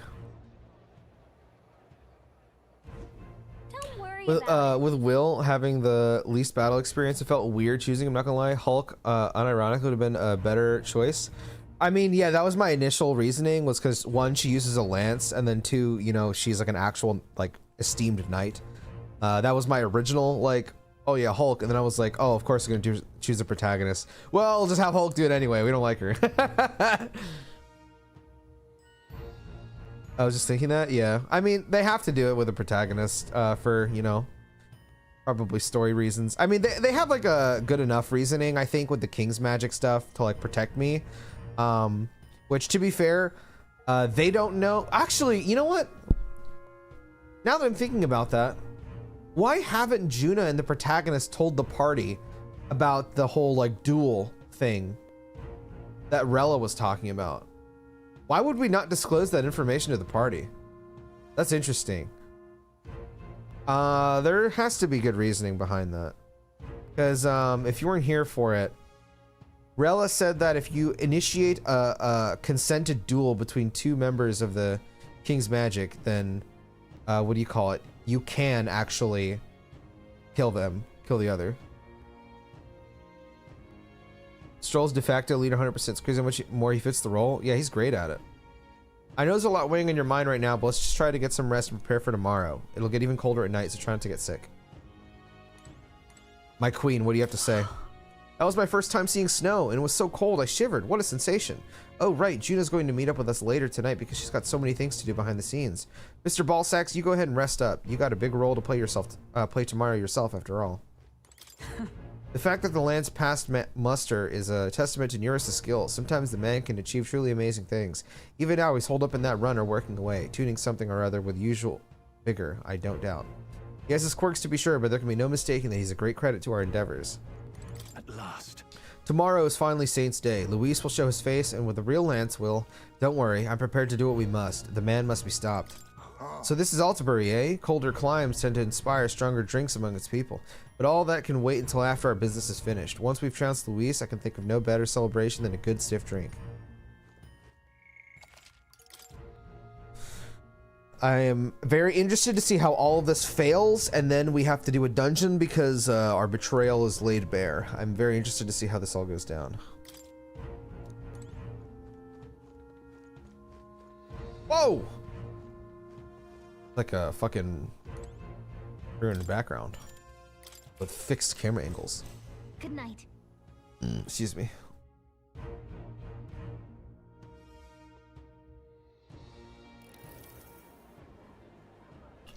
With Will having the least battle experience, it felt weird choosing him, not gonna lie. Hulk, unironically, would have been a better choice. I mean, yeah, that was my initial reasoning, was because one, she uses a lance, and then two, you know, she's like an actual, like, esteemed knight. That was my original, like, oh yeah, Hulk, and then I was like, oh, of course I'm gonna choose a protagonist. Well, we'll just have Hulk do it anyway, we don't like her. I was just thinking that, yeah. I mean, they have to do it with a protagonist for, you know, probably story reasons. I mean, they have like a good enough reasoning, I think, with the King's magic stuff to like protect me. Which, to be fair, they don't know. Actually, you know what? Now that I'm thinking about that, why haven't Juna and the protagonist told the party about the whole like duel thing that Rella was talking about? Why would we not disclose that information to the party? That's interesting. There has to be good reasoning behind that. Because if you weren't here for it, Rella said that if you initiate a consented duel between two members of the King's Magic, then what do you call it? You can actually kill them, kill the other. Stroll's de facto leader 100%. It's crazy how much more he fits the role. Yeah, he's great at it. I know there's a lot weighing on your mind right now, but let's just try to get some rest and prepare for tomorrow. It'll get even colder at night, so try not to get sick. My queen, what do you have to say? That was my first time seeing snow, and it was so cold I shivered. What a sensation. Oh, right, Juna's going to meet up with us later tonight because she's got so many things to do behind the scenes. Mr. Ballsacks, you go ahead and rest up. You got a big role to play tomorrow yourself, after all. The fact that the land's past muster is a testament to Neurus' skill. Sometimes the man can achieve truly amazing things. Even now, he's holed up in that runner working away, tuning something or other with usual vigor, I don't doubt. He has his quirks to be sure, but there can be no mistaking that he's a great credit to our endeavors. At last. Tomorrow is finally Saint's Day. Luis will show his face, and with the real Lance will. Don't worry, I'm prepared to do what we must. The man must be stopped. So this is Altabury, eh? Colder climes tend to inspire stronger drinks among its people. But all that can wait until after our business is finished. Once we've trounced Luis, I can think of no better celebration than a good stiff drink. I am very interested to see how all of this fails, and then we have to do a dungeon because our betrayal is laid bare. I'm very interested to see how this all goes down. Whoa! Like a fucking in the background with fixed camera angles. Good night. Excuse me.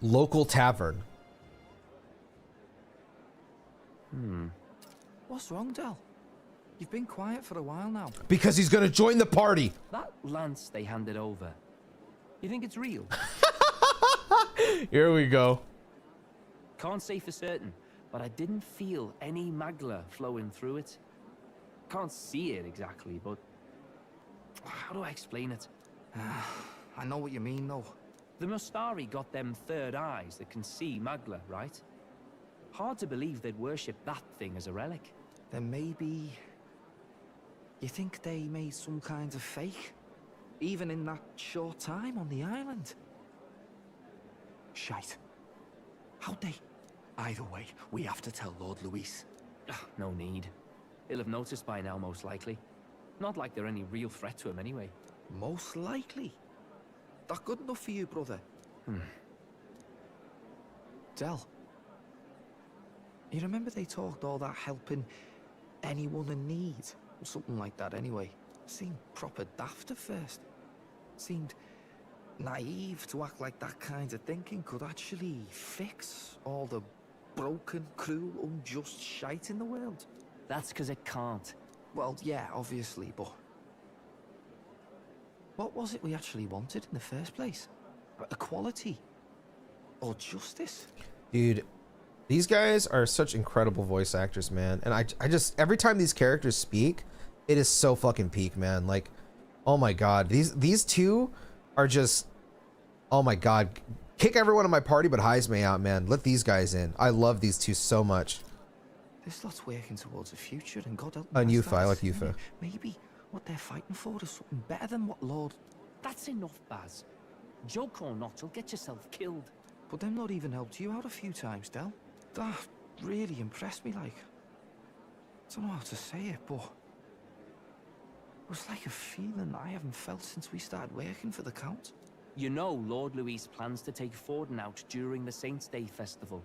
Local tavern. What's wrong, Del? You've been quiet for a while now. Because he's gonna join the party. That lance they handed over, you think it's real? Here we go. Can't say for certain, but I didn't feel any magla flowing through it. Can't see it exactly, but how do I explain it? I know what you mean, though. The Mustari got them third eyes that can see magla, right? Hard to believe they'd worship that thing as a relic. Then maybe... You think they made some kind of fake? Even in that short time on the island? Shite. How'd they? Either way, we have to tell Lord Luis. No need. He'll have noticed by now, most likely. Not like they're any real threat to him anyway. Most likely? That good enough for you, brother? Del, you remember they talked all that helping anyone in need? Or something like that anyway. Seemed proper daft at first. Seemed naive to act like that kind of thinking could actually fix all the broken, cruel, unjust shite in the world. That's because it can't. Well, yeah, obviously, but what was it we actually wanted in the first place? Equality? Or justice? Dude, these guys are such incredible voice actors, man. And I just, every time these characters speak, it is so fucking peak, man. Like, oh my god, these two are just, oh my god. Kick everyone in my party but Heisme out, man. Let these guys in. I love these two so much. This lot's working towards a future, and God help And me, Yufa, I like Yufa. Maybe what they're fighting for is something better than what Lord... That's enough, Baz. Joke or not, you'll get yourself killed. But them not even helped you out a few times, Del. That really impressed me, like. I don't know how to say it, but... It was like a feeling I haven't felt since we started working for the Count. You know Lord Luis plans to take Forden out during the Saints' Day festival.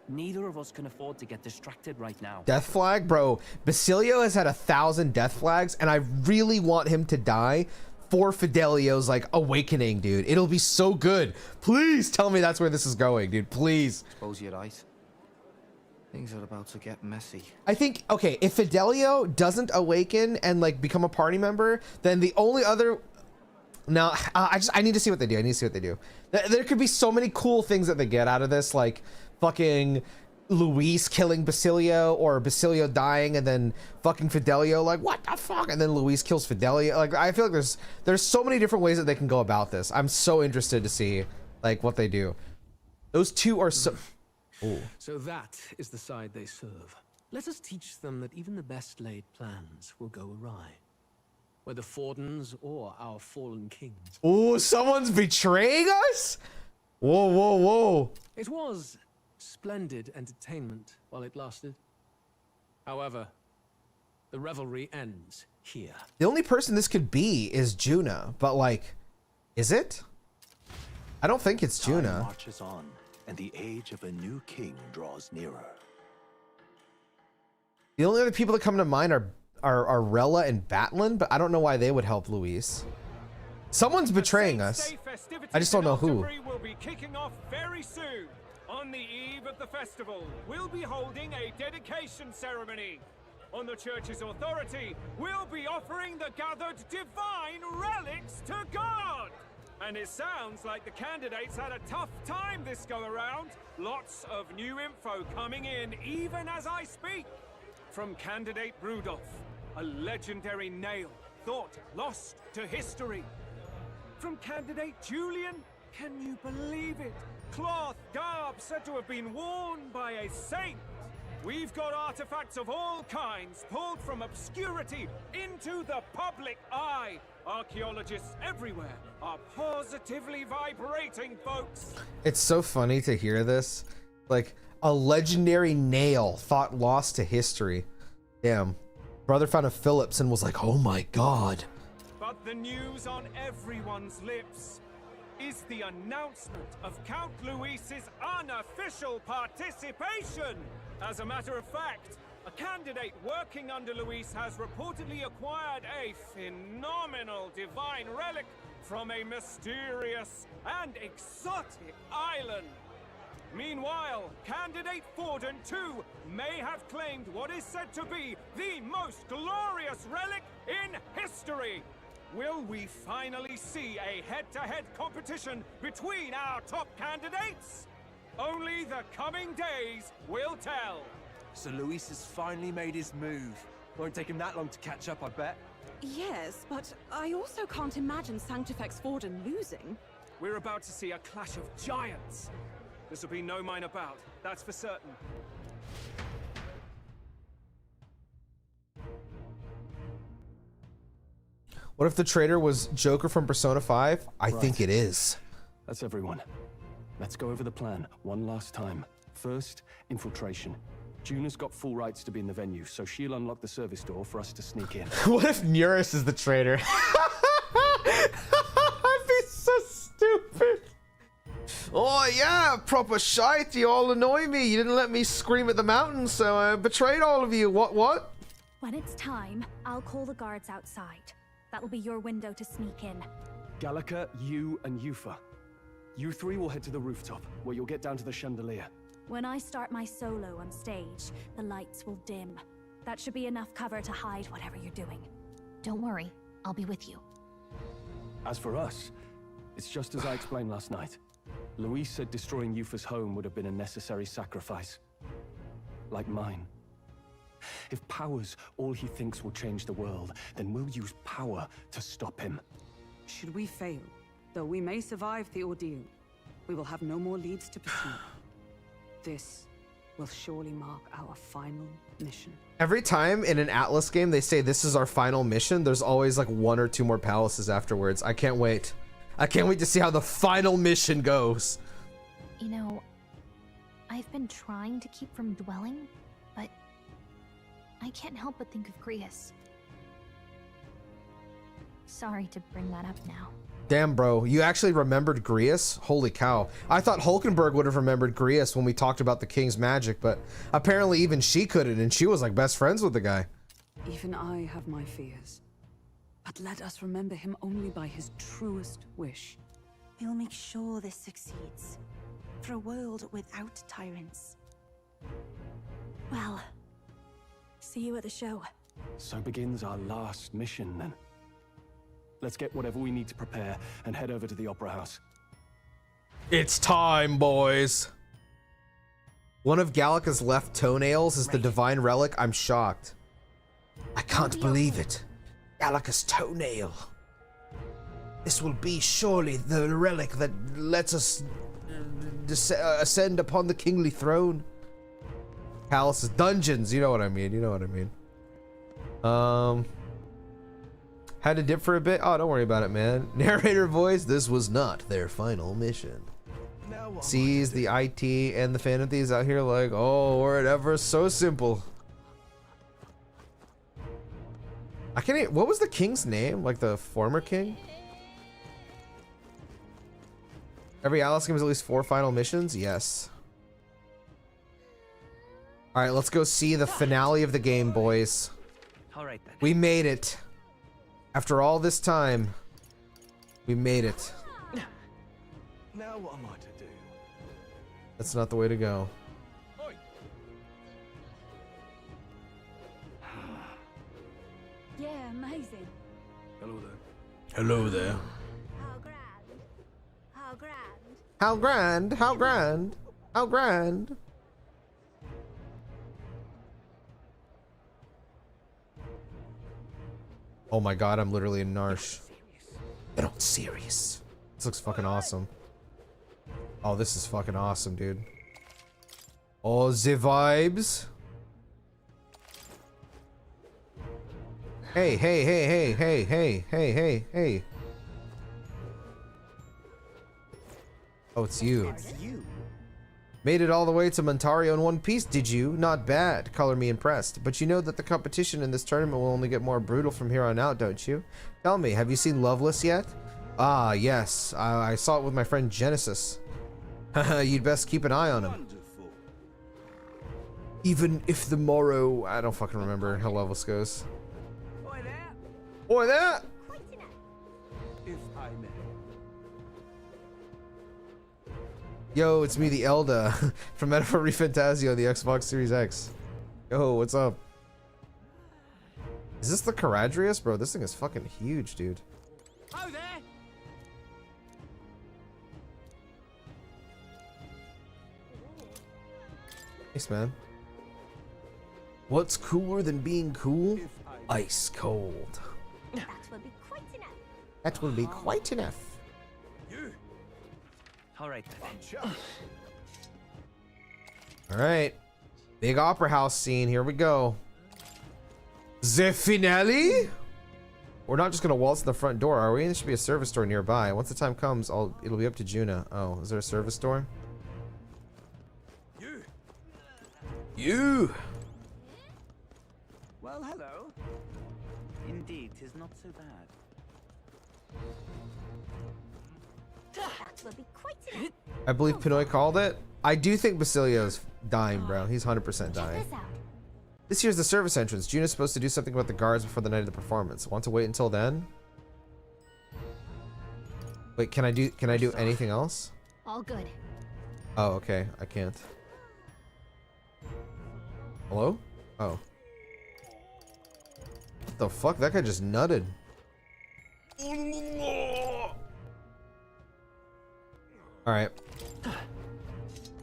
Neither of us can afford to get distracted right now. Death flag? Bro, Basilio has had 1,000 death flags, and I really want him to die for Fidelio's, like, awakening, dude. It'll be so good. Please tell me that's where this is going, dude. Please. Suppose you're right. Things are about to get messy. I think, okay, if Fidelio doesn't awaken and, like, become a party member, then the only other... No, I need to see what they do. I need to see what they do. There could be so many cool things that they get out of this, like fucking Luis killing Basilio, or Basilio dying and then fucking Fidelio like, what the fuck? And then Luis kills Fidelio. Like, I feel like there's so many different ways that they can go about this. I'm so interested to see like what they do. Those two are so... Ooh. So that is the side they serve. Let us teach them that even the best laid plans will go awry. Whether Fordens or our fallen kings. Oh, someone's betraying us? Whoa, whoa, whoa. It was splendid entertainment while it lasted. However, the revelry ends here. The only person this could be is Juna, but like, is it? I don't think it's Time Juna. marches on, and the age of a new king draws nearer. The only other people that come to mind are Rella and Batlin, but I don't know why they would help Luis. Someone's betraying us. I just don't know who. Will be kicking off very soon. On the eve of the festival, we'll be holding a dedication ceremony. On the church's authority, we'll be offering the gathered divine relics to God. And it sounds like the candidates had a tough time this go around. Lots of new info coming in even as I speak. From candidate Rudolph, a legendary nail, thought lost to history. From candidate Julian, can you believe it? Cloth garb said to have been worn by a saint. We've got artifacts of all kinds pulled from obscurity into the public eye. Archaeologists everywhere are positively vibrating, folks. It's so funny to hear this. Like, a legendary nail thought lost to history. Damn. Brother found a Phillips and was like, oh my god. But the news on everyone's lips is the announcement of Count Luis's unofficial participation. As a matter of fact, a candidate working under Luis has reportedly acquired a phenomenal divine relic from a mysterious and exotic island. Meanwhile, candidate Forden, too, may have claimed what is said to be the most glorious relic in history. Will we finally see a head-to-head competition between our top candidates? Only the coming days will tell. So Luis has finally made his move. Won't take him that long to catch up, I bet. Yes, but I also can't imagine Sanctifex Forden losing. We're about to see a clash of giants. This will be no minor bout, that's for certain. What if the traitor was Joker from Persona 5? I think it is. That's everyone. Let's go over the plan one last time. First, infiltration. Juna's got full rights to be in the venue, so she'll unlock the service door for us to sneak in. What if Neurus is the traitor? I'd be so stupid. Oh yeah, proper shite. You all annoy me. You didn't let me scream at the mountain, so I betrayed all of you. What? When it's time, I'll call the guards outside. That'll be your window to sneak in. Gallica, you, and Yufa. You three will head to the rooftop, where you'll get down to the chandelier. When I start my solo on stage, the lights will dim. That should be enough cover to hide whatever you're doing. Don't worry, I'll be with you. As for us, it's just as I explained last night. Luis said destroying Yufa's home would have been a necessary sacrifice. Like mine. If power's all he thinks will change the world, then we'll use power to stop him. Should we fail, though we may survive the ordeal, we will have no more leads to pursue. This will surely mark our final mission. Every time in an Atlas game they say this is our final mission, there's always like 1 or 2 more palaces afterwards. I can't wait. I can't wait to see how the final mission goes. You know, I've been trying to keep from dwelling, but I can't help but think of Grius. Sorry to bring that up now. Damn, bro, you actually remembered Grius? Holy cow. I thought Hulkenberg would have remembered Grius when we talked about the king's magic, but apparently even she couldn't, and she was like best friends with the guy. Even I have my fears. But let us remember him only by his truest wish. We'll make sure this succeeds. For a world without tyrants. Well, see you at the show. So begins our last mission, then. Let's get whatever we need to prepare and head over to the Opera House. It's time, boys. One of Gallica's left toenails is the divine relic. I'm shocked. I can't believe it. Gallica's toenail. This will be surely the relic that lets us ascend upon the kingly throne. Palaces, dungeons, you know what I mean. You know what I mean. Had to dip for a bit. Oh, don't worry about it, man. Narrator voice. This was not their final mission. Sees the IT and the fan of these out here like, oh, were it ever so simple. I can't even, what was the king's name? Like the former king? Every Alice game has at least 4 final missions? Yes. Alright, let's go see the finale of the game, boys. Alright then. We made it. After all this time, we made it. Now what am I to do? That's not the way to go. Yeah, amazing. Hello there. Hello there. How grand. How grand. How grand, how grand, how grand. Oh my god, I'm literally in Narsh. But I'm serious. This looks fucking awesome. Oh, this is fucking awesome, dude. Oh, the vibes. Hey, hey, hey, hey, hey, hey, hey, hey, hey. Oh, it's you. Made it all the way to Montario in one piece, did you? Not bad. Color me impressed. But you know that the competition in this tournament will only get more brutal from here on out, don't you? Tell me, have you seen Loveless yet? Ah, yes. I saw it with my friend Genesis. You'd best keep an eye on him. Even if the morrow... I don't fucking remember how Loveless goes. Boy, that! If I may. Yo, it's me, the Elda, from Metaphor ReFantazio, the Xbox Series X. Yo, what's up? Is this the Caradrius? Bro, this thing is fucking huge, dude. Oh, there! Thanks, man. What's cooler than being cool? Ice cold. That will be quite enough. That will be quite enough. Alright then. Alright. Big opera house scene. Here we go. The finale? We're not just gonna waltz in the front door, are we? There should be a service door nearby. Once the time comes, it'll be up to Juna. Oh, is there a service door? You! Well, hello. Indeed, 'tis not so bad. That will be quite enough. I believe Pinoy called it. I do think Basilio's dying, bro. He's 100% dying. Check this out. This here's the service entrance. Juna's supposed to do something about the guards before the night of the performance. Want to wait until then? Wait, can I do anything else? All good. Oh, okay. I can't. Hello? Oh. What the fuck? That guy just nutted. Alright.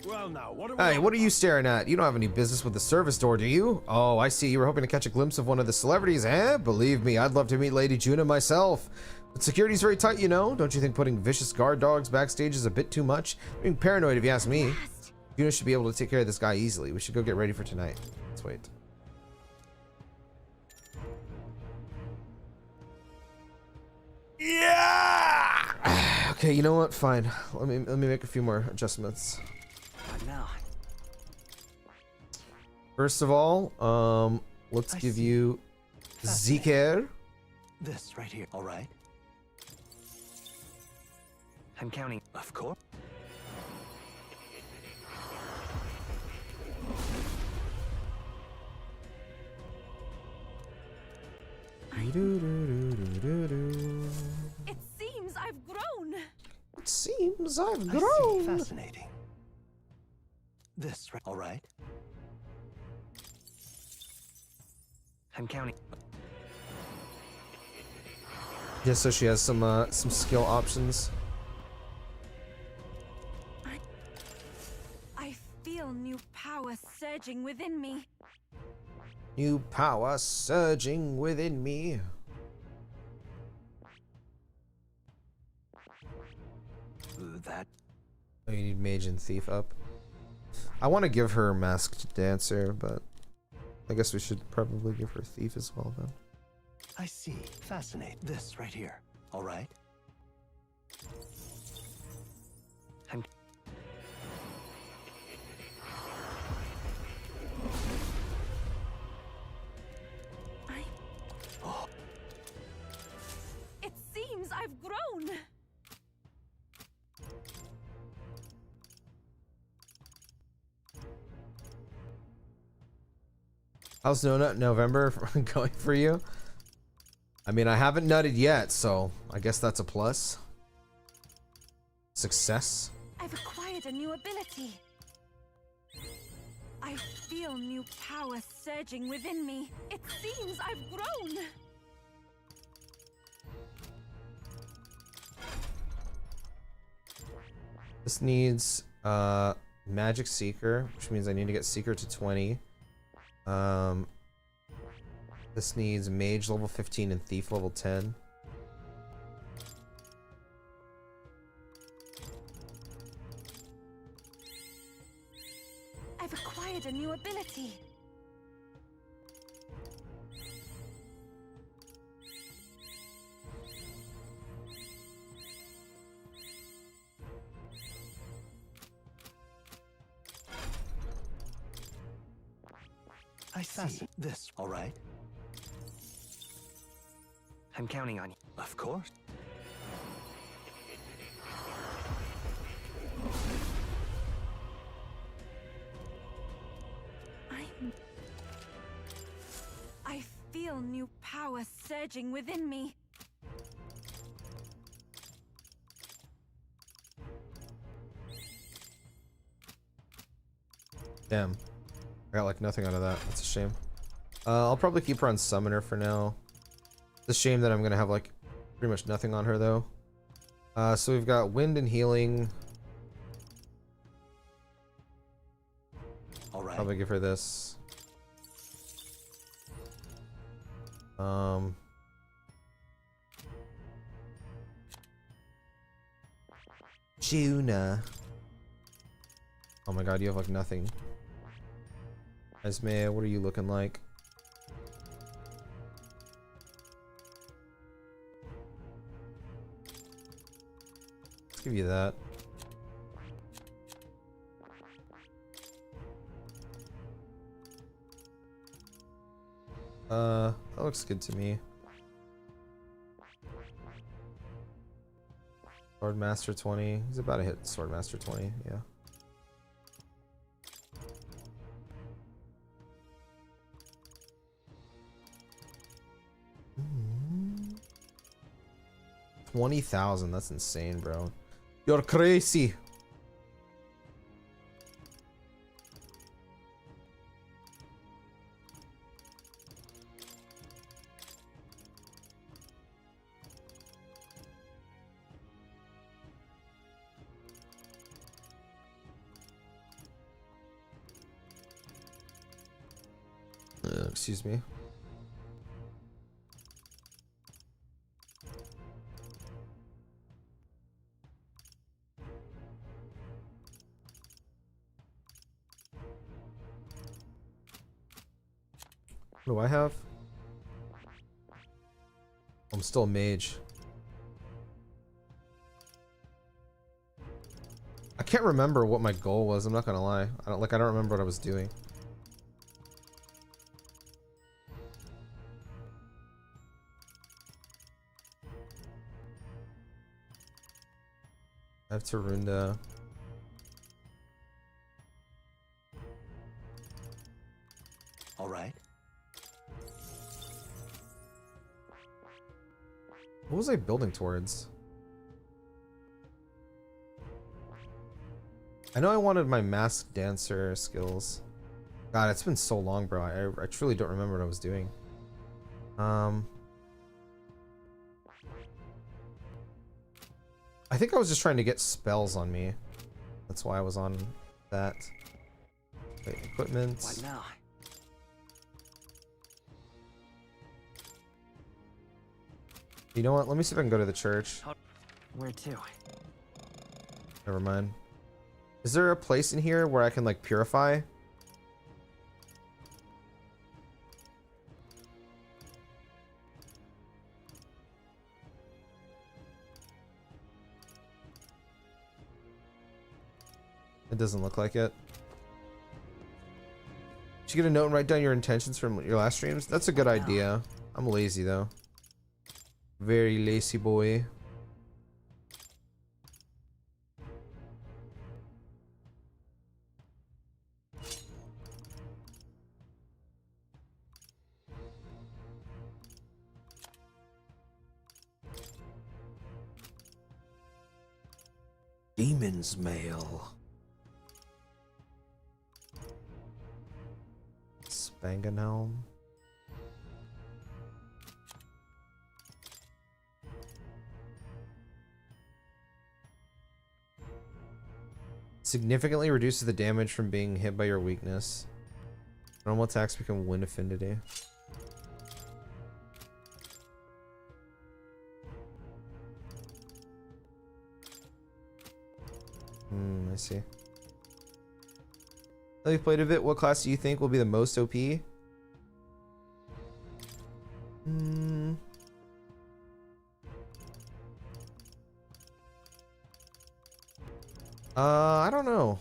Well, now, what are Hey, what are you staring at? You don't have any business with the service door, do you? Oh, I see. You were hoping to catch a glimpse of one of the celebrities, eh? Believe me, I'd love to meet Lady Juna myself. But security's very tight, you know? Don't you think putting vicious guard dogs backstage is a bit too much? Being paranoid, if you ask me. Juna should be able to take care of this guy easily. We should go get ready for tonight. Let's wait. Yeah! Okay, you know what? Fine. Let me make a few more adjustments. Now. First of all, let's give you Zikr. This right here, all right? I'm counting. Of course. It seems I've grown. It seems I've I see. grown. Fascinating. This right, all right? I'm counting. Yeah, so she has some skill options. I feel new power surging within me. New power surging within me. That. Oh, you need mage and thief up. I want to give her masked dancer, but I guess we should probably give her thief as well then. I see. Fascinate. This right here, all right? I'm. It seems I've grown. How's November going for you? I mean, I haven't nutted yet, so I guess that's a plus. Success. I've acquired a new ability. I feel new power surging within me. It seems I've grown. This needs magic seeker, which means I need to get seeker to 20. This needs mage level 15 and thief level 10. I've acquired a new ability. I see. This, all right? I'm counting on you. Of course. I feel new power surging within me. Damn. I got like nothing out of that. That's a shame. I'll probably keep her on summoner for now. It's a shame that I'm gonna have like pretty much nothing on her though. So we've got wind and healing. All right. Probably give her this. Juna. Oh my god, you have like nothing. Esme, what are you looking like? Let's give you that. That looks good to me. Swordmaster 20. He's about to hit Swordmaster 20, yeah. 20,000. That's insane, bro. You're crazy. Excuse me. What do I have? I'm still a mage. I can't remember what my goal was. I'm not gonna lie. I don't remember what I was doing. I have Tarunda. All right. What was I building towards? I know I wanted my masked dancer skills. God, it's been so long, bro. I truly don't remember what I was doing. I think I was just trying to get spells on me. That's why I was on that. Wait, equipment. What now? You know what? Let me see if I can go to the church. Where to? Never mind. Is there a place in here where I can like purify? It doesn't look like it. Did you get a note and write down your intentions from your last streams? That's a good idea. I'm lazy though. Very lazy boy. Demon's mail. Spangenhelm. Significantly reduces the damage from being hit by your weakness. Normal attacks become wind affinity. I see. Now you've played a bit. What class do you think will be the most OP? I don't know.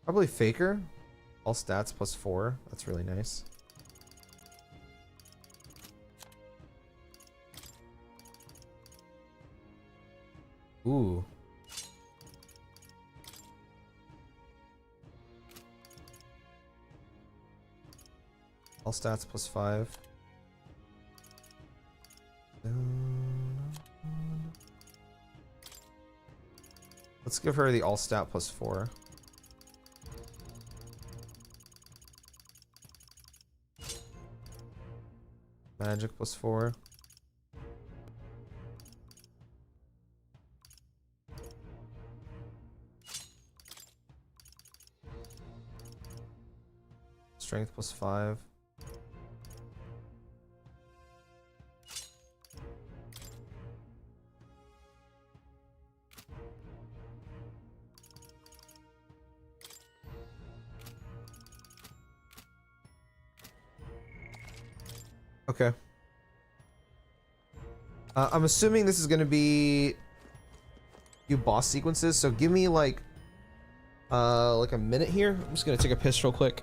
Probably Faker. All stats +4. That's really nice. Ooh. All stats +5. Let's give her the all stat +4. Magic +4. Strength +5. Okay. I'm assuming this is going to be few boss sequences, so give me like a minute here. I'm just going to take a piss real quick.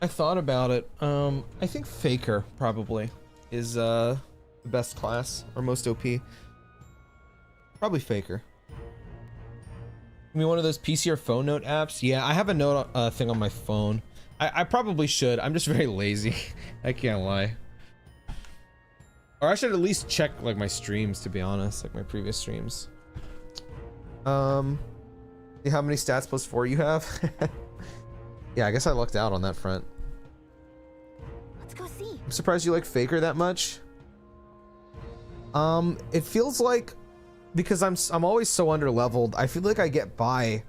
I thought about it. I think Faker probably is the best class or most OP. Probably Faker. I mean, one of those PC or phone note apps. Yeah, I have a note thing on my phone. I probably should. I'm just very lazy. I can't lie. Or I should at least check like my streams, to be honest, like my previous streams. See how many stats plus 4 you have? Yeah, I guess I lucked out on that front. Let's go see. I'm surprised you like Faker that much. It feels like because I'm always so underleveled, I feel like I get by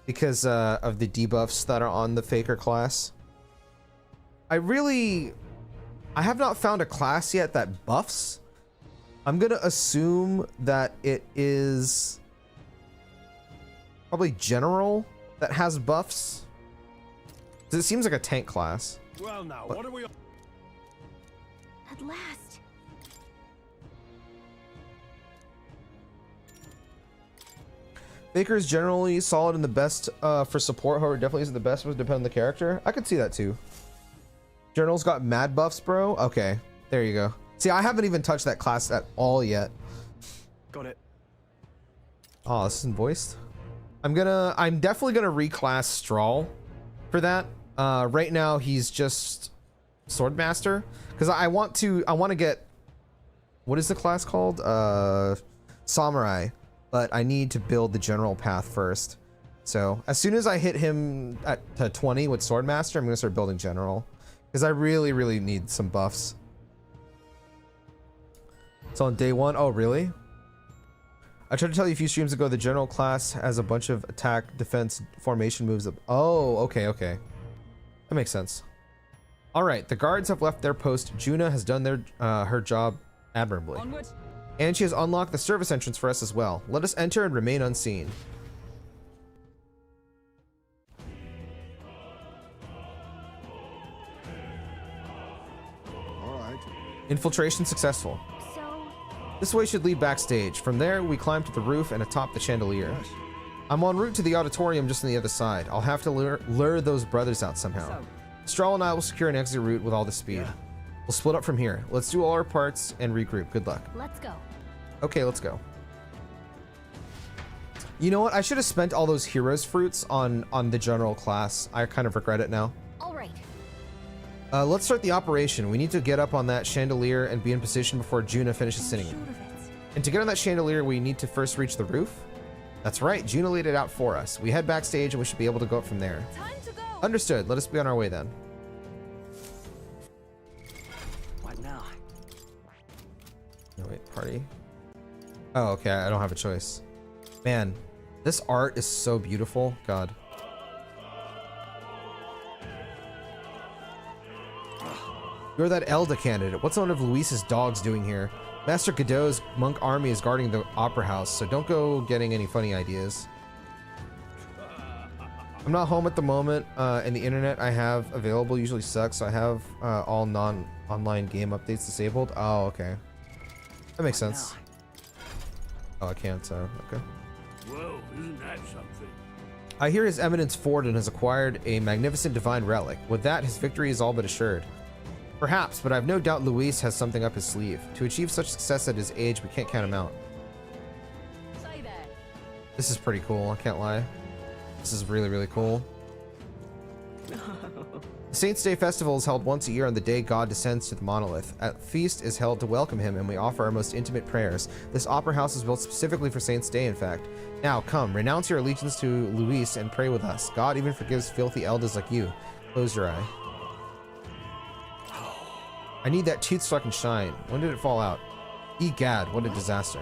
because of the debuffs that are on the Faker class. I have not found a class yet that buffs. I'm gonna assume that it is probably General that has buffs. 'Cause it seems like a tank class. Well now, what are we... At last. Faker is generally solid and the best for support, however, definitely isn't the best, would depend on the character. I could see that too. General's got mad buffs, bro. Okay, there you go. See, I haven't even touched that class at all yet. Got it. Oh, this isn't voiced. I'm definitely gonna reclass Strahl for that. Right now he's just Swordmaster because I want to get, what is the class called? Samurai, but I need to build the general path first. So as soon as I hit him to 20 with Swordmaster, I'm gonna start building general because I really need some buffs. It's on day 1. Oh, really? I tried to tell you a few streams ago the general class has a bunch of attack, defense, formation moves. Oh, okay. That makes sense. All right, the guards have left their post. Juna has done her job admirably. Onward. And she has unlocked the service entrance for us as well. Let us enter and remain unseen. All right. Infiltration successful. So, This way should lead backstage. From there, we climb to the roof and atop the chandelier. Yes. I'm en route to the auditorium just on the other side. I'll have to lure those brothers out somehow. Strahl and I will secure an exit route with all the speed. Yeah. We'll split up from here. Let's do all our parts and regroup. Good luck. let's go. Okay, let's go. You know what? I should have spent all those heroes fruits on the general class. I kind of regret it now. All right. Let's start the operation. We need to get up on that chandelier and be in position before Juna finishes singing. And to get on that chandelier, we need to first reach the roof. That's right, Juna laid it out for us. We head backstage and we should be able to go up from there. Time to go. Understood. Let us be on our way then. What now? No, wait, party. Oh, okay, I don't have a choice. Man, this art is so beautiful. God. You're that Elda candidate. What's one of Luis's dogs doing here? Master Godot's monk army is guarding the opera house, so don't go getting any funny ideas. I'm not home at the moment, and the internet I have available usually sucks, so I have all non-online game updates disabled. Oh, okay. That makes sense. Oh, I can't, okay. Whoa, isn't that something? I hear His Eminence Forden has acquired a magnificent divine relic. With that, his victory is all but assured. Perhaps, but I've no doubt Luis has something up his sleeve. To achieve such success at his age, we can't count him out. This is pretty cool, I can't lie. This is really cool. The Saints' Day Festival is held once a year on the day God descends to the monolith. A feast is held to welcome him, and we offer our most intimate prayers. This opera house is built specifically for Saints' Day, in fact. Now, come, renounce your allegiance to Luis and pray with us. God even forgives filthy elders like you. Close your eye. I need that tooth so I can shine. When did it fall out? Egad, what a disaster.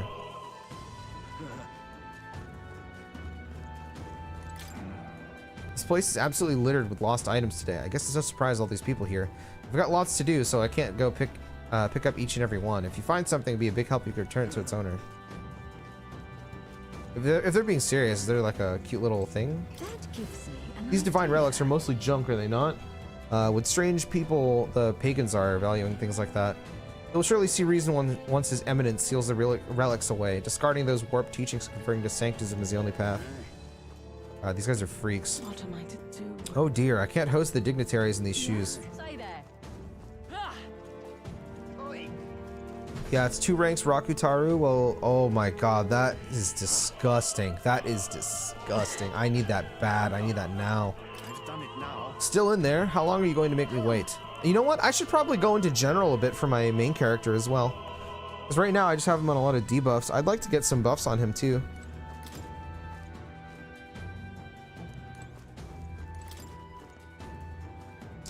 This place is absolutely littered with lost items today. I guess it's no surprise all these people here. I've got lots to do, so I can't go pick up each and every one. If you find something, it'd be a big help if you could return it to its owner. If they're being serious, is there like a cute little thing? These divine relics are mostly junk, are they not? With strange people the pagans are valuing things like that. You'll surely see reason once His Eminence seals the relics away. Discarding those warped teachings conferring to sanctism is the only path. These guys are freaks. What am I to do? Oh dear, I can't host the dignitaries in these shoes. Stay there. Yeah, it's 2 ranks Rakutaru. Well, oh my god, that is disgusting. That is disgusting. I need that bad. I need that now. I've done it now. Still in there? How long are you going to make me wait? You know what? I should probably go into general a bit for my main character as well. Because right now I just have him on a lot of debuffs. I'd like to get some buffs on him too.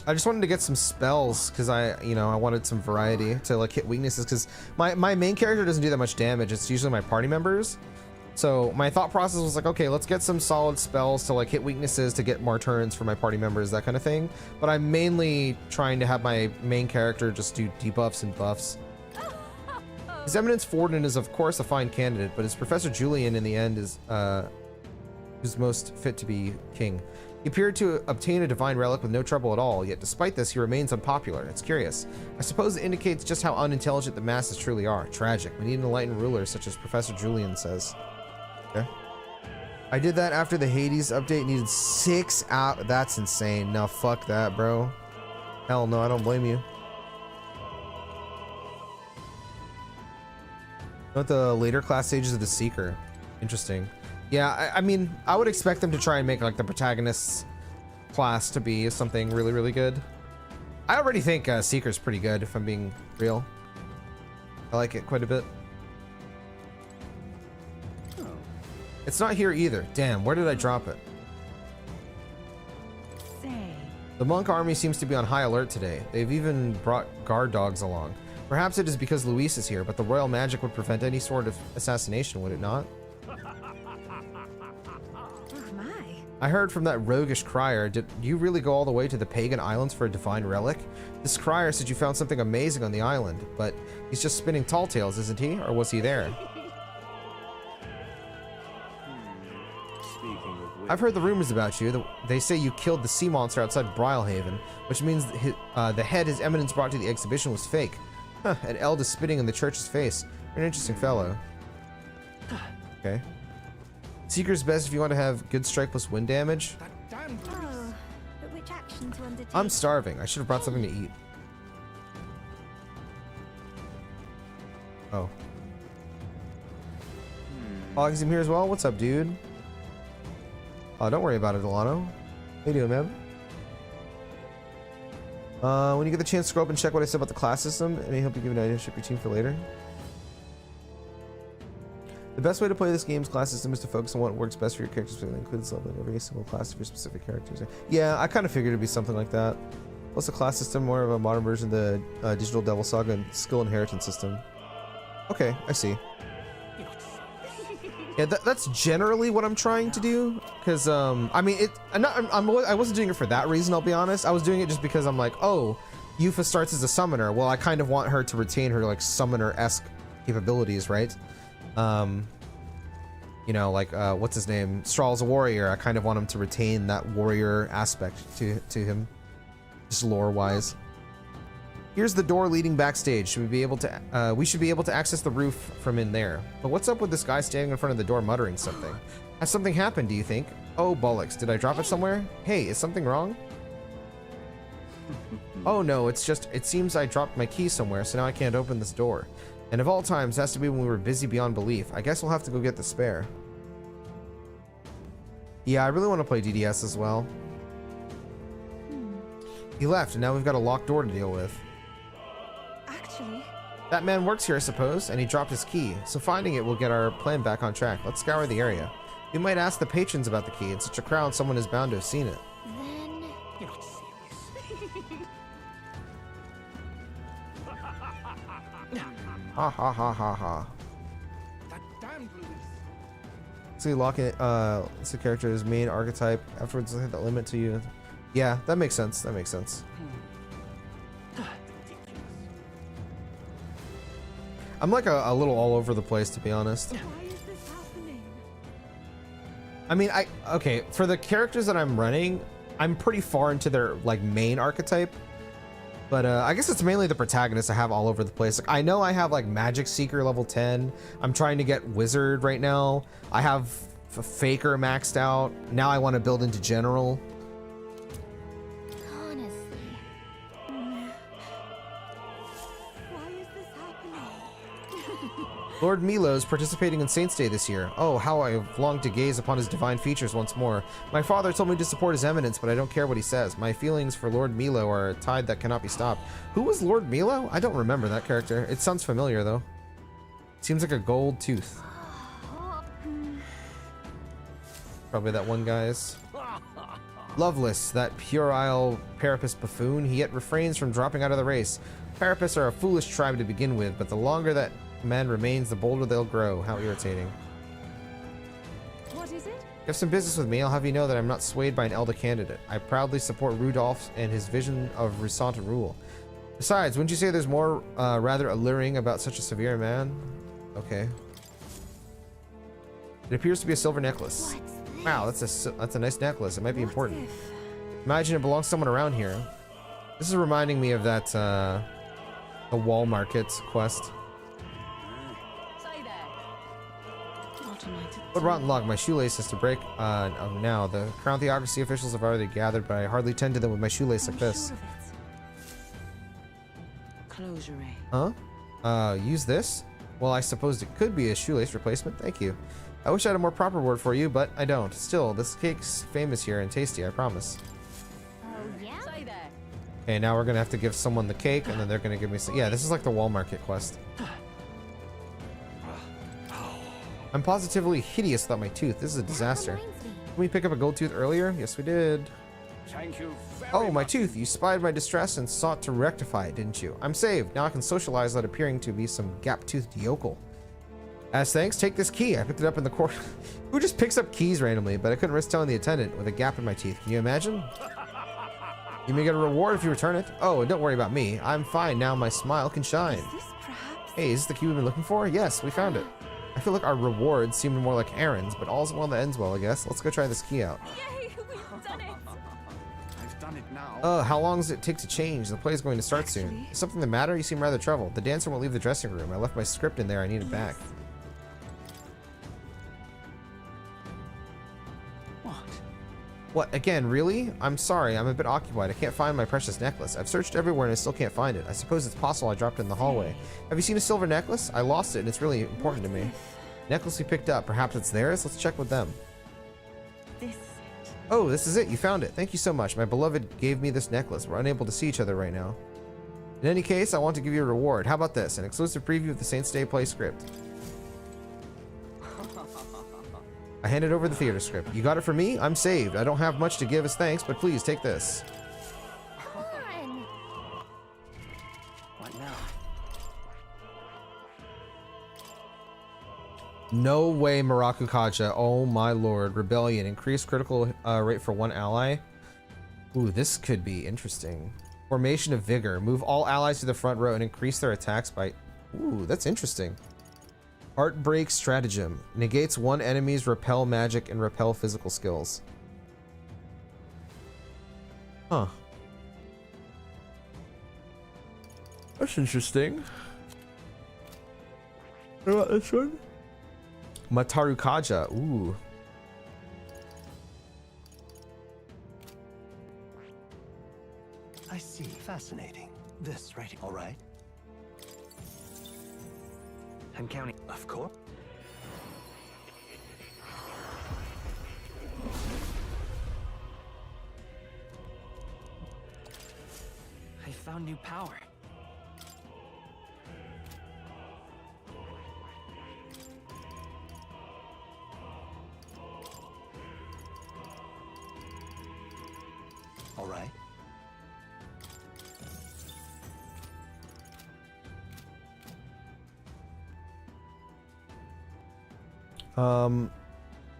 I just wanted to get some spells because I wanted some variety to like hit weaknesses because my main character doesn't do that much damage. It's usually my party members. So my thought process was like, okay, let's get some solid spells to like hit weaknesses to get more turns for my party members, that kind of thing. But I'm mainly trying to have my main character just do debuffs and buffs. His Eminence Forden is of course a fine candidate, but his Professor Julian in the end is who's most fit to be king. He appeared to obtain a divine relic with no trouble at all, yet despite this, he remains unpopular. It's curious. I suppose it indicates just how unintelligent the masses truly are. Tragic. We need an enlightened ruler, such as Professor Julian says. Okay. I did that after the Hades update, needed 6 out. That's insane. No, fuck that, bro. Hell no, I don't blame you. Not the later class stages of the Seeker. Interesting. Yeah, I mean, I would expect them to try and make like the protagonist's class to be something really, really good. I already think Seeker's pretty good, if I'm being real. I like it quite a bit. Oh. It's not here either. Damn, where did I drop it? Say. The monk army seems to be on high alert today. They've even brought guard dogs along. Perhaps it is because Luis is here, but the royal magic would prevent any sort of assassination, would it not? I heard from that roguish crier. Did you really go all the way to the pagan islands for a divine relic? This crier said you found something amazing on the island, but he's just spinning tall tales, isn't he? Or was he there? I've heard the rumors about you. They say you killed the sea monster outside Brilehaven, which means the head his eminence brought to the exhibition was fake. Huh, an eld is spitting in the church's face. You're an interesting fellow. Okay. Seeker's best if you want to have good strike plus wind damage. Oh, but which action to undertake? I'm starving. I should have brought something to eat. Oh. Hog's here as well. What's up, dude? Oh, don't worry about it, Delano. How you doing, man? When you get the chance, scroll up and check what I said about the class system. It may help you give an idea to ship your team for later. The best way to play this game's class system is to focus on what works best for your characters, and includes leveling every single class of your specific characters. Yeah, I kind of figured it'd be something like that. Plus, the class system more of a modern version of the Digital Devil Saga and skill inheritance system. Okay, I see. Yeah, that's generally what I'm trying to do. Because, I mean, I wasn't doing it for that reason, I'll be honest. I was doing it just because I'm like, oh, Yuffie starts as a summoner. Well, I kind of want her to retain her, like, summoner-esque capabilities, right? You know, like, what's his name? Strawl's a warrior. I kind of want him to retain that warrior aspect to him, just lore-wise. Here's the door leading backstage. Should we be able to? We should be able to access the roof from in there. But what's up with this guy standing in front of the door muttering something? Has something happened? Do you think? Oh bollocks! Did I drop it somewhere? Hey, is something wrong? Oh no, it's just. It seems I dropped my key somewhere, so now I can't open this door. And of all times, has to be when we were busy beyond belief. I guess we'll have to go get the spare. Yeah, I really want to play DDS as well. He left, and now we've got a locked door to deal with. Actually, that man works here, I suppose, and he dropped his key. So finding it will get our plan back on track. Let's scour the area. We might ask the patrons about the key. In such a crowd, someone is bound to have seen it. Then... You're not serious. Ha ha ha ha ha. That damned Luis. So you lock it, it's the character's main archetype. Afterwards, hit that limit to you. Yeah, that makes sense. That makes sense. I'm like a little all over the place, to be honest. Why is this happening? I mean, okay, for the characters that I'm running, I'm pretty far into their like main archetype. But I guess it's mainly the protagonists I have all over the place. Like, I know I have like Magic Seeker level 10. I'm trying to get Wizard right now. I have Faker maxed out. Now I want to build into general. Lord Milo's participating in Saint's Day this year. Oh, how I have longed to gaze upon his divine features once more. My father told me to support his eminence, but I don't care what he says. My feelings for Lord Milo are a tide that cannot be stopped. Who was Lord Milo? I don't remember that character. It sounds familiar, though. Seems like a gold tooth. Probably that one guy's. Loveless, that puerile Parapus buffoon, he yet refrains from dropping out of the race. Parapus are a foolish tribe to begin with, but the longer that man remains, the bolder they'll grow. How irritating. What is it? You have some business with me, I'll have you know that I'm not swayed by an elder candidate. I proudly support Rudolph and his vision of Risanta rule. Besides, wouldn't you say there's more rather alluring about such a severe man? Okay. It appears to be a silver necklace. Wow, that's a nice necklace. It might be important. Imagine it belongs to someone around here. This is reminding me of that the wall market quest. What rotten luck, my shoelace is to break now. The Crown Theocracy officials have already gathered, but I hardly tend to them with my shoelace like this. Closure. Huh? Use this? Well, I suppose it could be a shoelace replacement. Thank you. I wish I had a more proper word for you, but I don't. Still, this cake's famous here and tasty, I promise. Okay, now we're gonna have to give someone the cake, and then they're gonna give me some. Yeah, this is like the wall market quest. I'm positively hideous without my tooth. This is a disaster. Did we pick up a gold tooth earlier? Yes, we did. Thank you very Oh, my much. tooth. You spied my distress and sought to rectify it, didn't you? I'm saved. Now I can socialize without appearing to be some gap-toothed yokel. As thanks, take this key. I picked it up in the court. Who just picks up keys randomly? But I couldn't risk telling the attendant with a gap in my teeth. Can you imagine? You may get a reward if you return it. Oh, and don't worry about me. I'm fine now. My smile can shine. Hey, is this the key we've been looking for? Yes, we found it. I feel like our rewards seemed more like errands, but all's well that ends well, I guess. Let's go try this key out. Yay, we've done it! I've done it now. How long does it take to change? The play's going to start soon. Is something the matter? You seem rather troubled. The dancer won't leave the dressing room. I left my script in there. I need it back. What? Again, really? I'm sorry, I'm a bit occupied. I can't find my precious necklace. I've searched everywhere and I still can't find it. I suppose it's possible I dropped it in the hallway. Have you seen a silver necklace? I lost it and it's really important to me. Necklace we picked up. Perhaps it's theirs? Let's check with them. Oh, this is it. You found it. Thank you so much. My beloved gave me this necklace. We're unable to see each other right now. In any case, I want to give you a reward. How about this? An exclusive preview of the Saints Day play script. I handed over the theater script. You got it for me? I'm saved. I don't have much to give as thanks, but please take this. What now? No way, Maraku Kaja. Oh my lord. Rebellion. Increased critical rate for one ally. Ooh, this could be interesting. Formation of Vigor. Move all allies to the front row and increase their attacks by... Ooh, that's interesting. Heartbreak Stratagem. Negates one enemy's repel magic and repel physical skills. Huh. That's interesting. What about this one? Mataru Kaja. Ooh. I see. Fascinating. This right here. All right. I'm counting. Of course. I found new power. All right.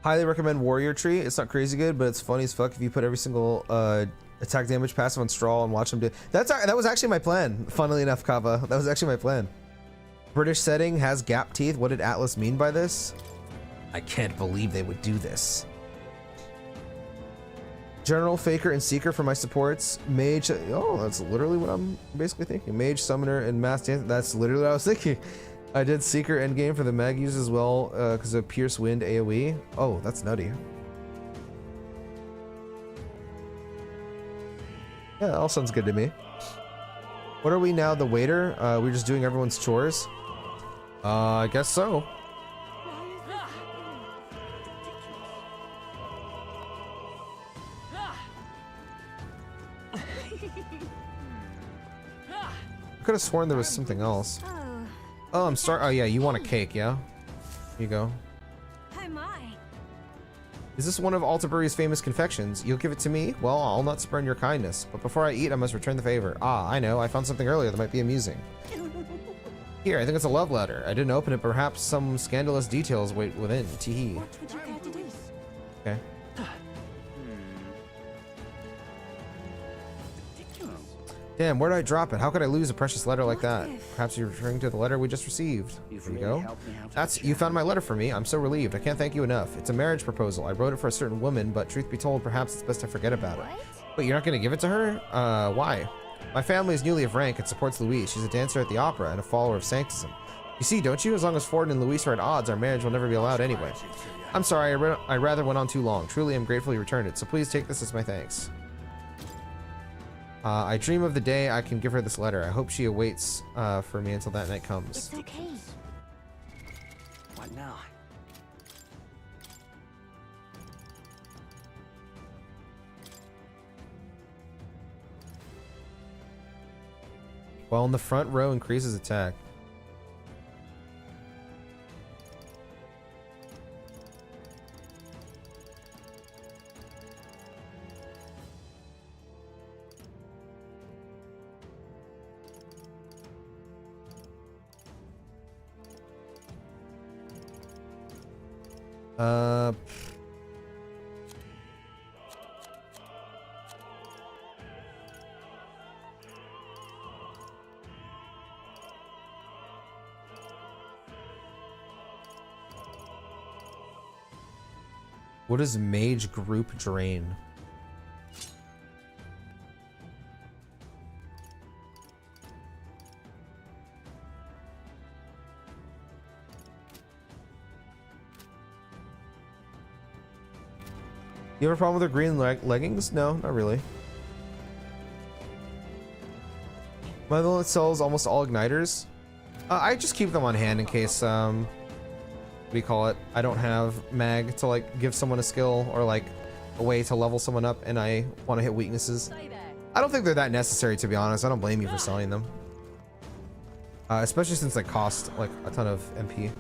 Highly recommend Warrior Tree. It's not crazy good, but it's funny as fuck if you put every single attack damage passive on Straw and watch them do. That was actually my plan. Funnily enough, Kava, that was actually my plan. British setting has gap teeth. What did Atlus mean by this? I can't believe they would do this. General, Faker, and Seeker for my supports. Mage. Oh, that's literally what I'm basically thinking. Mage, Summoner, and Mass Dancer. That's literally what I was thinking. I did Secret Endgame for the mag use as well because of Pierce Wind AoE. Oh, that's nutty. Yeah, that all sounds good to me. What are we now, the waiter? We're just doing everyone's chores? I guess so. I could have sworn there was something else. Oh, I'm sorry. Oh yeah, you want a cake, yeah? Here you go. Hi, my. Is this one of Altabury's famous confections? You'll give it to me? Well, I'll not spurn your kindness. But before I eat, I must return the favor. Ah, I know. I found something earlier that might be amusing. Here, I think it's a love letter. I didn't open it. Perhaps some scandalous details wait within. Teehee. What would you care to do? Okay. Damn, where did I drop it? How could I lose a precious letter like that? Perhaps you're referring to the letter we just received. There you go. You found my letter for me. I'm so relieved. I can't thank you enough. It's a marriage proposal. I wrote it for a certain woman, but truth be told, perhaps it's best to forget about it. Wait, you're not going to give it to her? Why? My family is newly of rank and supports Louise. She's a dancer at the opera and a follower of Sanctism. You see, don't you? As long as Ford and Louise are at odds, our marriage will never be allowed anyway. I'm sorry, I rather went on too long. Truly, I'm grateful you returned it, so please take this as my thanks. I dream of the day I can give her this letter. I hope she awaits for me until that night comes. It's okay. What now? While in the front row increases attack. What is mage group drain? You have a problem with her green leggings? No, not really. My villain sells almost all igniters. I just keep them on hand in case, what do you call it? I don't have mag to like give someone a skill or like a way to level someone up and I want to hit weaknesses. I don't think they're that necessary, to be honest. I don't blame you for selling them. Especially since they cost like a ton of MP.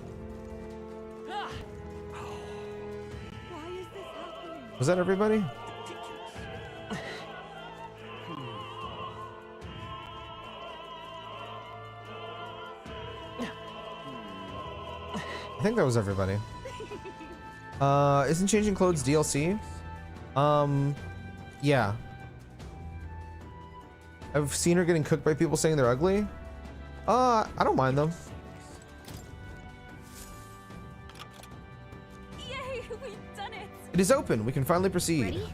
Was that everybody? I think that was everybody. Isn't changing clothes DLC? Yeah. I've seen her getting cooked by people saying they're ugly. I don't mind them. Yay, we've done it. It is open. We can finally proceed. Ready?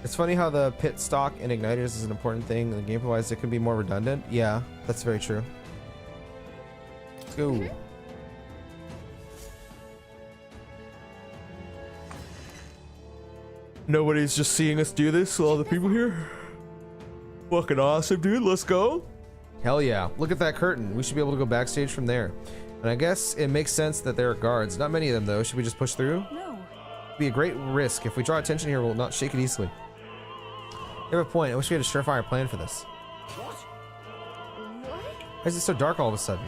It's funny how the pit stock in igniters is an important thing. And gameplay wise, it can be more redundant. Yeah, that's very true. Let's go. Nobody's just seeing us do this. All the people here. Fucking awesome, dude. Let's go. Hell yeah. Look at that curtain. We should be able to go backstage from there. And I guess it makes sense that there are guards. Not many of them, though. Should we just push through? No. It'd be a great risk. If we draw attention here, we'll not shake it easily. You have a point. I wish we had a surefire plan for this. What? Why is it so dark all of a sudden?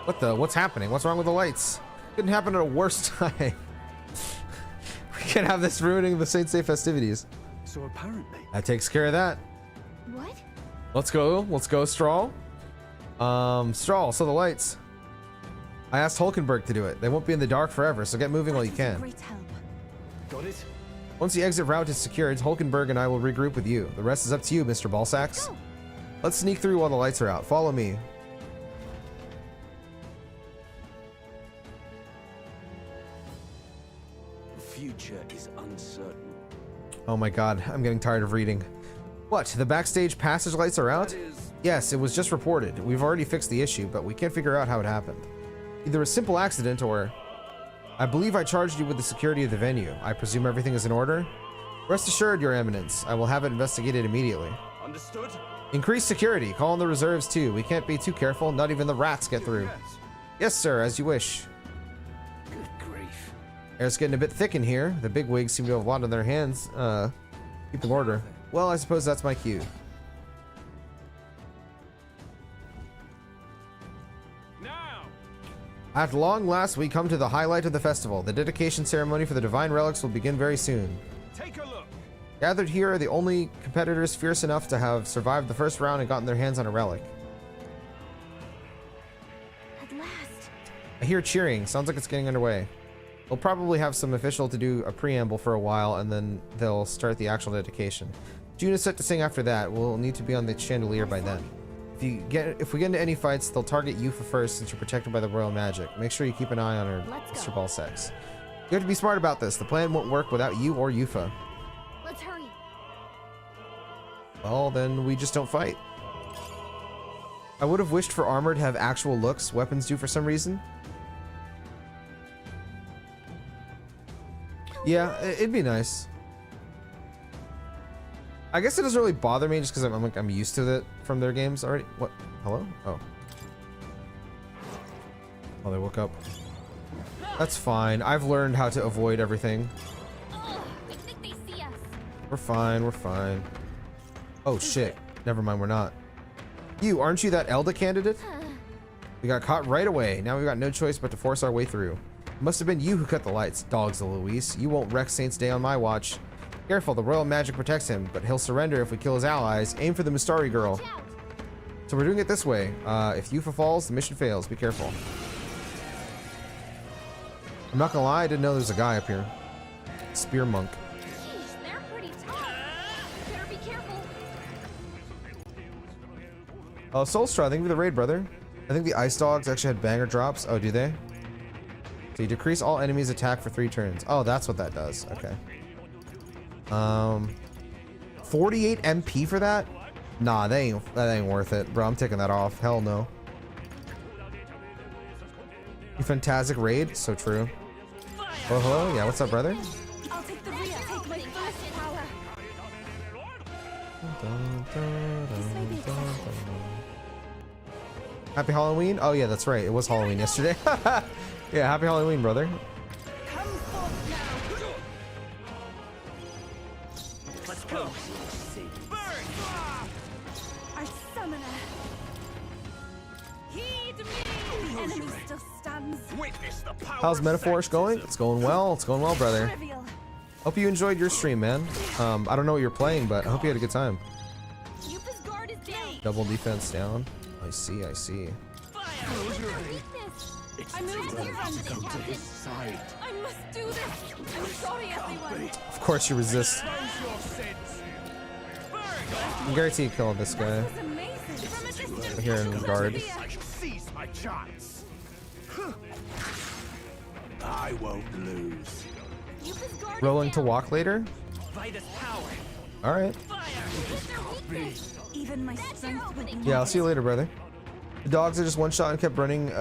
What the? What's happening? What's wrong with the lights? Couldn't happen at a worse time. We can't have this ruining the Saint Day festivities. So apparently that takes care of that. What? Let's go, Strahl. Strahl, so the lights. I asked Hulkenberg to do it. They won't be in the dark forever, so get moving while you can. Great help. got it. Once the exit route is secured, Hulkenberg and I will regroup with you. The rest is up to you, Mr. Ballsacks. Let's sneak through while the lights are out. Follow me. The future is uncertain. Oh my god, I'm getting tired of reading. What, the backstage passage lights are out? Yes, it was just reported. We've already fixed the issue, but we can't figure out how it happened. Either a simple accident or... I believe I charged you with the security of the venue. I presume everything is in order? Rest assured, Your Eminence. I will have it investigated immediately. Understood? Increase security. Call in the reserves too. We can't be too careful. Not even the rats get through. Yes, sir. As you wish. Good grief. Air's getting a bit thick in here. The bigwigs seem to have a lot on their hands. Keeping order. Well, I suppose that's my cue. At long last, we come to the highlight of the festival. The dedication ceremony for the divine relics will begin very soon. Take a look. Gathered here are the only competitors fierce enough to have survived the first round and gotten their hands on a relic. At last. I hear cheering. Sounds like it's getting underway. We'll probably have some official to do a preamble for a while, and then they'll start the actual dedication. June is set to sing after that. We'll need to be on the chandelier by then. If we get into any fights, they'll target Yufa first since you're protected by the royal magic. Make sure you keep an eye on her, Mr. Balsex. You have to be smart about this. The plan won't work without you or Yufa. Let's hurry. Well, then we just don't fight. I would have wished for armor to have actual looks. Weapons do for some reason. Yeah, it'd be nice. I guess it doesn't really bother me just because I'm used to it from their games already. What? Hello? Oh. Oh, they woke up. That's fine. I've learned how to avoid everything. I think they see us. We're fine. We're fine. Oh shit. Never mind. We're not. You, aren't you that Elda candidate? We got caught right away. Now we've got no choice but to force our way through. It must have been you who cut the lights, dogs of Luis. You won't wreck Saint's Day on my watch. Careful, the royal magic protects him, but he'll surrender if we kill his allies. Aim for the Mustari girl. So we're doing it this way. If Yufa falls, the mission fails. Be careful. I'm not gonna lie, I didn't know there's a guy up here. Spear monk. Jeez, they're pretty tough. Better be careful. Oh, Soulstra, thank you for the raid, brother. I think the ice dogs actually had banger drops. Oh, do they? So you decrease all enemies' attack for 3 turns. Oh, that's what that does. Okay. 48 MP for that? Nah, that ain't worth it, bro. I'm taking that off. Hell no. Fantastic raid, so true. Oh, yeah. What's up, brother? I'll take the rear. Take my first power. Happy Halloween? Oh yeah, that's right. It was Halloween yesterday. Yeah, happy Halloween, brother. Let's go. Our summoner. Heed me. The enemy still stands. Witness the power. How's Metaphorish going? It's going well. It's going well, brother. Hope you enjoyed your stream, man. I don't know what you're playing, but I hope you had a good time. Yufa's guard is down. Double defense down. I see, I see. I moved here on the captain. I must do this. I'm sorry, everyone. Of course you resist. I'm guaranteed killing this guy. Here in guard. I shall seize my chance. I won't lose. Rolling to walk later? Alright. Even my strength would not. Yeah, I'll see you later, brother. The dogs are just one shot and kept running.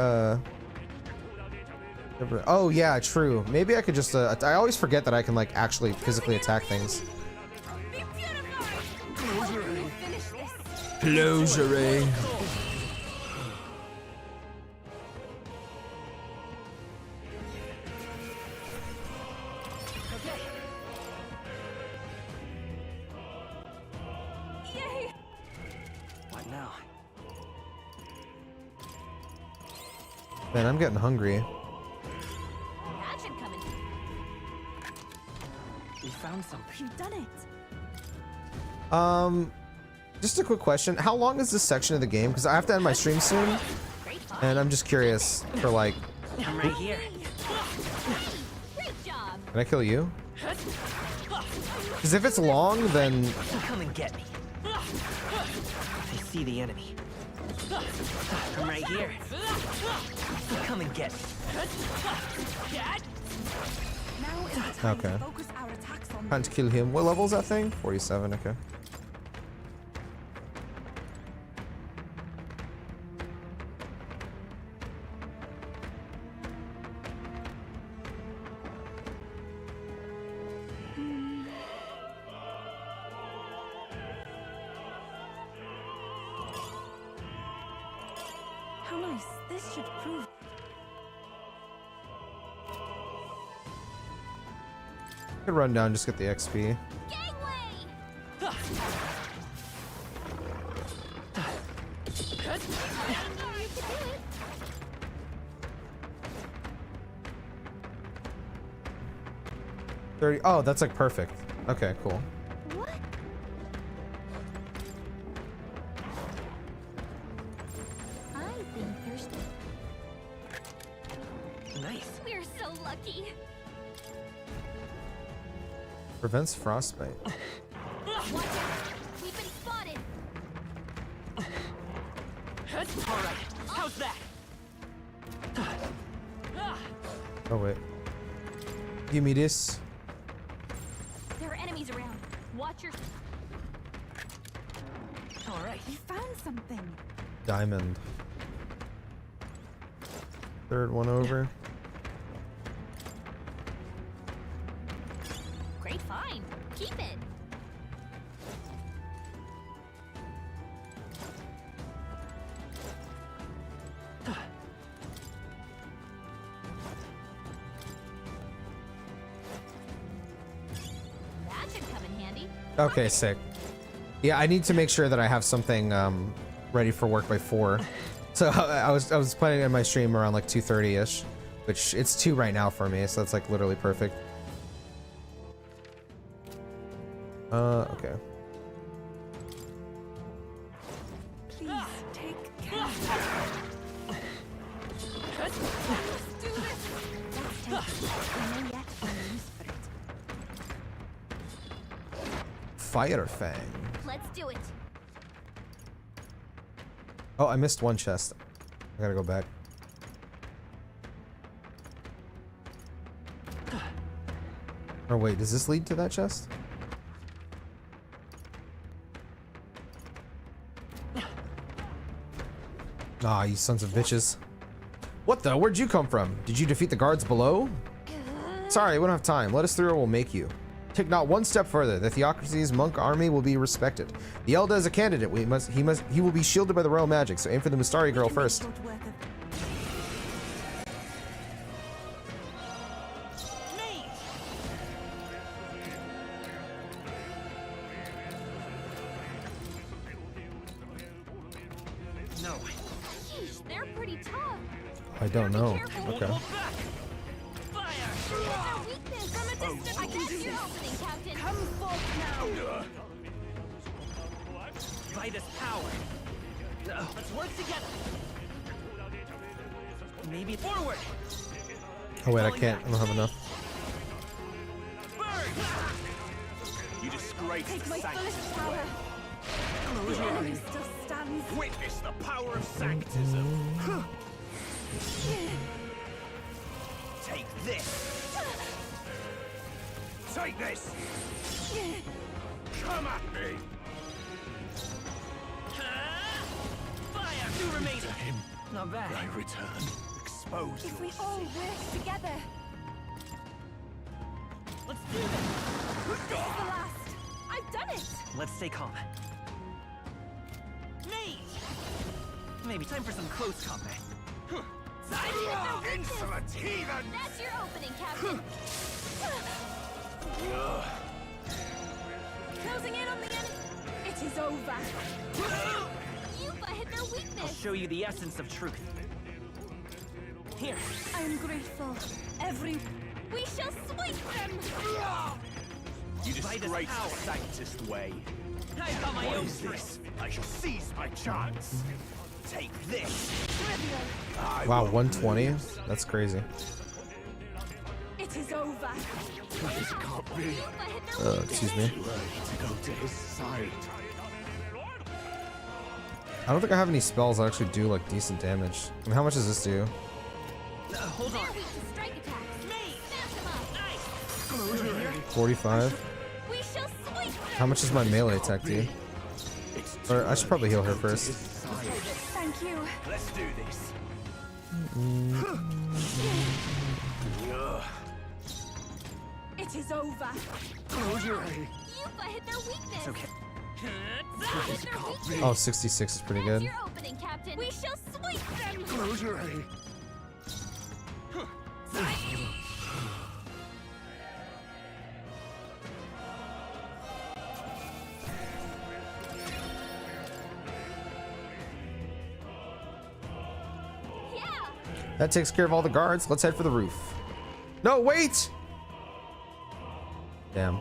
Oh yeah, true. Maybe I could just. I always forget that I can like actually physically attack things. Closure. What now? Man, I'm getting hungry. Action coming. We found something. You've done it. Just a quick question. How long is this section of the game? Because I have to end my stream soon. And I'm just curious for like... I'm right here. Great job. Can I kill you? Because if it's long, then... Come and get me. I see the enemy. I'm right here. Come and get me. Now is the time Okay. to focus our attacks on Time to kill him. What level is that thing? 47, okay. Nice. This should prove. Could run down, just get the XP. Gangway! 30. Oh, that's like perfect. Okay, cool. What? I think there's. Nice. We're so lucky. Prevents frostbite. Watch out! We've been spotted. All right. How's that? Oh wait. Give me this. There are enemies around. Watch your. All right. We found something. Diamond. Third one over. Great find. Keep it. That should come in handy. Okay, sick. Yeah, I need to make sure that I have something ready for work by 4. So I was planning on my stream around like 2:30ish, which it's 2 right now for me, so that's like literally perfect. Okay. Please take care. Let's do this. Let's take it. I know yet find use for it. Fire Fang. Let's do it. Oh, I missed one chest. I gotta go back. Oh wait, does this lead to that chest? Ah, you sons of bitches. What the? Where'd you come from? Did you defeat the guards below? Sorry, we don't have time. Let us through or we'll make you. Take not one step further. The Theocracy's monk army will be respected. The Elda is a candidate. He will be shielded by the royal magic, so aim for the Mustari girl first. No. Sheesh, they're pretty tough. I don't know. Okay. Their weakness. From a distance, I can do your opening, Captain. Come forth now. By this power. Let's work together. Maybe forward. Oh wait, I can't. I don't have enough. You disgrace Take the my fullest sanctus. power. Close The your enemy eyes. still stands. Witness the power of sanctism. Take this. Take this. Come at me. Fire! 2 remaining. To him, Not bad. I return. Expose If we your all sin. work together, Let's do this. this is the last. I've done it. Let's stay calm. Mage! Maybe time for some close combat. Insolent heathen! That's your opening, Captain. Closing in on the enemy. It is over. You've hit their I'll weakness. show you the essence of truth. Here. I am grateful. Every. We shall sweep them. You By this disgrace power. the sanctist way. I've got my What own is this? I shall seize my chance. Take this. I Wow, won't 120? lose. That's crazy. It is over. This can't be. Excuse me. Too early to go to his side. I don't think I have any spells that actually do like decent damage. I mean, how much does this do? Hold on. They're weak to strike attacks. Smash them up. Nice. 45. We shall sweep them. How much does my melee attack do? Or I should probably heal her first. Thank you. Let's do this. It is over. Close your eyes. You've hit their weakness. It's okay. Oh, 66 is pretty good. Your opening, Captain. We shall sweep them. Close your eye. That takes care of all the guards. Let's head for the roof. No, wait! Damn.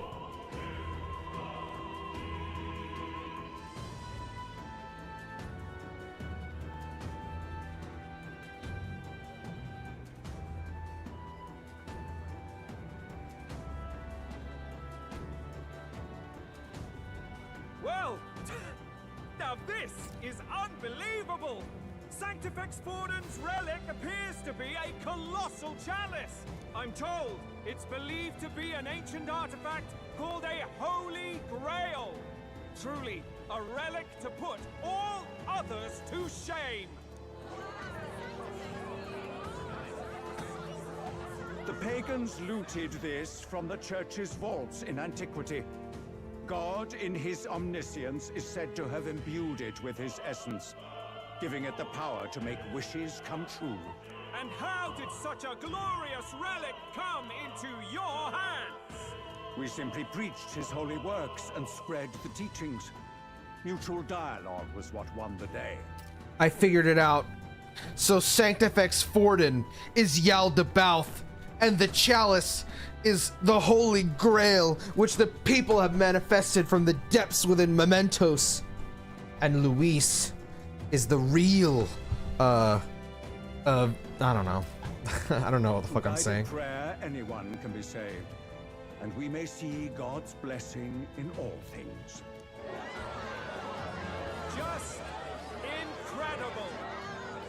Well, now this is unbelievable! Sanctifex Forden's relic appears to be a colossal chalice. I'm told it's believed to be an ancient artifact called a Holy Grail. Truly, a relic to put all others to shame. The pagans looted this from the church's vaults in antiquity. God, in his omniscience, is said to have imbued it with his essence, giving it the power to make wishes come true. And how did such a glorious relic come into your hands? We simply preached his holy works and spread the teachings. Mutual dialogue was what won the day. I figured it out. So Sanctifex Forden is Yaldabaoth, and the chalice is the Holy Grail, which the people have manifested from the depths within Mementos. And Luis is the real, I don't know. I don't know what the fuck I'm By saying. prayer, anyone can be saved, and we may see God's blessing in all things. Just incredible.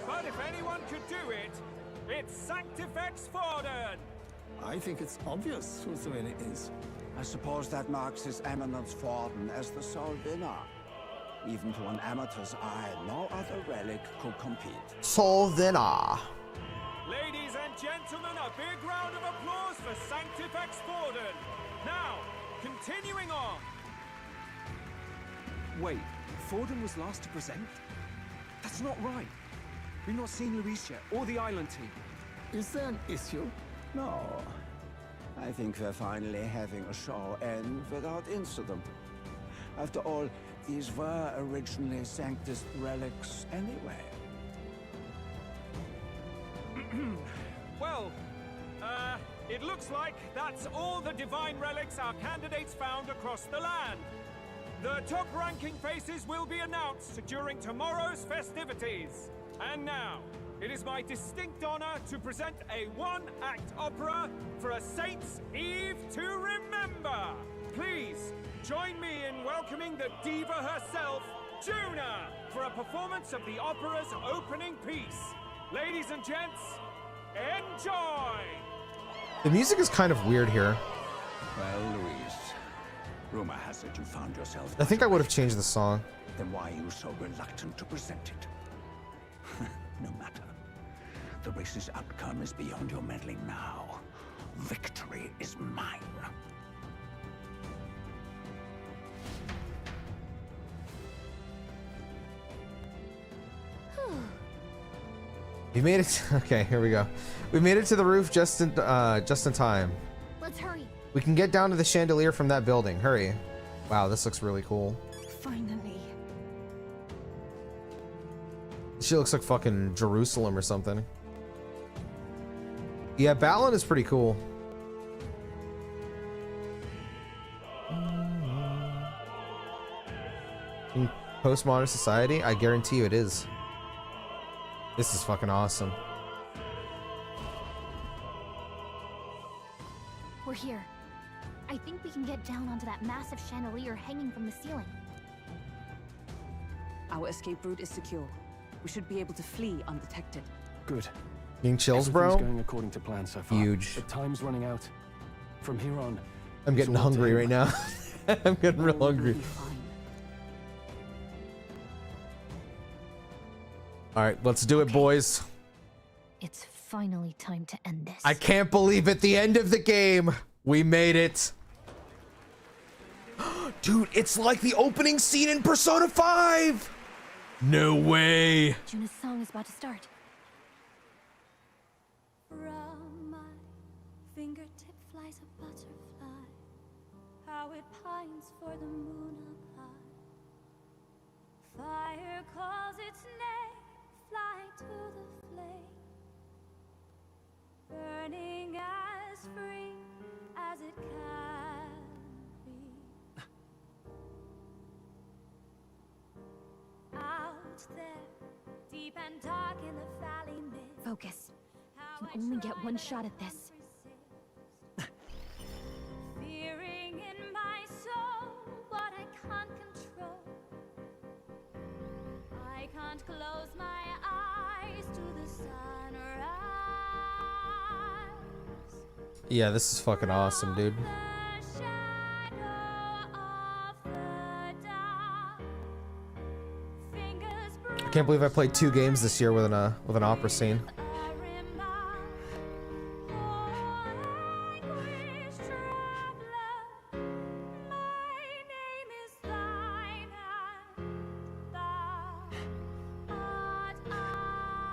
But if anyone could do it, it's Sanctifex Forden. I think it's obvious whose the winner is. I suppose that marks His Eminence Forden as the sole winner. Even to an amateur's eye, no other relic could compete. Solvina. Ladies and gentlemen, a big round of applause for Sanctifex Forden. Now, continuing on. Wait, Forden was last to present? That's not right. We've not seen Luis yet, or the island team. Is there an issue? No. I think we're finally having a show end without incident. After all, these were originally Sanctus relics anyway. Well, it looks like that's all the divine relics our candidates found across the land. The top-ranking faces will be announced during tomorrow's festivities. And now, it is my distinct honor to present a one-act opera for a Saint's Eve to remember. Please, join me in welcoming the diva herself, Juna, for a performance of the opera's opening piece. Ladies and gents, enjoy! The music is kind of weird here. Well, Luis, rumor has it you found yourself. I think I would have changed the song. Then why are you so reluctant to present it? No matter. The race's outcome is beyond your meddling now. Victory is mine. We made it. Okay, here we go. We made it to the roof just in time. Let's hurry. We can get down to the chandelier from that building. Hurry. Wow, this looks really cool. Finally. She looks like fucking Jerusalem or something. Yeah, Balin is pretty cool. In postmodern society, I guarantee you it is. This is fucking awesome. We're here. I think we can get down onto that massive chandelier hanging from the ceiling. Our escape route is secure. We should be able to flee undetected. Good. Getting chills, bro? Everything's going according to plan so far. Huge. But time's running out. From here on, I'm getting hungry right now. I'm getting real hungry. All right, let's do it, boys. It's finally time to end this. I can't believe at the end of the game, we made it. Dude, it's like the opening scene in Persona 5! No way! Juna's song is about to start. From my fingertip flies a butterfly, how it pines for the moon up high. Fire calls its name, fly to the flame, burning as free as it can be. Out there, deep and dark in the valley mid. Focus. You can only get one shot at this. Fearing in my soul what I can't control. I can't close my eyes to the sunrise. Yeah, this is fucking awesome, dude. I can't believe I played 2 games this year with an opera scene.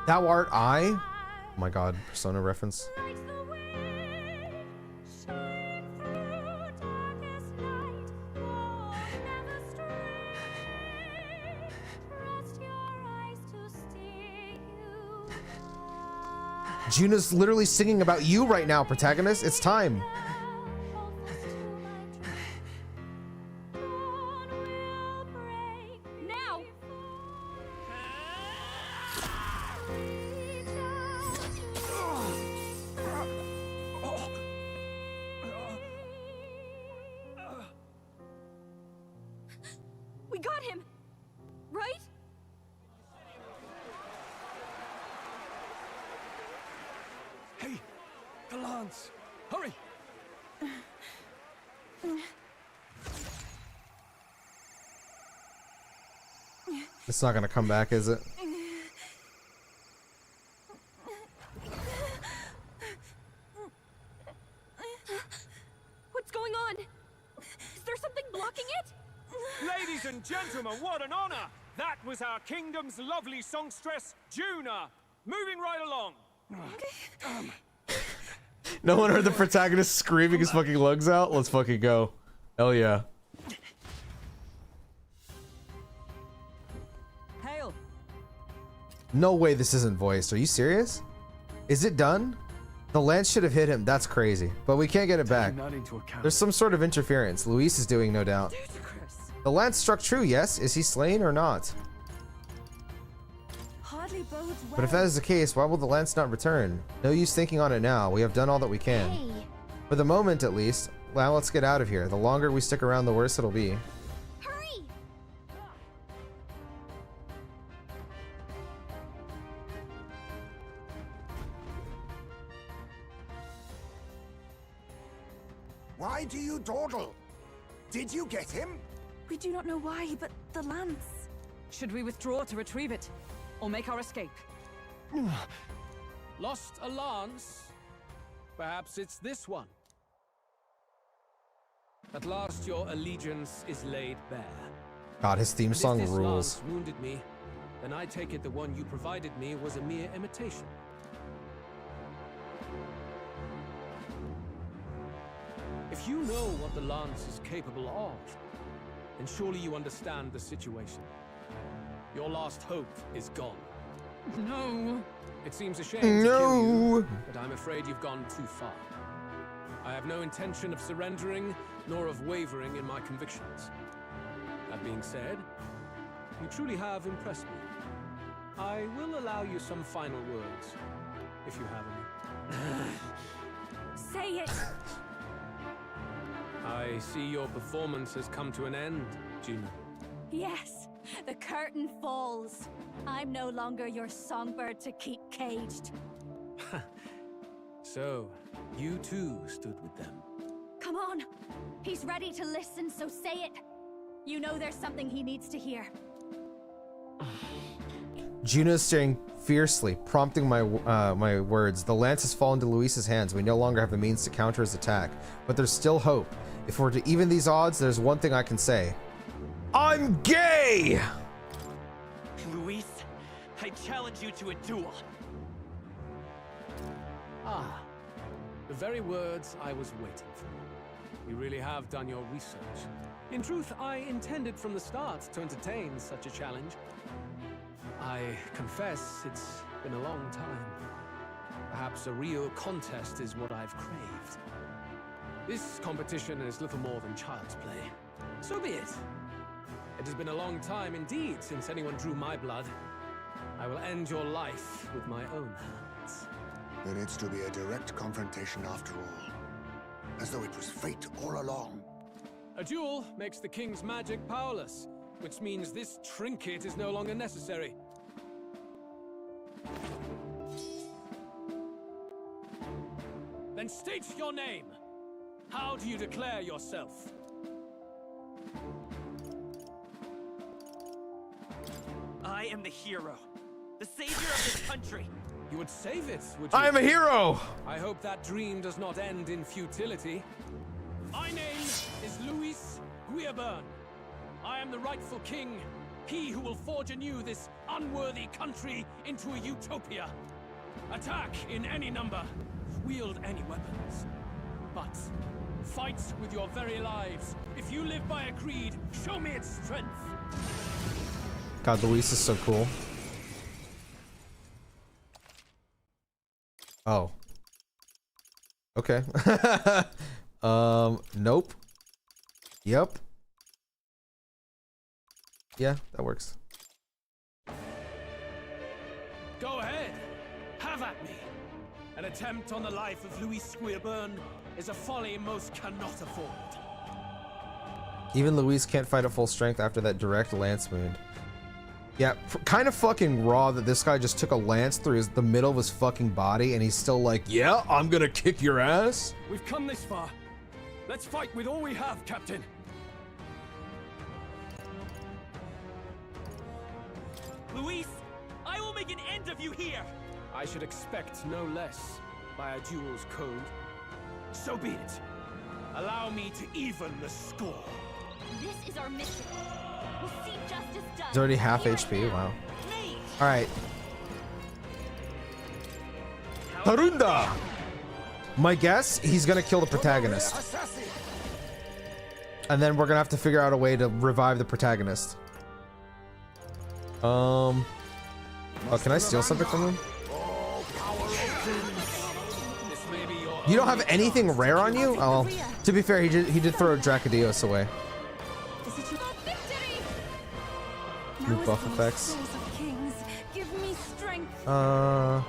Thou art I? Oh my god, Persona reference. Juna's literally singing about you right now, protagonist. It's time. Now! We got him, right? Hey, the lance! Hurry! It's not gonna come back, is it? What's going on? Is there something blocking it? Ladies and gentlemen, what an honor! That was our kingdom's lovely songstress, Juna. Moving right along. No one heard the protagonist screaming his fucking lungs out? Let's fucking go. Hell yeah. Hail. No way this isn't voiced. Are you serious? Is it done? The lance should have hit him. That's crazy. But we can't get it back. There's some sort of interference. Luis is doing, no doubt. The lance struck true, yes? Is he slain or not? Hardly bodes well. But if that is the case, why will the lance not return? No use thinking on it now. We have done all that we can. Hey. For the moment, at least. Now let's get out of here. The longer we stick around, the worse it'll be. Hurry! Why do you dawdle? Did you get him? We do not know why, but the lance. Should we withdraw to retrieve it? Or make our escape? Lost a lance? Perhaps it's this one. At last your allegiance is laid bare. God, his theme song And if this rules. lance wounded me, then I take it the one you provided me was a mere imitation. If you know what the lance is capable of, then surely you understand the situation. Your last hope is gone. No. It seems a shame to kill you, but I'm afraid you've gone too far. I have no intention of surrendering, nor of wavering in my convictions. That being said, you truly have impressed me. I will allow you some final words, if you have any. Say it! I see your performance has come to an end, Juna. Yes, the curtain falls. I'm no longer your songbird to keep caged. So, you too stood with them. Come on. He's ready to listen, so say it. You know there's something he needs to hear. Juna's staring fiercely, prompting my my words. The lance has fallen to Luis's hands. We no longer have the means to counter his attack, but there's still hope. If we're to even these odds, there's one thing I can say. I'm gay! Luis, I challenge you to a duel. Ah, the very words I was waiting for. You really have done your research. In truth, I intended from the start to entertain such a challenge. I confess it's been a long time. Perhaps a real contest is what I've craved. This competition is little more than child's play. So be it. It has been a long time indeed since anyone drew my blood. I will end your life with my own hands. Then it's to be a direct confrontation after all. As though it was fate all along. A duel makes the king's magic powerless, which means this trinket is no longer necessary. Then state your name. How do you declare yourself? I am the hero, the savior of this country. You would save it, would you? I am a hero! I hope that dream does not end in futility. My name is Luis Guiaburn. I am the rightful king, he who will forge anew this unworthy country into a utopia. Attack in any number, wield any weapons. But fight with your very lives. If you live by a creed, show me its strength. God, Luis is so cool. Oh. Okay. Nope. Yep. Yeah, that works. Go ahead. Have at me. An attempt on the life of Luis Guiaburn is a folly most cannot afford. Even Luis can't fight at full strength after that direct lance wound. Yeah, kind of fucking raw that this guy just took a lance through the middle of his fucking body and he's still like, yeah, I'm gonna kick your ass. We've come this far. Let's fight with all we have, Captain. Luis, I will make an end of you here. I should expect no less by a duel's code. So be it. Allow me to even the score. This is our mission. We'll see justice done. He's already half HP, wow. Alright. Harunda! My guess, he's gonna kill the protagonist. And then we're gonna have to figure out a way to revive the protagonist. Oh, can I steal something from him? You don't have anything rare on you? Oh, to be fair, he did throw Dracodios away. New buff effects. I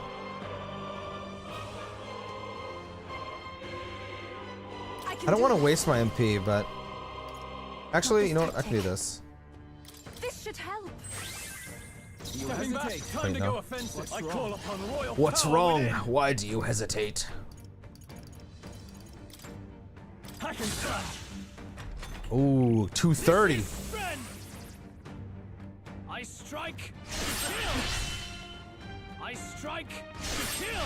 don't want to waste my MP, but actually, you know what? I can do this. This should help. You hesitate. Time to go offensive. I call upon royal What's power wrong? within. Why do you hesitate? Hack and slash. Ooh, 230. I strike to kill. I strike to kill.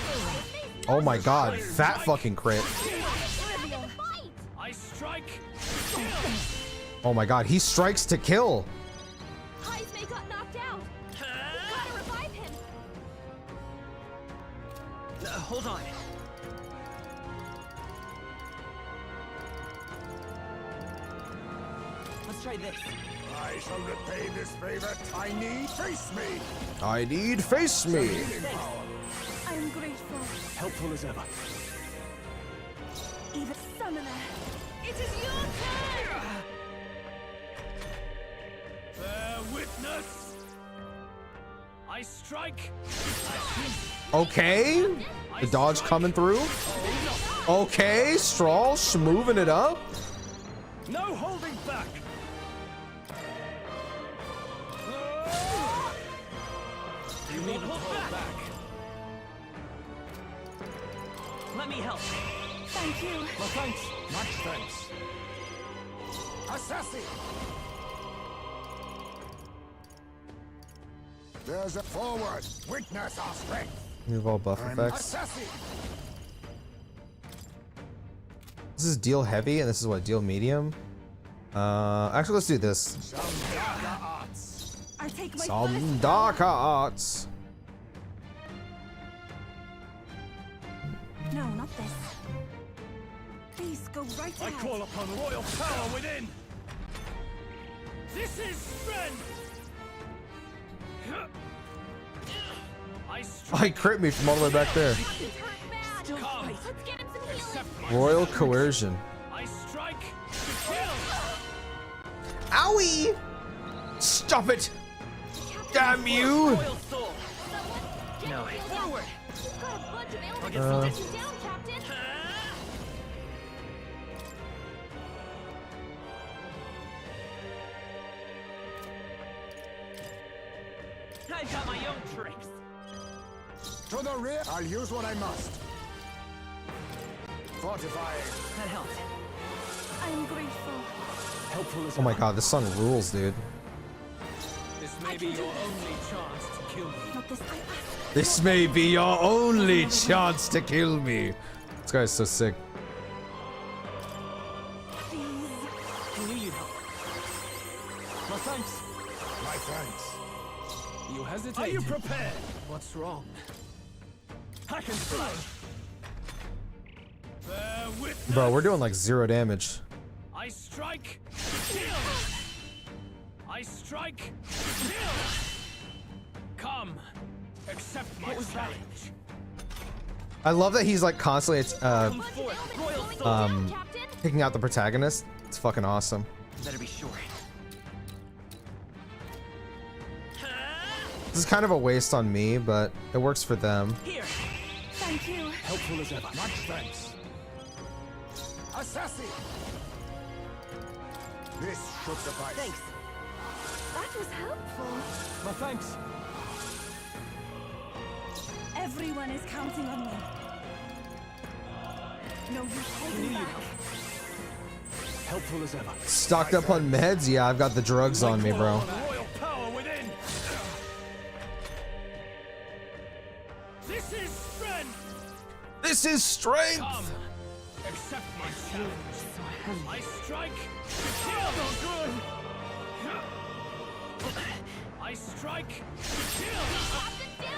Oh my god, fat fucking crit. I strike to kill. Oh my god, he strikes to kill. Heismay got knocked out. Gotta revive him. Hold on. Let's try this. I shall repay this favor. I need face me. I need face me. I'm grateful. Helpful as ever. Even summoner. It is your turn. Bear witness. I strike. Okay, the dodge coming through. Okay, Straw moving it up. No holding back. You need to hold back. Let me help. Thank you. Well, thanks. Much thanks. Assassin! There's a forward. Witness our strength. Move all buff effects. This is deal heavy, and this is what, deal medium? Actually, let's do this. Some darker arts. No, not this. Please go right ahead. I call upon royal power within. This is strength. I crit me from all the way back there. Royal coercion. I strike to kill. Owie! Stop it! Damn you! No. Forward. I've got my own tricks. To the rear. I'll use what I must. Fortifying. That helped. I'm grateful. Helpful as Oh my god, this song rules, dude. This may be your only chance to kill me. Not this time. This may be your only chance to kill me. This guy's so sick. I knew you'd help. My thanks. My thanks. You hesitate. Are you prepared? What's wrong? Hack and slash. Bear witness. Bro, we're doing like 0 damage. I strike. Kill. I strike. Kill. Come. Accept my challenge. I love that he's like constantly picking out the protagonist. It's fucking awesome. Better be sure. This is kind of a waste on me, but it works for them. Here. Thank you. Helpful as ever. Much thanks. Assassin. This should suffice. Thanks. That was helpful. My thanks. Everyone is counting on me. No use holding back. Helpful as ever. Stocked up on meds? Yeah, I've got the drugs on me, bro. Royal power within. This is strength. This is strength. Come. Accept my challenge. I strike. Kill. So good. I strike. Kill.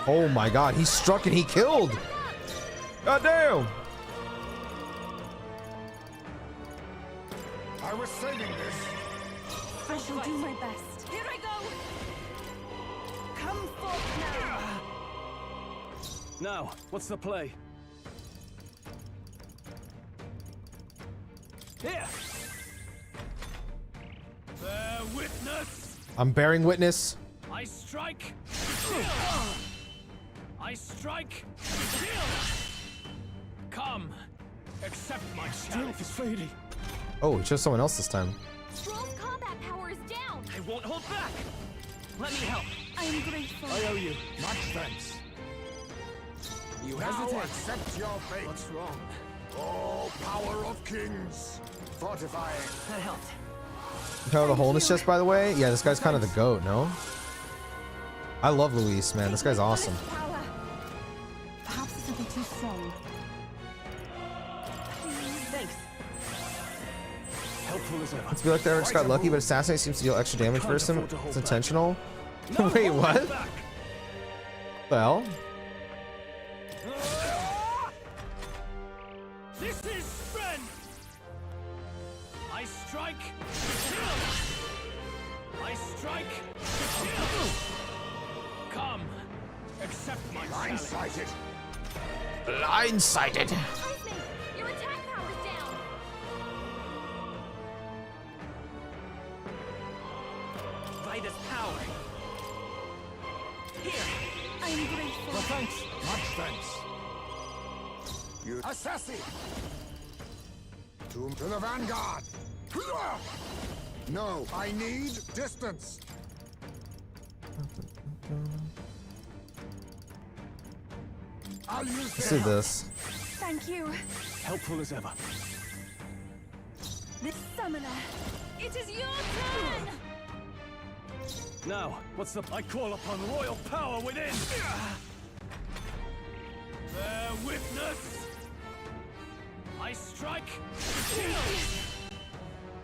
Oh my god, he struck and he killed. God damn. I was saving this. I shall do my best. Here I go. Come forth now. Now, what's the play? Here. Bear witness. I'm bearing witness. I strike. I strike. Come. Accept my strength is fading. Oh, he chose someone else this time. Stroll's combat power is down. I won't hold back. Let me help. I am grateful. I owe you. Much thanks. You Now hesitate. accept your fate. What's wrong? Oh, power of kings. Fortifying. That helped. Power of the wholeness chest, by the way. Yeah, this guy's kind of the GOAT, no? I love Luis, man. This guy's awesome. Power. Perhaps this will be too strong. Thanks. Helpful as ever. Let's be like the Eric's got lucky, but Assassinate seems to deal extra damage versus him. It's intentional. Wait, what? Well, This is strength. I strike. Kill. I strike. Kill. Come. Accept my challenge. Blindsided. blindsided. Your attack power's down. Vitus power. Here. I am grateful. Well, thanks. Much thanks. You assassin. Tomb to the vanguard. No, I need distance. I'll use Let's do this. Thank you. Helpful as ever. This summoner. It is your turn. Now, what's the... I call upon royal power within! Bear witness! I strike!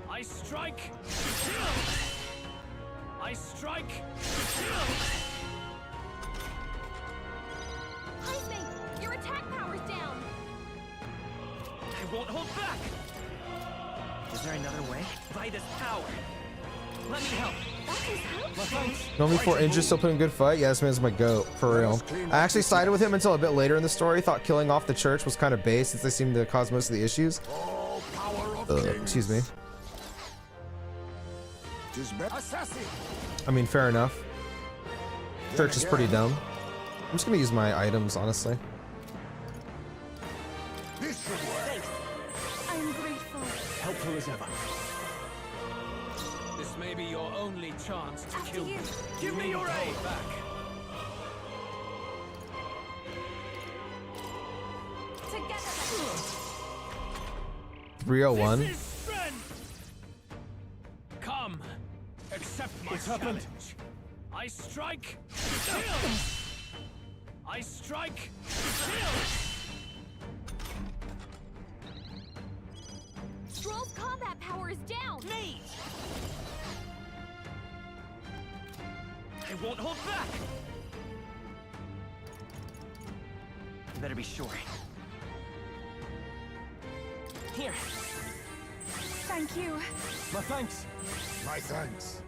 I strike! I strike! Heisman, your attack power's down! I won't hold back! Is there another way? By this power. Let me help. Known me for Injure, still putting a good fight. Yeah, this man's my goat, for real. I actually sided with him until a bit later in the story. Thought killing off the church was kind of base since they seem to cause most of the issues. Excuse me. I mean, fair enough. Church is pretty dumb. I'm just gonna use my items, honestly. I'm grateful. Helpful as ever. This may be your only chance to kill me. Give me your aid! Back. Together. 301. This is strength. Come, accept my challenge. I strike! I strike! Stroll's combat power is down! Me! I won't hold back! You better be sure. Here. Thank you. My thanks. My thanks.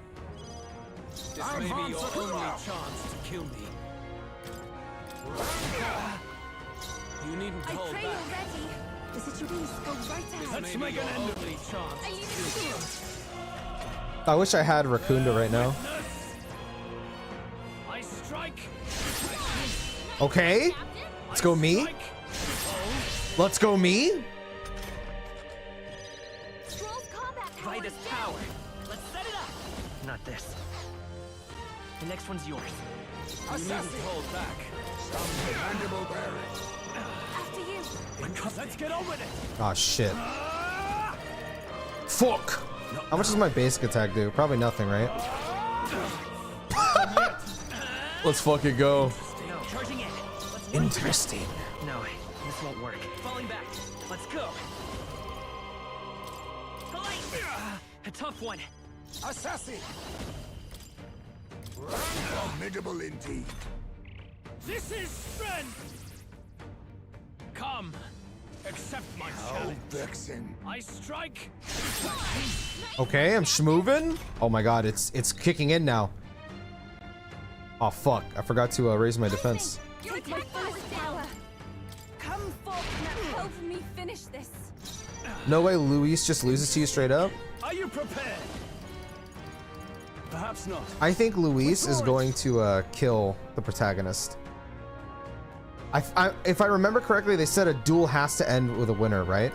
This may be your only chance to kill me. You needn't I hold pray back. you're ready. The situation go right ahead. This may be your only chance I to leave kill it me. to you. I wish I had Rakunda right now. I strike! Okay. Let's go me. Let's go me. Stroll's combat power By this is power. down! Let's set it up. Not this. The next one's yours. You needn't hold back. After you. Let's get on with it! Oh shit. Fuck. How much does my basic attack do? Probably nothing, right? Let's fucking go. Charging in. Interesting. No, this won't work. Falling back. Let's go. A tough one. Assassin! Formidable indeed. This is strength. Come, accept my Oh, challenge. vexing. I strike. Okay, I'm schmoving. Oh my god, it's kicking in now. Oh fuck, I forgot to raise my defense. Your attack power is down. Come forth and help me finish this. No way Luis just loses to you straight up. Are you prepared? Perhaps not. I think Luis is going to kill the protagonist. If I remember correctly, they said a duel has to end with a winner, right?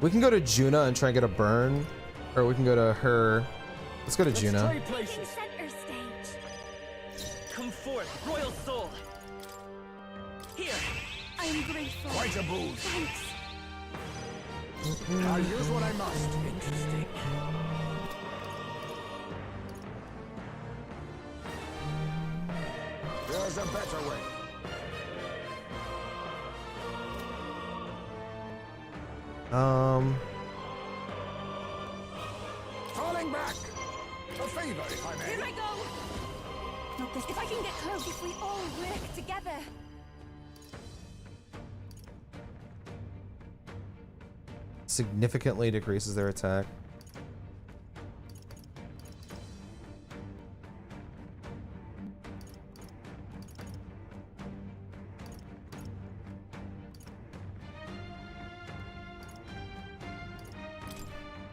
We can go to Juna and try and get a burn, or we can go to her. Let's go to Juna. Center stage. Come forth, royal soul. Here. I'm grateful. Quite a boost. Thanks. I'll use what I must. Interesting. There's a better way. Falling back. A favor, if I may. Here I go. Not this. If I can get close, if we all work together. Significantly decreases their attack.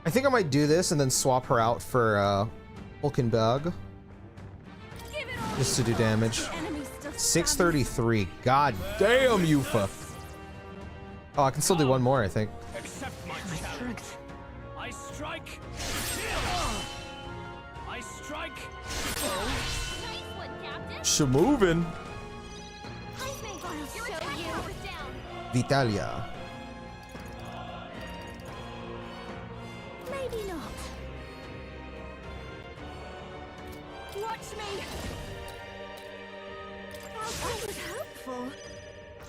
I think I might do this and then swap her out for Hulkenberg. Just to do damage. 633. God damn, Yufa. Oh, I can still do one more, I think. Accept my challenge. I strike. I strike. Nice one, Captain! She moving. By I'll show you. Vitalia. Maybe not. Watch me. That was helpful.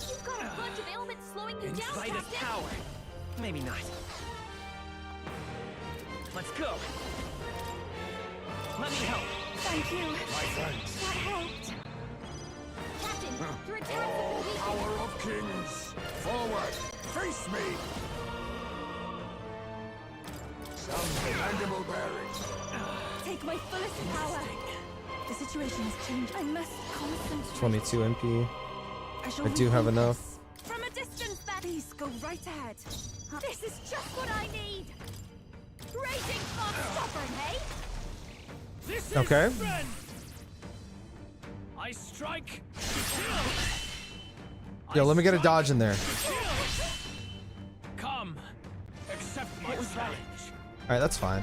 You've got a bunch of ailments slowing you down, Inside Captain. his power. Maybe not. Let's go. Let me help. Thank you. My friends. That helped. Captain, your attacks have been weakened. Power of kings! Forward! Face me! Some commendable bearing. Take my fullest power. The situation has changed. I must concentrate. 22 MP. shall I do have rethink enough. this. From a distance, please go right ahead. This is just what I need. Raging not stubborn, hey? This is Okay. strength. I strike. Yo, let me get a dodge in there. Come, accept my challenge. Alright, that's fine.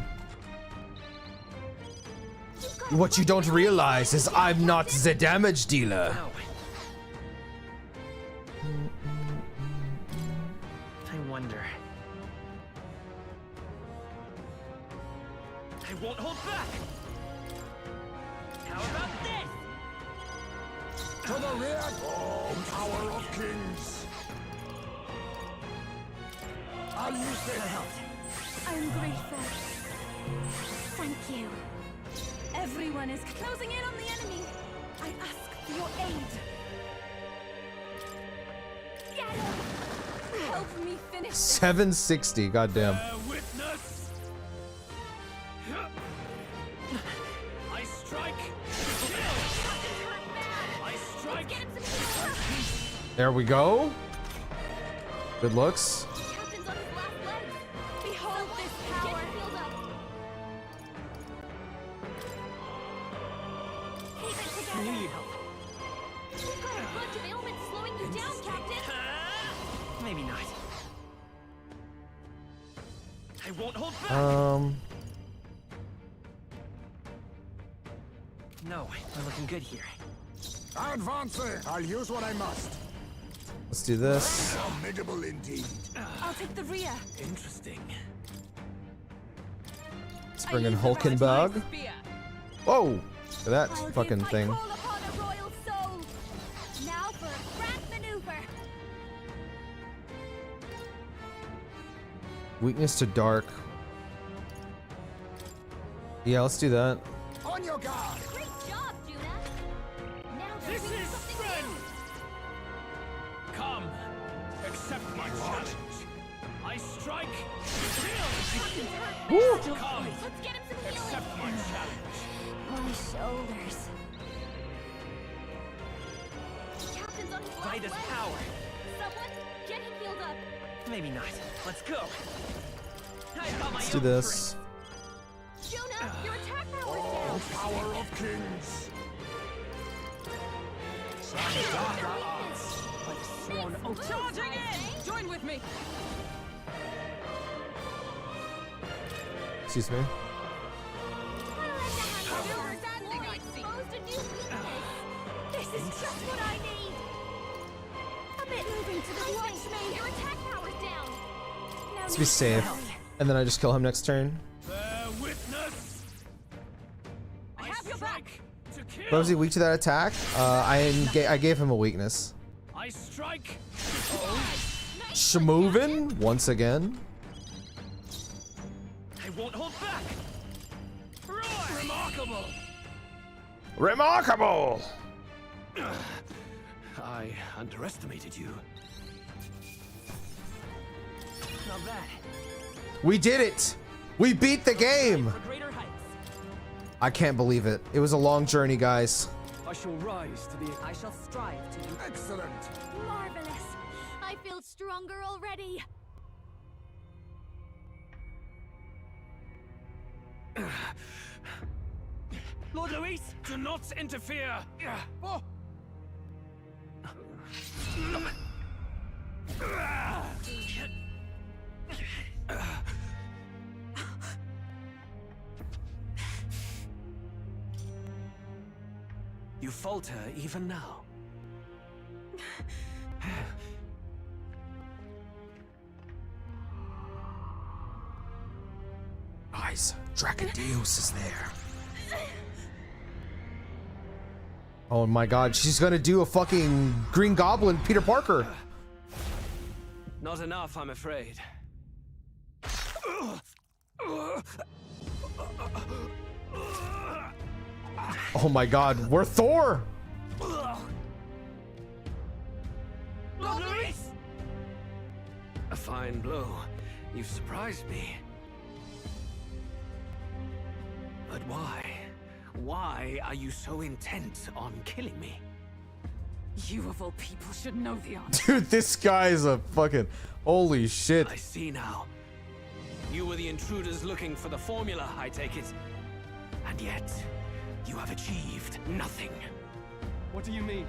What you don't realize is I'm not the damage dealer. I wonder. I won't hold back. How about this? To the rear! Oh, Tower of Kings! I'll use this! I'm grateful. Thank you. Everyone is closing in on the enemy. I ask for your aid. Get him! Help me finish this. 760, goddamn. Witness. I strike. I strike. There we go. Good looks. Captain's on his last legs. Behold this power. Get healed up. Keep it together. Need help. You've got a bunch of ailments slowing you down, Captain. Maybe not. I won't hold back. No, we're looking good here. Advancing! I'll use what I must. Let's do this. Formidable indeed. I'll take the rear. Interesting. Let's bring in Hulkenberg. Whoa! Look at that I'll fucking give my thing. call upon a royal soul. Now for a grand maneuver. Weakness to dark. Yeah, let's do that. On your guard! Great job, Juna. Now This doing is something strength. Come, accept my challenge. I strike. Woo! Come, Let's get him some healing. accept my challenge. My shoulders. Captain's on his last By this legs. power. Someone, get him healed up. Maybe not. Let's go. I've got my Let's do own this. Juna, your attack power is Oh, down. Tower of Kings! Sworn oath. Charging in! Join with me! Excuse me. This is just what I need. A bit moving to the watch me. Your attack power's down. No Let's need be to safe. help. And then I just kill him next turn. Bear witness. I have your back. To kill. But was he weak to that attack? I gave him a weakness. I strike. Shmovin once again. I won't hold back. Remarkable. Remarkable! I underestimated you. Not bad. We did it! We beat the game! For greater heights. I can't believe it. It was a long journey, guys. I shall rise to the. I shall strive to do Excellent! Marvelous. I feel stronger already. Lord Luis, do not interfere. Oh. You falter even now. Guys, Dracodeus is there. Oh my god, she's gonna do a fucking Green Goblin Peter Parker. Not enough, I'm afraid. Oh my god, we're Thor! Luis! A fine blow. You've surprised me. But why? Why are you so intent on killing me? You of all people should know the answer. Dude, this guy is a fucking... Holy shit. I see now. You were the intruders looking for the formula, I take it. And yet, you have achieved nothing. What do you mean?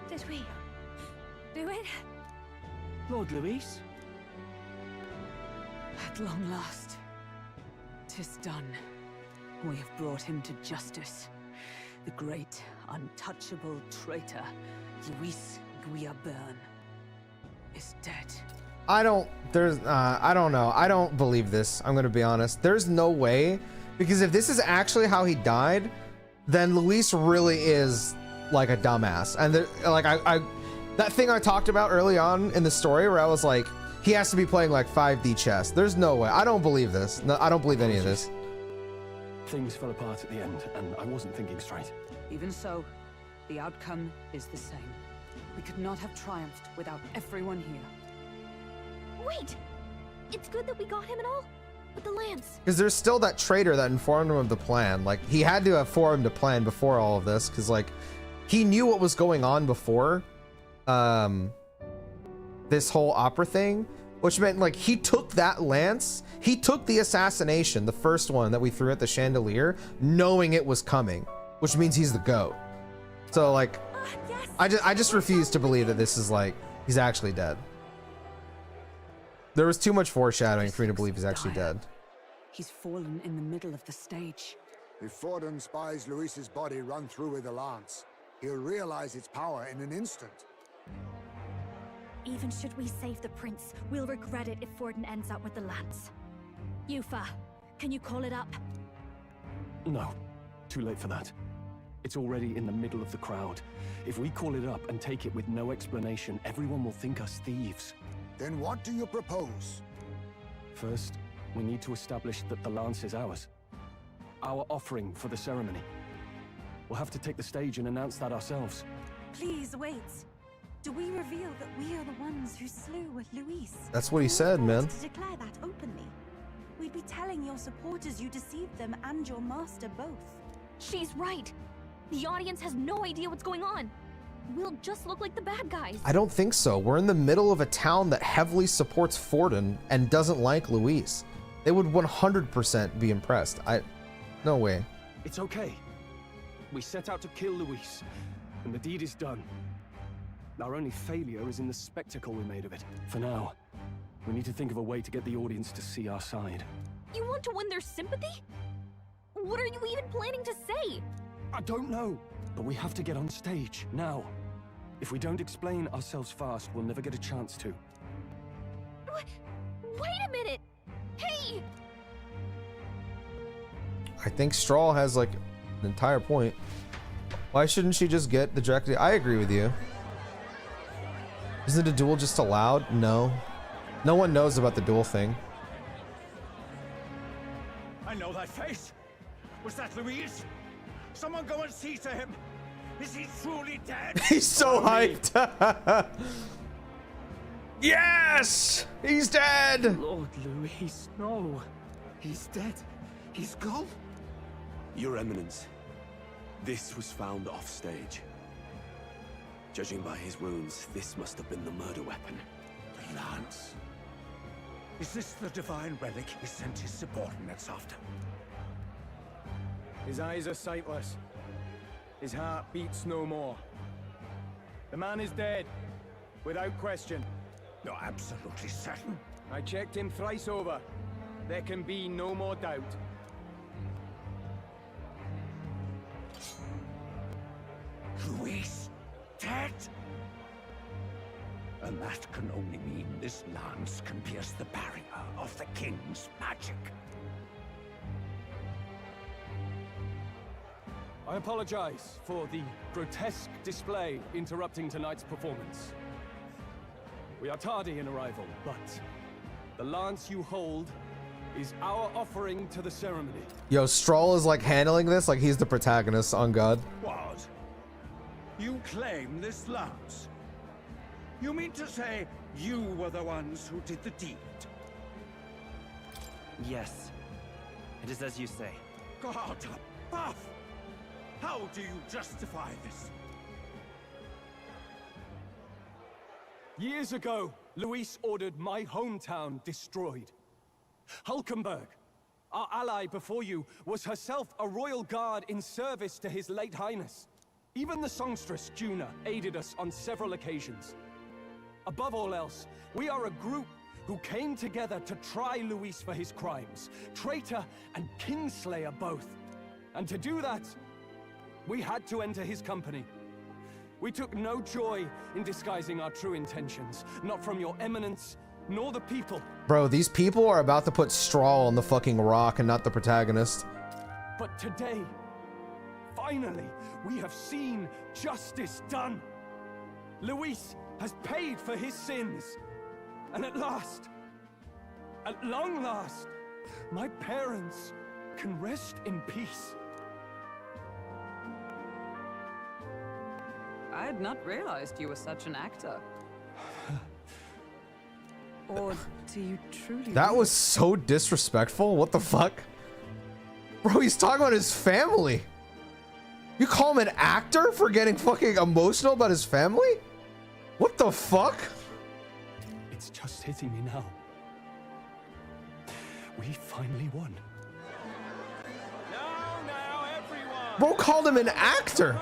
Did we do it? Lord Luis? At long last, 'tis done. We have brought him to justice. The great, untouchable traitor, Luis Guillaburn, is dead. I don't know. I don't believe this. I'm gonna be honest. There's no way, because if this is actually how he died, then Luis really is like a dumbass. And like I that thing I talked about early on in the story where I was like, he has to be playing like 5D chess. There's no way. I don't believe this. No, I don't believe any of this. Things fell apart at the end, and I wasn't thinking straight. Even so, the outcome is the same. We could not have triumphed without everyone here. Wait! It's good that we got him and all, but the lance. Because there's still that traitor that informed him of the plan. Like, he had to have formed a plan before all of this, because like he knew what was going on before this whole opera thing, which meant like he took that lance, he took the assassination, the first one that we threw at the chandelier, knowing it was coming, which means he's the GOAT. So like, yes. I just refuse to believe that this is like, he's actually dead. There was too much foreshadowing for me to believe he's actually dead. He's fallen in the middle of the stage. If Forden spies Luis's body run through with a lance, he'll realize its power in an instant. Even should we save the prince, we'll regret it if Forden ends up with the lance. Yufa, can you call it up? No, too late for that. It's already in the middle of the crowd. If we call it up and take it with no explanation, everyone will think us thieves. Then what do you propose? First, we need to establish that the lance is ours. Our offering for the ceremony. We'll have to take the stage and announce that ourselves. Please wait. Do we reveal that we are the ones who slew Luis? That's what he said, man. To declare that openly. We'd be telling your supporters you deceived them and your master both. She's right. The audience has no idea what's going on. We'll just look like the bad guys. I don't think so. We're in the middle of a town that heavily supports Forden and doesn't like Luis. They would 100% be impressed. No way. It's okay. We set out to kill Luis, and the deed is done. Our only failure is in the spectacle we made of it. For now, we need to think of a way to get the audience to see our side. You want to win their sympathy? What are you even planning to say? I don't know, but we have to get on stage, now. If we don't explain ourselves fast, we'll never get a chance to. Wait a minute! Hey! I think Straw has like an entire point. Why shouldn't she just get the direct? I agree with you. Isn't a duel just allowed? No. No one knows about the duel thing. I know that face. Was that Luis? Someone go and see to him. Is he truly dead? He's so hyped. Yes! He's dead! Lord Louis, no. He's dead. He's gone. Your Eminence, this was found off-stage. Judging by his wounds, this must have been the murder weapon. The lance. Is this the divine relic he sent his subordinates after? His eyes are sightless. His heart beats no more. The man is dead, without question. You're absolutely certain? I checked him thrice over. There can be no more doubt. Louis dead? And that can only mean this lance can pierce the barrier of the king's magic. I apologize for the grotesque display interrupting tonight's performance. We are tardy in arrival, but the lance you hold is our offering to the ceremony. Yo, Stroll is like handling this like he's the protagonist, on God. What? You claim this lance? You mean to say you were the ones who did the deed? Yes. It is as you say. God above! How do you justify this? Years ago, Luis ordered my hometown destroyed. Hulkenberg, our ally before you, was herself a royal guard in service to his late highness. Even the songstress, Juna, aided us on several occasions. Above all else, we are a group who came together to try Luis for his crimes. Traitor and Kingslayer both. And to do that, we had to enter his company. We took no joy in disguising our true intentions, not from your eminence, nor the people. Bro, these people are about to put straw on the fucking rock and not the protagonist. But today, finally, we have seen justice done. Luis has paid for his sins. And at last, at long last, my parents can rest in peace. I had not realized you were such an actor. Or do you truly? That was so disrespectful. What the fuck? Bro, he's talking about his family. You call him an actor for getting fucking emotional about his family? What the fuck? It's just hitting me now. We finally won. Now, everyone! Bro called him an actor.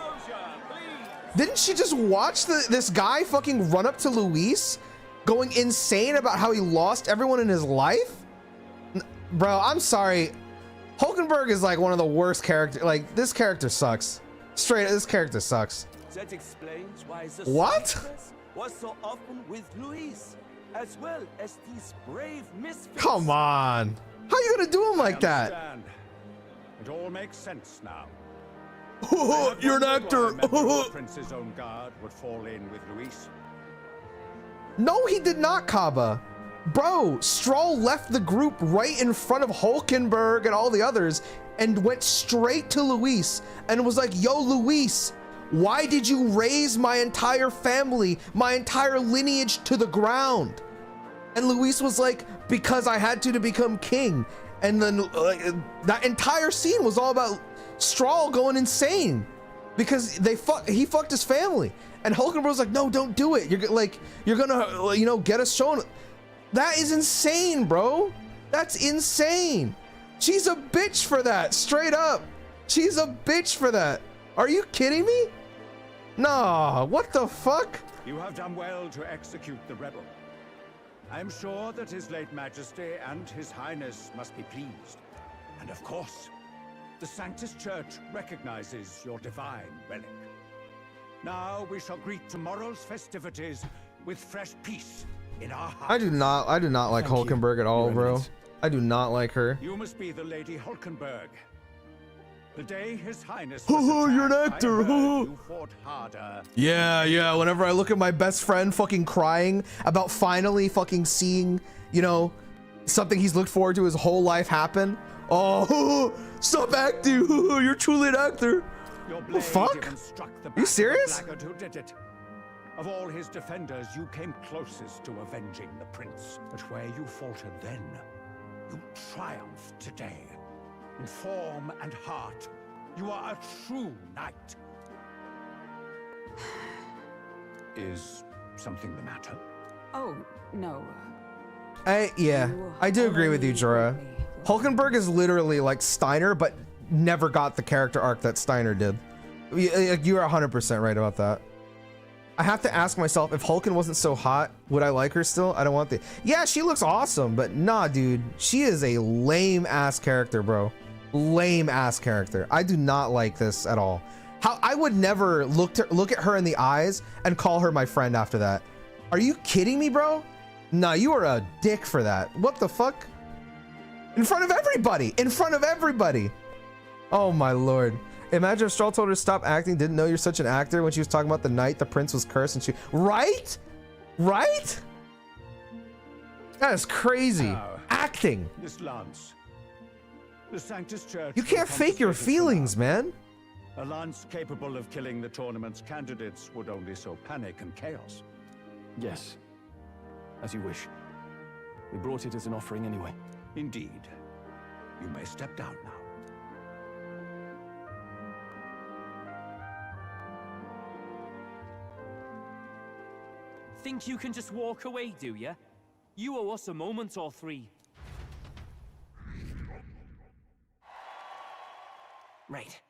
Didn't she just watch this guy fucking run up to Luis, going insane about how he lost everyone in his life? Bro, I'm sorry. Hulkenberg is like one of the worst characters. Like, this character sucks. Straight, this character sucks. That explains why the What? songstress was so often with Luis, as well as these brave misfits. Come on. How you gonna do him like that? Understand. It all makes sense now. You're an actor. The Prince's own guard would fall in with Luis. No, he did not, Kaba. Bro, Stroll left the group right in front of Hulkenberg and all the others and went straight to Luis and was like, yo, Luis, why did you raise my entire family, my entire lineage to the ground? And Luis was like, because I had to become king. And then that entire scene was all about Stroll going insane because he fucked his family. And Hulkenberg was like, no, don't do it. You're gonna get us shown. That is insane, bro. That's insane. She's a bitch for that, straight up. She's a bitch for that. Are you kidding me? Nah, what the fuck? You have done well to execute the rebel. I am sure that His late Majesty and His Highness must be pleased. And of course, the Sanctus Church recognizes your divine relic. Now we shall greet tomorrow's festivities with fresh peace in our hearts. I do not like Hulkenberg at all, bro. I do not like her. You must be the Lady Hulkenberg. The day His Highness You're an actor. you fought harder. Yeah. Whenever I look at my best friend fucking crying about finally fucking seeing, something he's looked forward to his whole life happen. Oh, stop acting. You're truly an actor. Your The fuck? even struck the You back serious? of the blackguard who did it. Of all his defenders, you came closest to avenging the prince. But where you faltered then, you triumphed today. In form and heart, you are a true knight. Is something the matter? Oh, no. Yeah, I do agree with you, Jorah. Hulkenberg is literally like Steiner, but never got the character arc that Steiner did. You're 100% right about that. I have to ask myself, if Hulken wasn't so hot, would I like her still? I don't want the... Yeah, she looks awesome, but nah, dude. She is a lame-ass character, bro. Lame-ass character. I do not like this at all. How I would never look at her in the eyes and call her my friend after that. Are you kidding me, bro? Nah, you are a dick for that. What the fuck? In front of everybody! In front of everybody! Oh my lord. Imagine if Strahl told her to stop acting, didn't know you're such an actor when she was talking about the night the prince was cursed and she... Right? Right? That is crazy. Acting. This lance. The Sanctus Church... You can't fake your feelings, man. A lance capable of killing the tournament's candidates would only sow panic and chaos. Yes. As you wish. We brought it as an offering anyway. Indeed. You may step down now. Think you can just walk away, do ya? You owe us a moment or three. Right.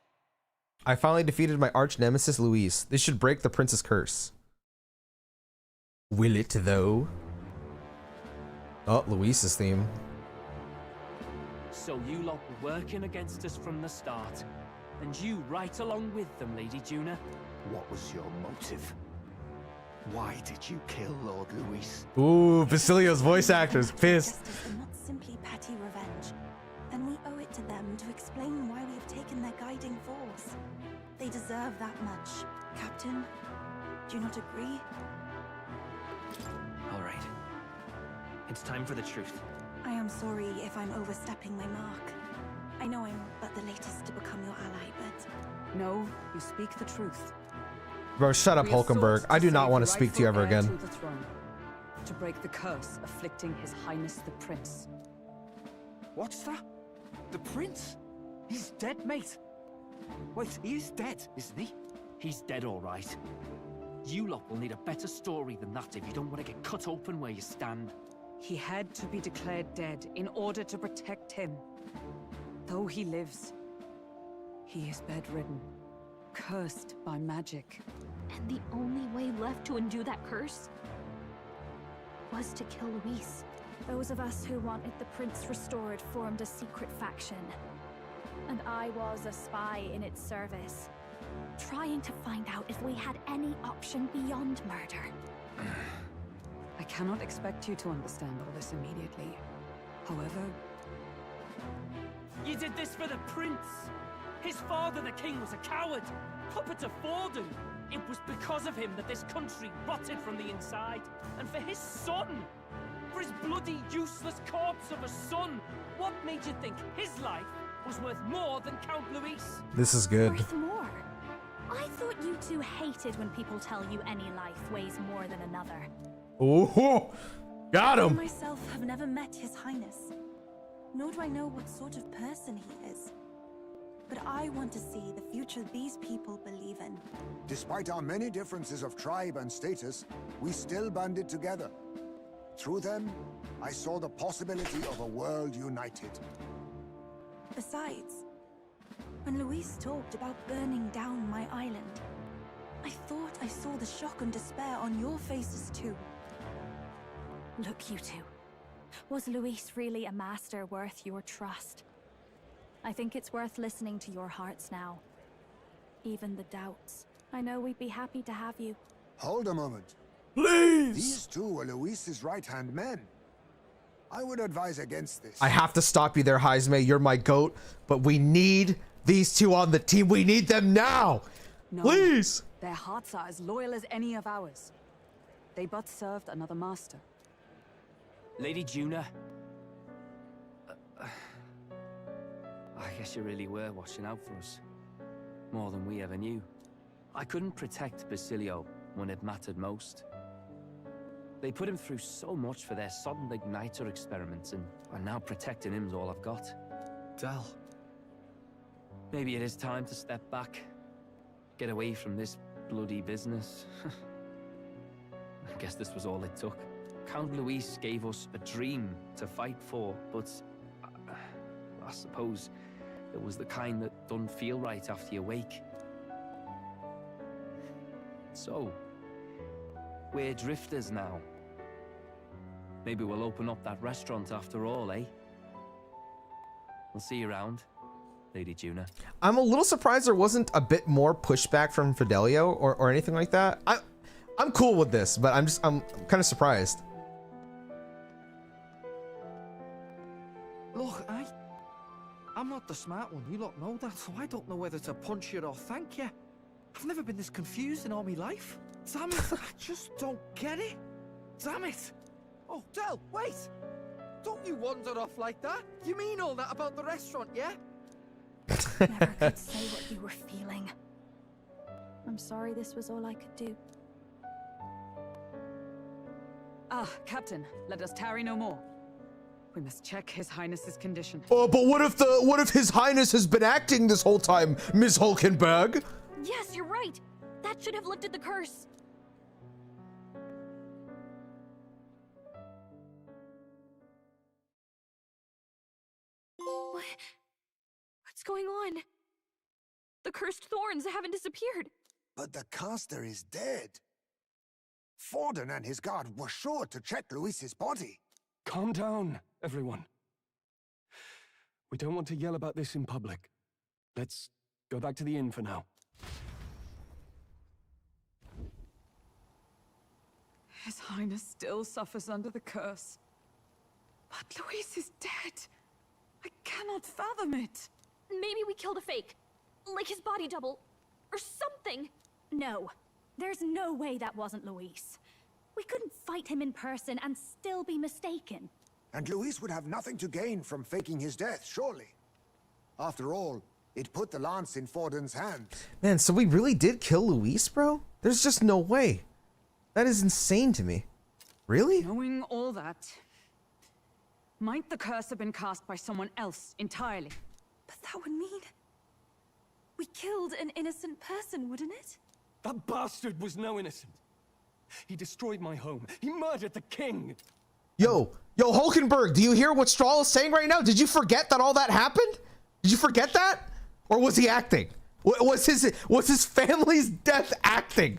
I finally defeated my arch nemesis, Luis. This should break the prince's curse. Will it, though? Oh, Luis's theme. So you lot were working against us from the start. And you right along with them, Lady Juna. What was your motive? Why did you kill Lord Luis? Ooh, Basilio's voice actor is pissed. Justice and not simply petty revenge. And we owe it to them to explain why we have taken their guiding force. They deserve that much. Captain, do you not agree? All right. It's time for the truth. I am sorry if I'm overstepping my mark. I know I'm but the latest to become your ally, but... No, you speak the truth. Bro, shut up, Hulkenberg. I do not want to speak to you ever again. To the throne, to break the curse afflicting His Highness the Prince. What's that? The prince? He's dead, mate. Wait, he is dead, isn't he? He's dead, all right. You lot will need a better story than that if you don't want to get cut open where you stand. He had to be declared dead in order to protect him. Though he lives, he is bedridden, cursed by magic. And the only way left to undo that curse was to kill Luis. Those of us who wanted the prince restored formed a secret faction. And I was a spy in its service, trying to find out if we had any option beyond murder. I cannot expect you to understand all this immediately. However... You did this for the prince! His father, the king, was a coward! Puppet of Forden! It was because of him that this country rotted from the inside! And for his son! For his bloody, useless corpse of a son! What made you think his life was worth more than Count Luis? This is good. Worth more? I thought you two hated when people tell you any life weighs more than another. Oh, got him. I myself have never met His Highness, nor do I know what sort of person he is. But I want to see the future these people believe in. Despite our many differences of tribe and status, we still banded together. Through them, I saw the possibility of a world united. Besides, when Luis talked about burning down my island, I thought I saw the shock and despair on your faces too. Look, you two. Was Luis really a master worth your trust? I think it's worth listening to your hearts now. Even the doubts. I know we'd be happy to have you. Hold a moment. Please! These two were Luis's right-hand men. I would advise against this. I have to stop you there, Heisme. You're my goat, but we need these two on the team. We need them now! No, please! Their hearts are as loyal as any of ours. They but served another master. Lady Juna. I guess you really were watching out for us. More than we ever knew. I couldn't protect Basilio, when it mattered most. They put him through so much for their sudden igniter experiments, and now protecting him's all I've got. Del. Maybe it is time to step back. Get away from this bloody business. I guess this was all it took. Count Luis gave us a dream to fight for, but I suppose it was the kind that doesn't feel right after you wake. So, we're drifters now. Maybe we'll open up that restaurant after all, eh? We'll see you around, Lady Juna. I'm a little surprised there wasn't a bit more pushback from Fidelio or anything like that. I'm cool with this, but I'm kind of surprised. Look, I'm not the smart one, you lot know that, so I don't know whether to punch you or thank you. I've never been this confused in all my life. Damn it, I just don't get it. Damn it. Oh, Del, wait! Don't you wander off like that? You mean all that about the restaurant, yeah? Never could say what you were feeling. I'm sorry this was all I could do. Ah, Captain, let us tarry no more. We must check His Highness's condition. Oh, but what if His Highness has been acting this whole time, Ms. Hulkenberg? Yes, you're right. That should have lifted the curse. What's going on? The cursed thorns haven't disappeared. But the caster is dead. Forden and his guard were sure to check Luis's body. Calm down, everyone. We don't want to yell about this in public. Let's go back to the inn for now. His Highness still suffers under the curse. But Luis is dead. I cannot fathom it. Maybe we killed a fake. Like his body double. Or something. No. There's no way that wasn't Luis. We couldn't fight him in person and still be mistaken. And Luis would have nothing to gain from faking his death, surely. After all, it put the lance in Forden's hands. Man, so we really did kill Luis, bro? There's just no way. That is insane to me. Really? Knowing all that, might the curse have been cast by someone else entirely? But that would mean we killed an innocent person, wouldn't it? That bastard was no innocent. He destroyed my home. He murdered the king. Yo, Hulkenberg, do you hear what Strahl is saying right now? Did you forget that all that happened? Did you forget that? Or was he acting? Was his family's death acting?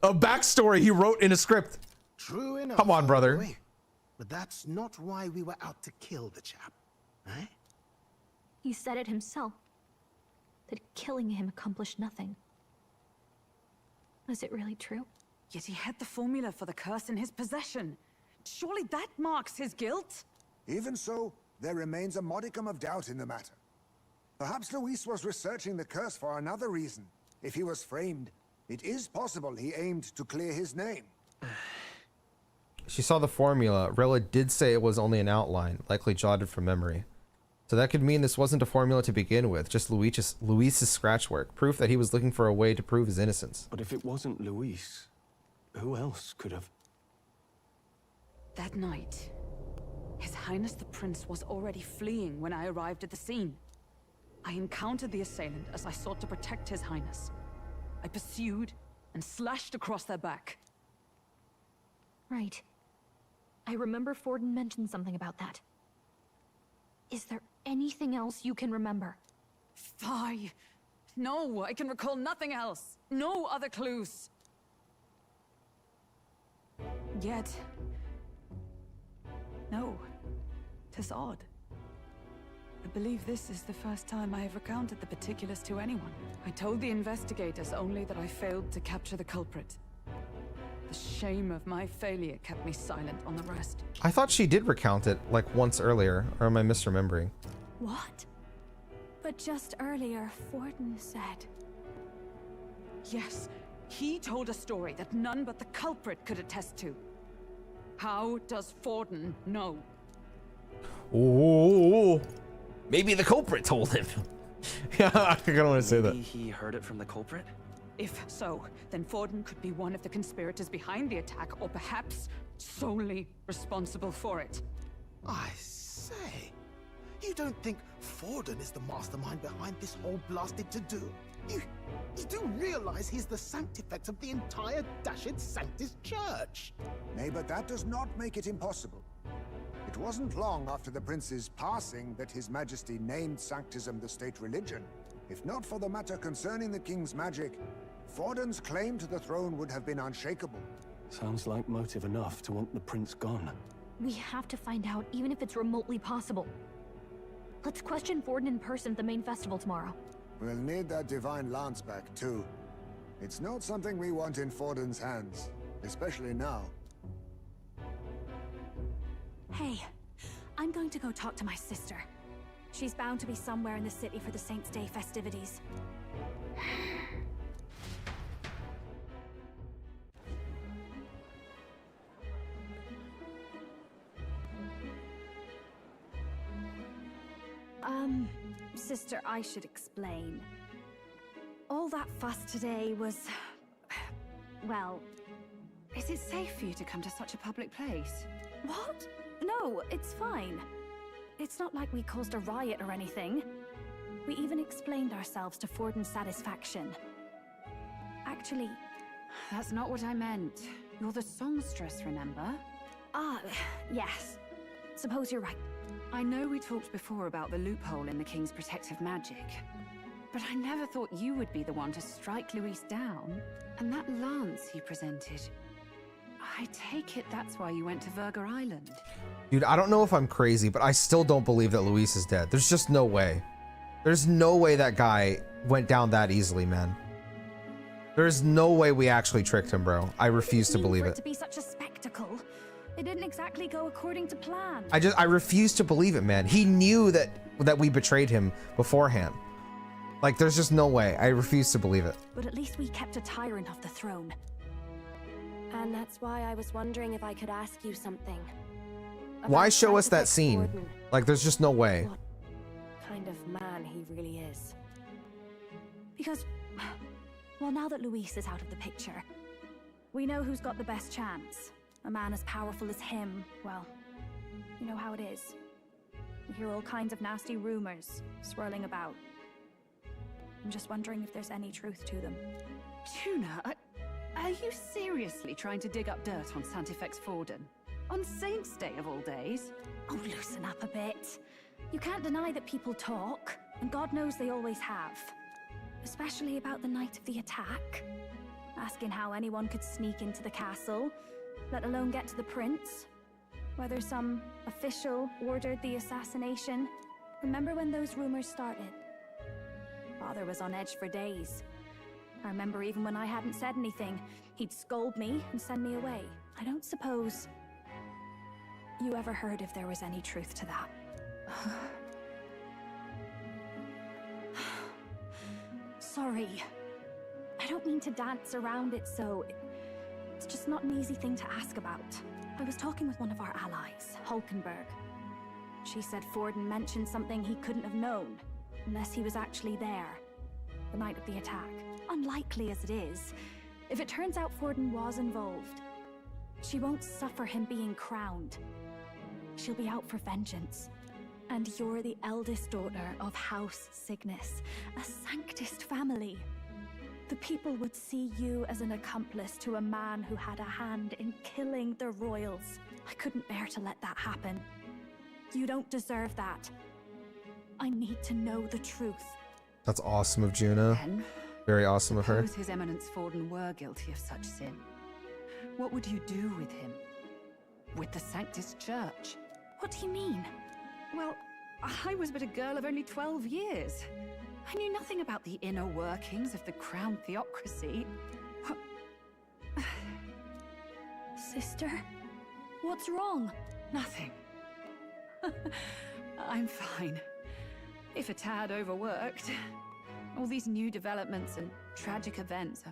A backstory he wrote in a script. True enough. Come on, brother. Boy. But that's not why we were out to kill the chap, eh? He said it himself. That killing him accomplished nothing. Was it really true? Yet he had the formula for the curse in his possession. Surely that marks his guilt? Even so, there remains a modicum of doubt in the matter. Perhaps Luis was researching the curse for another reason. If he was framed, it is possible he aimed to clear his name. She saw the formula. Rella did say it was only an outline, likely jotted from memory. So that could mean this wasn't a formula to begin with, just Luis's scratch work, proof that he was looking for a way to prove his innocence. But if it wasn't Luis, who else could have? That night, His Highness the Prince was already fleeing when I arrived at the scene. I encountered the assailant as I sought to protect His Highness. I pursued and slashed across their back. Right. I remember Forden mentioned something about that. Is there anything else you can remember? Fie! No, I can recall nothing else. No other clues. Yet... no. 'Tis odd. I believe this is the first time I have recounted the particulars to anyone. I told the investigators only that I failed to capture the culprit. The shame of my failure kept me silent on the rest. I thought she did recount it like once earlier, or am I misremembering? What? But just earlier, Forden said... Yes, he told a story that none but the culprit could attest to. How does Forden know? Oh, maybe the culprit told him. Yeah, I don't want to say that. Maybe he heard it from the culprit? If so, then Forden could be one of the conspirators behind the attack, or perhaps solely responsible for it. I say, you don't think Forden is the mastermind behind this whole blasted to-do? You do realize he's the sanctifex of the entire dashed Sanctus Church? Nay, but that does not make it impossible. It wasn't long after the prince's passing that His Majesty named Sanctism the state religion. If not for the matter concerning the king's magic, Forden's claim to the throne would have been unshakable. Sounds like motive enough to want the prince gone. We have to find out, even if it's remotely possible. Let's question Forden in person at the main festival tomorrow. We'll need that divine lance back, too. It's not something we want in Forden's hands, especially now. Hey, I'm going to go talk to my sister. She's bound to be somewhere in the city for the Saints' Day festivities. Sister, I should explain. All that fuss today was... well... Is it safe for you to come to such a public place? What? No, it's fine. It's not like we caused a riot or anything. We even explained ourselves to Forden's satisfaction. Actually... That's not what I meant. You're the songstress, remember? Ah, yes. Suppose you're right. I know we talked before about the loophole in the king's protective magic, but I never thought you would be the one to strike Luis down. And that lance you presented, I take it that's why you went to Verga Island. Dude, I don't know if I'm crazy, but I still don't believe that Luis is dead. There's just no way. There's no way that guy went down that easily, man. There's no way we actually tricked him, bro. I refuse to believe it. To be such a spectacle. It didn't exactly go according to plan. I refuse to believe it, man. He knew that we betrayed him beforehand. Like, there's just no way. I refuse to believe it. But at least we kept a tyrant off the throne. And that's why I was wondering if I could ask you something. Why show us that scene? Like, there's just no way. What kind of man he really is. Because, well, now that Luis is out of the picture, we know who's got the best chance. A man as powerful as him, well, you know how it is. We hear all kinds of nasty rumors swirling about. I'm just wondering if there's any truth to them. Tuna, are you seriously trying to dig up dirt on Sanctifex Forden? On Saints' Day of all days? Oh, loosen up a bit. You can't deny that people talk, and God knows they always have. Especially about the night of the attack. Asking how anyone could sneak into the castle, let alone get to the prince. Whether some official ordered the assassination. Remember when those rumors started? Father was on edge for days. I remember even when I hadn't said anything, he'd scold me and send me away. I don't suppose you ever heard if there was any truth to that. Sorry. I don't mean to dance around it so... It's just not an easy thing to ask about. I was talking with one of our allies, Hulkenberg. She said Forden mentioned something he couldn't have known, unless he was actually there, the night of the attack. Unlikely as it is, if it turns out Forden was involved, she won't suffer him being crowned. She'll be out for vengeance. And you're the eldest daughter of House Cygnus, a Sanctist family. The people would see you as an accomplice to a man who had a hand in killing the royals. I couldn't bear to let that happen. You don't deserve that. I need to know the truth. That's awesome of Juno. Very awesome of her. Suppose His Eminence Forden were guilty of such sin. What would you do with him? With the Sanctus Church? What do you mean? Well, I was but a girl of only 12 years. I knew nothing about the inner workings of the crown theocracy. Sister? What's wrong? Nothing. I'm fine. If a tad overworked. All these new developments and tragic events.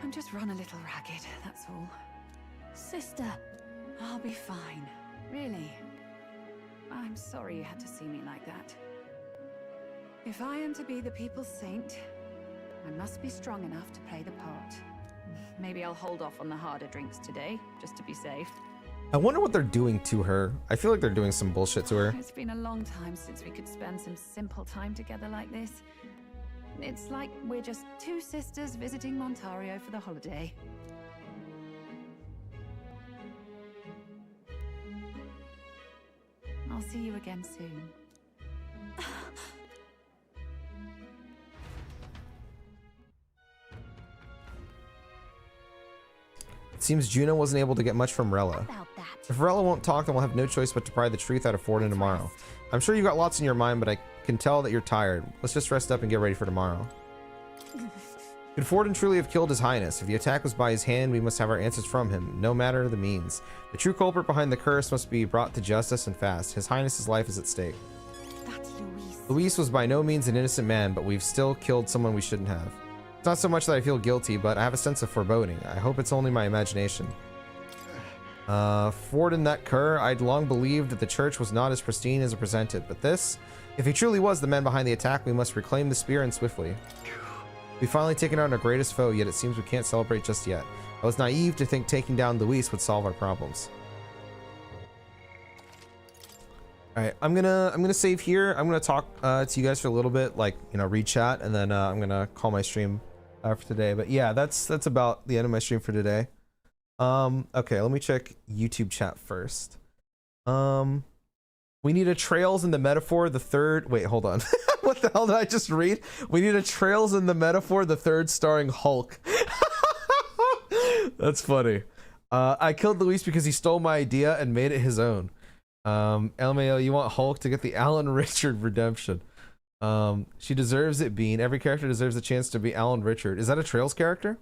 I'm just run a little ragged, that's all. Sister. I'll be fine. Really. I'm sorry you had to see me like that. If I am to be the people's saint, I must be strong enough to play the part. Maybe I'll hold off on the harder drinks today, just to be safe. I wonder what they're doing to her. I feel like they're doing some bullshit to her. It's been a long time since we could spend some simple time together like this. It's like we're just two sisters visiting Montario for the holiday. I'll see you again soon. It seems Juno wasn't able to get much from Rella. If Rella won't talk, then we'll have no choice but to pry the truth out of Forden tomorrow. I'm sure you've got lots in your mind, but I can tell that you're tired. Let's just rest up and get ready for tomorrow. Could Forden truly have killed His Highness? If the attack was by his hand, we must have our answers from him, no matter the means. The true culprit behind the curse must be brought to justice and fast. His Highness's life is at stake. That's Luis. Luis was by no means an innocent man, but we've still killed someone we shouldn't have. It's not so much that I feel guilty, but I have a sense of foreboding. I hope it's only my imagination. Forden that cur, I'd long believed that the church was not as pristine as it presented, but this, if he truly was the man behind the attack, we must reclaim the spear and swiftly. We've finally taken out our greatest foe, yet it seems we can't celebrate just yet. I was naive to think taking down Luis would solve our problems. Alright, I'm gonna save here. I'm gonna talk to you guys for a little bit, like, you know, read chat, and then I'm gonna call my stream for today. But yeah, that's about the end of my stream for today. Okay, let me check YouTube chat first. We need a Trails in the Metaphor, the third. Wait, hold on. What the hell did I just read? We need a Trails in the Metaphor, the third starring Hulk. That's funny. I killed Luis because he stole my idea and made it his own. LMAO, you want Hulk to get the Alan Richard redemption. She deserves it, Bean. Every character deserves a chance to be Alan Richard. Is that a Trails character?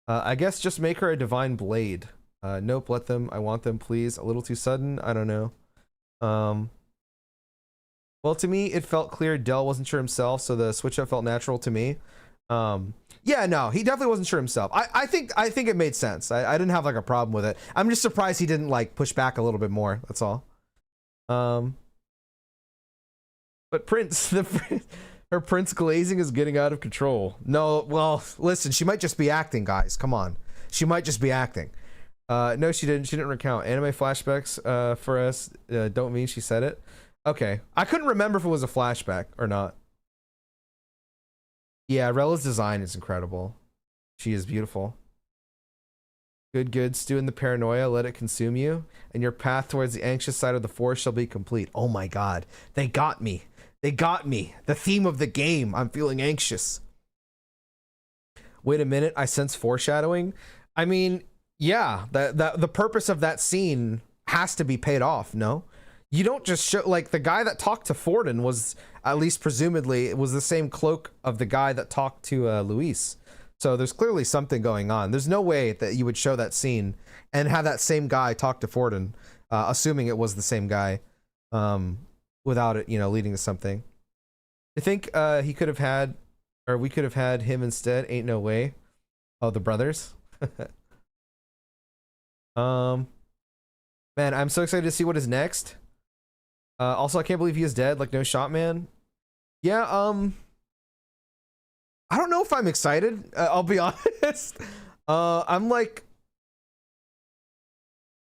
I guess just make her a divine blade. Nope, let them. I want them, please. A little too sudden? I don't know. Well, to me, it felt clear Del wasn't sure himself, so the switch up felt natural to me. Yeah, no, he definitely wasn't sure himself. I think it made sense. I didn't have like a problem with it. I'm just surprised he didn't like push back a little bit more. That's all. But Prince, her Prince glazing is getting out of control. No, well, listen, she might just be acting, guys. Come on, she might just be acting. No, she didn't. She didn't recount anime flashbacks for us. Don't mean she said it. Okay, I couldn't remember if it was a flashback or not. Yeah, Rella's design is incredible. She is beautiful. Good. Stew in the paranoia. Let it consume you, and your path towards the anxious side of the force shall be complete. Oh my God, they got me. They got me. The theme of the game. I'm feeling anxious. Wait a minute. I sense foreshadowing. I mean, yeah, the purpose of that scene has to be paid off. No. You don't just show, like, the guy that talked to Forden was, at least presumably, it was the same cloak of the guy that talked to Luis. So there's clearly something going on. There's no way that you would show that scene and have that same guy talk to Forden, assuming it was the same guy, without it, you know, leading to something. I think he could have had, or we could have had him instead. Ain't no way. Oh, the brothers. Man, I'm so excited to see what is next. Also, I can't believe he is dead. Like, no shot, man. Yeah, I don't know if I'm excited. I'll be honest. I'm like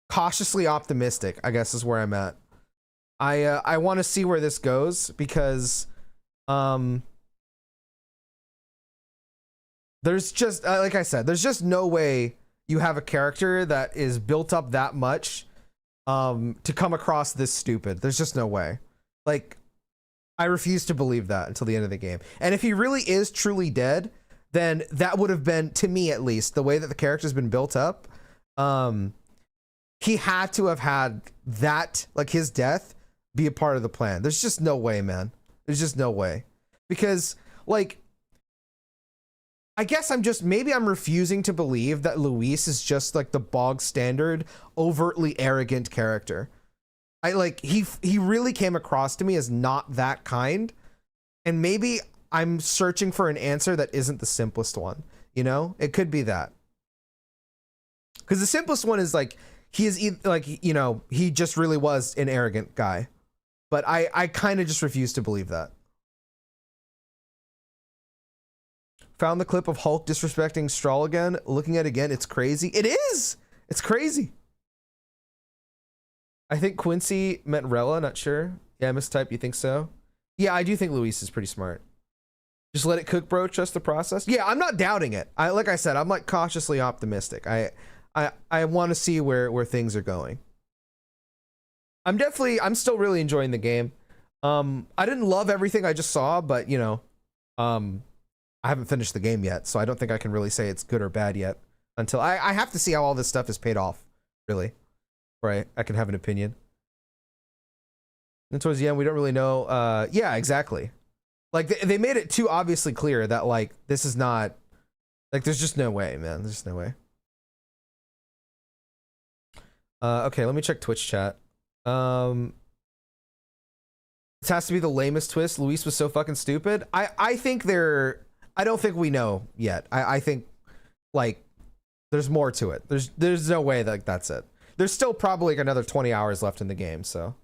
cautiously optimistic, I guess is where I'm at. I want to see where this goes because there's just like I said, there's just no way you have a character that is built up that much to come across this stupid. There's just no way. Like, I refuse to believe that until the end of the game. And if he really is truly dead, then that would have been, to me at least, the way that the character's been built up. He had to have had that, like his death, be a part of the plan. There's just no way, man. There's just no way. Because, like, I guess maybe I'm refusing to believe that Luis is just like the bog standard, overtly arrogant character. He really came across to me as not that kind. And maybe I'm searching for an answer that isn't the simplest one. You know, it could be that. Because the simplest one is like, he is like, you know, he just really was an arrogant guy. But I kind of just refuse to believe that. Found the clip of Hulk disrespecting Strahl again. Looking at it again, it's crazy. It is! It's crazy. I think Quincy meant Rella, not sure. Yeah, mistype, you think so? Yeah, I do think Luis is pretty smart. Just let it cook, bro. Trust the process. Yeah, I'm not doubting it. Like I said, I'm like cautiously optimistic. I want to see where things are going. I'm still really enjoying the game. I didn't love everything I just saw, but you know, I haven't finished the game yet, so I don't think I can really say it's good or bad yet until I have to see how all this stuff is paid off, really, right? I can have an opinion. And towards the end, we don't really know. Yeah, exactly. Like they made it too obviously clear that like this is not like there's just no way, man. There's just no way. Okay, let me check Twitch chat. This has to be the lamest twist. Luis was so fucking stupid. I think I don't think we know yet. I think like there's more to it. There's no way that that's it. There's still probably like another 20 hours left in the game, so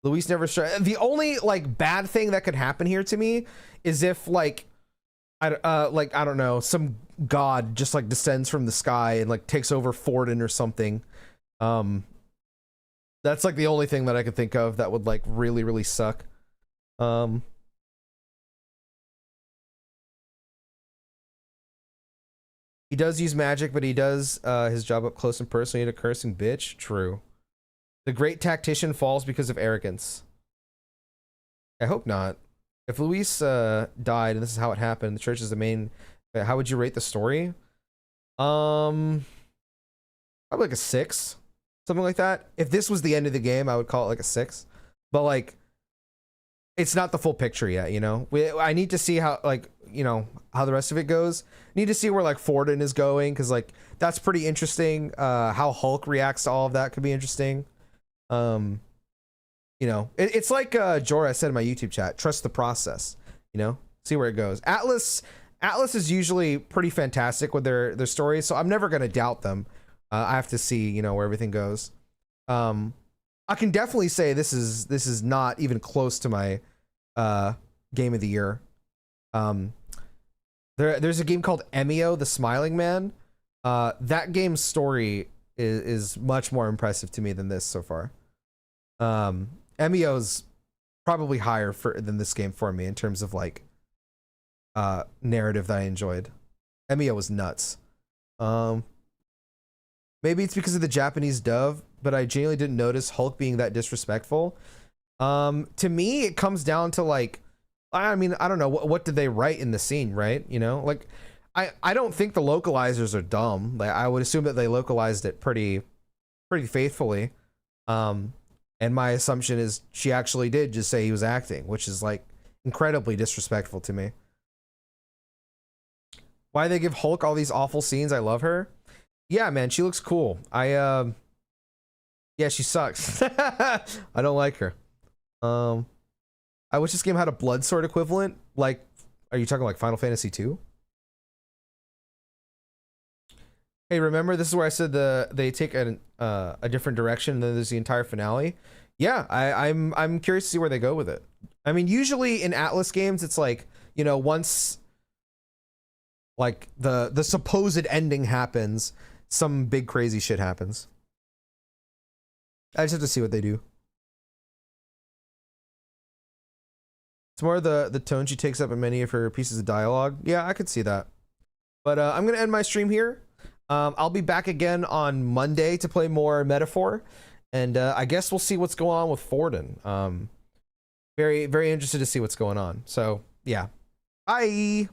Luis never the only like bad thing that could happen here to me is if like I don't know, some god just like descends from the sky and like takes over Forden or something. That's like the only thing that I could think of that would like really, really suck. He does use magic, but he does his job up close and personal. He had a cursing bitch. True. The great tactician falls because of arrogance. I hope not. If Luis died and this is how it happened, the church is the main. How would you rate the story? Probably like a 6, something like that. If this was the end of the game, I would call it like a 6. But like, it's not the full picture yet, you know. I need to see how like you know how the rest of it goes. Need to see where like Forden is going because like that's pretty interesting. How Hulk reacts to all of that could be interesting. You know, it's like Jorah said in my YouTube chat. Trust the process. You know, see where it goes. Atlas is usually pretty fantastic with their stories, so I'm never gonna doubt them. I have to see, you know, where everything goes. I can definitely say this is not even close to my game of the year. There's a game called Emio, the Smiling Man. That game's story is much more impressive to me than this so far. Emio's probably higher than this game for me in terms of like narrative that I enjoyed. Emio was nuts. Maybe it's because of the Japanese dub, but I genuinely didn't notice Hulk being that disrespectful. To me, it comes down to like, I mean, I don't know, what did they write in the scene, right? You know, like, I don't think the localizers are dumb. Like, I would assume that they localized it pretty faithfully. And my assumption is she actually did just say he was acting, which is like incredibly disrespectful to me. Why they give Hulk all these awful scenes? I love her. Yeah, man, she looks cool. Yeah, she sucks. I don't like her. I wish this game had a blood sword equivalent. Like, are you talking like Final Fantasy 2? Hey, remember this is where I said they take a different direction and then there's the entire finale? Yeah, I'm curious to see where they go with it. I mean, usually in Atlus games, it's like, you know, once like the supposed ending happens, some big crazy shit happens. I just have to see what they do. It's more the tone she takes up in many of her pieces of dialogue. Yeah, I could see that. But I'm going to end my stream here. I'll be back again on Monday to play more Metaphor. And I guess we'll see what's going on with Forden. Very, very interested to see what's going on. So, yeah. Bye!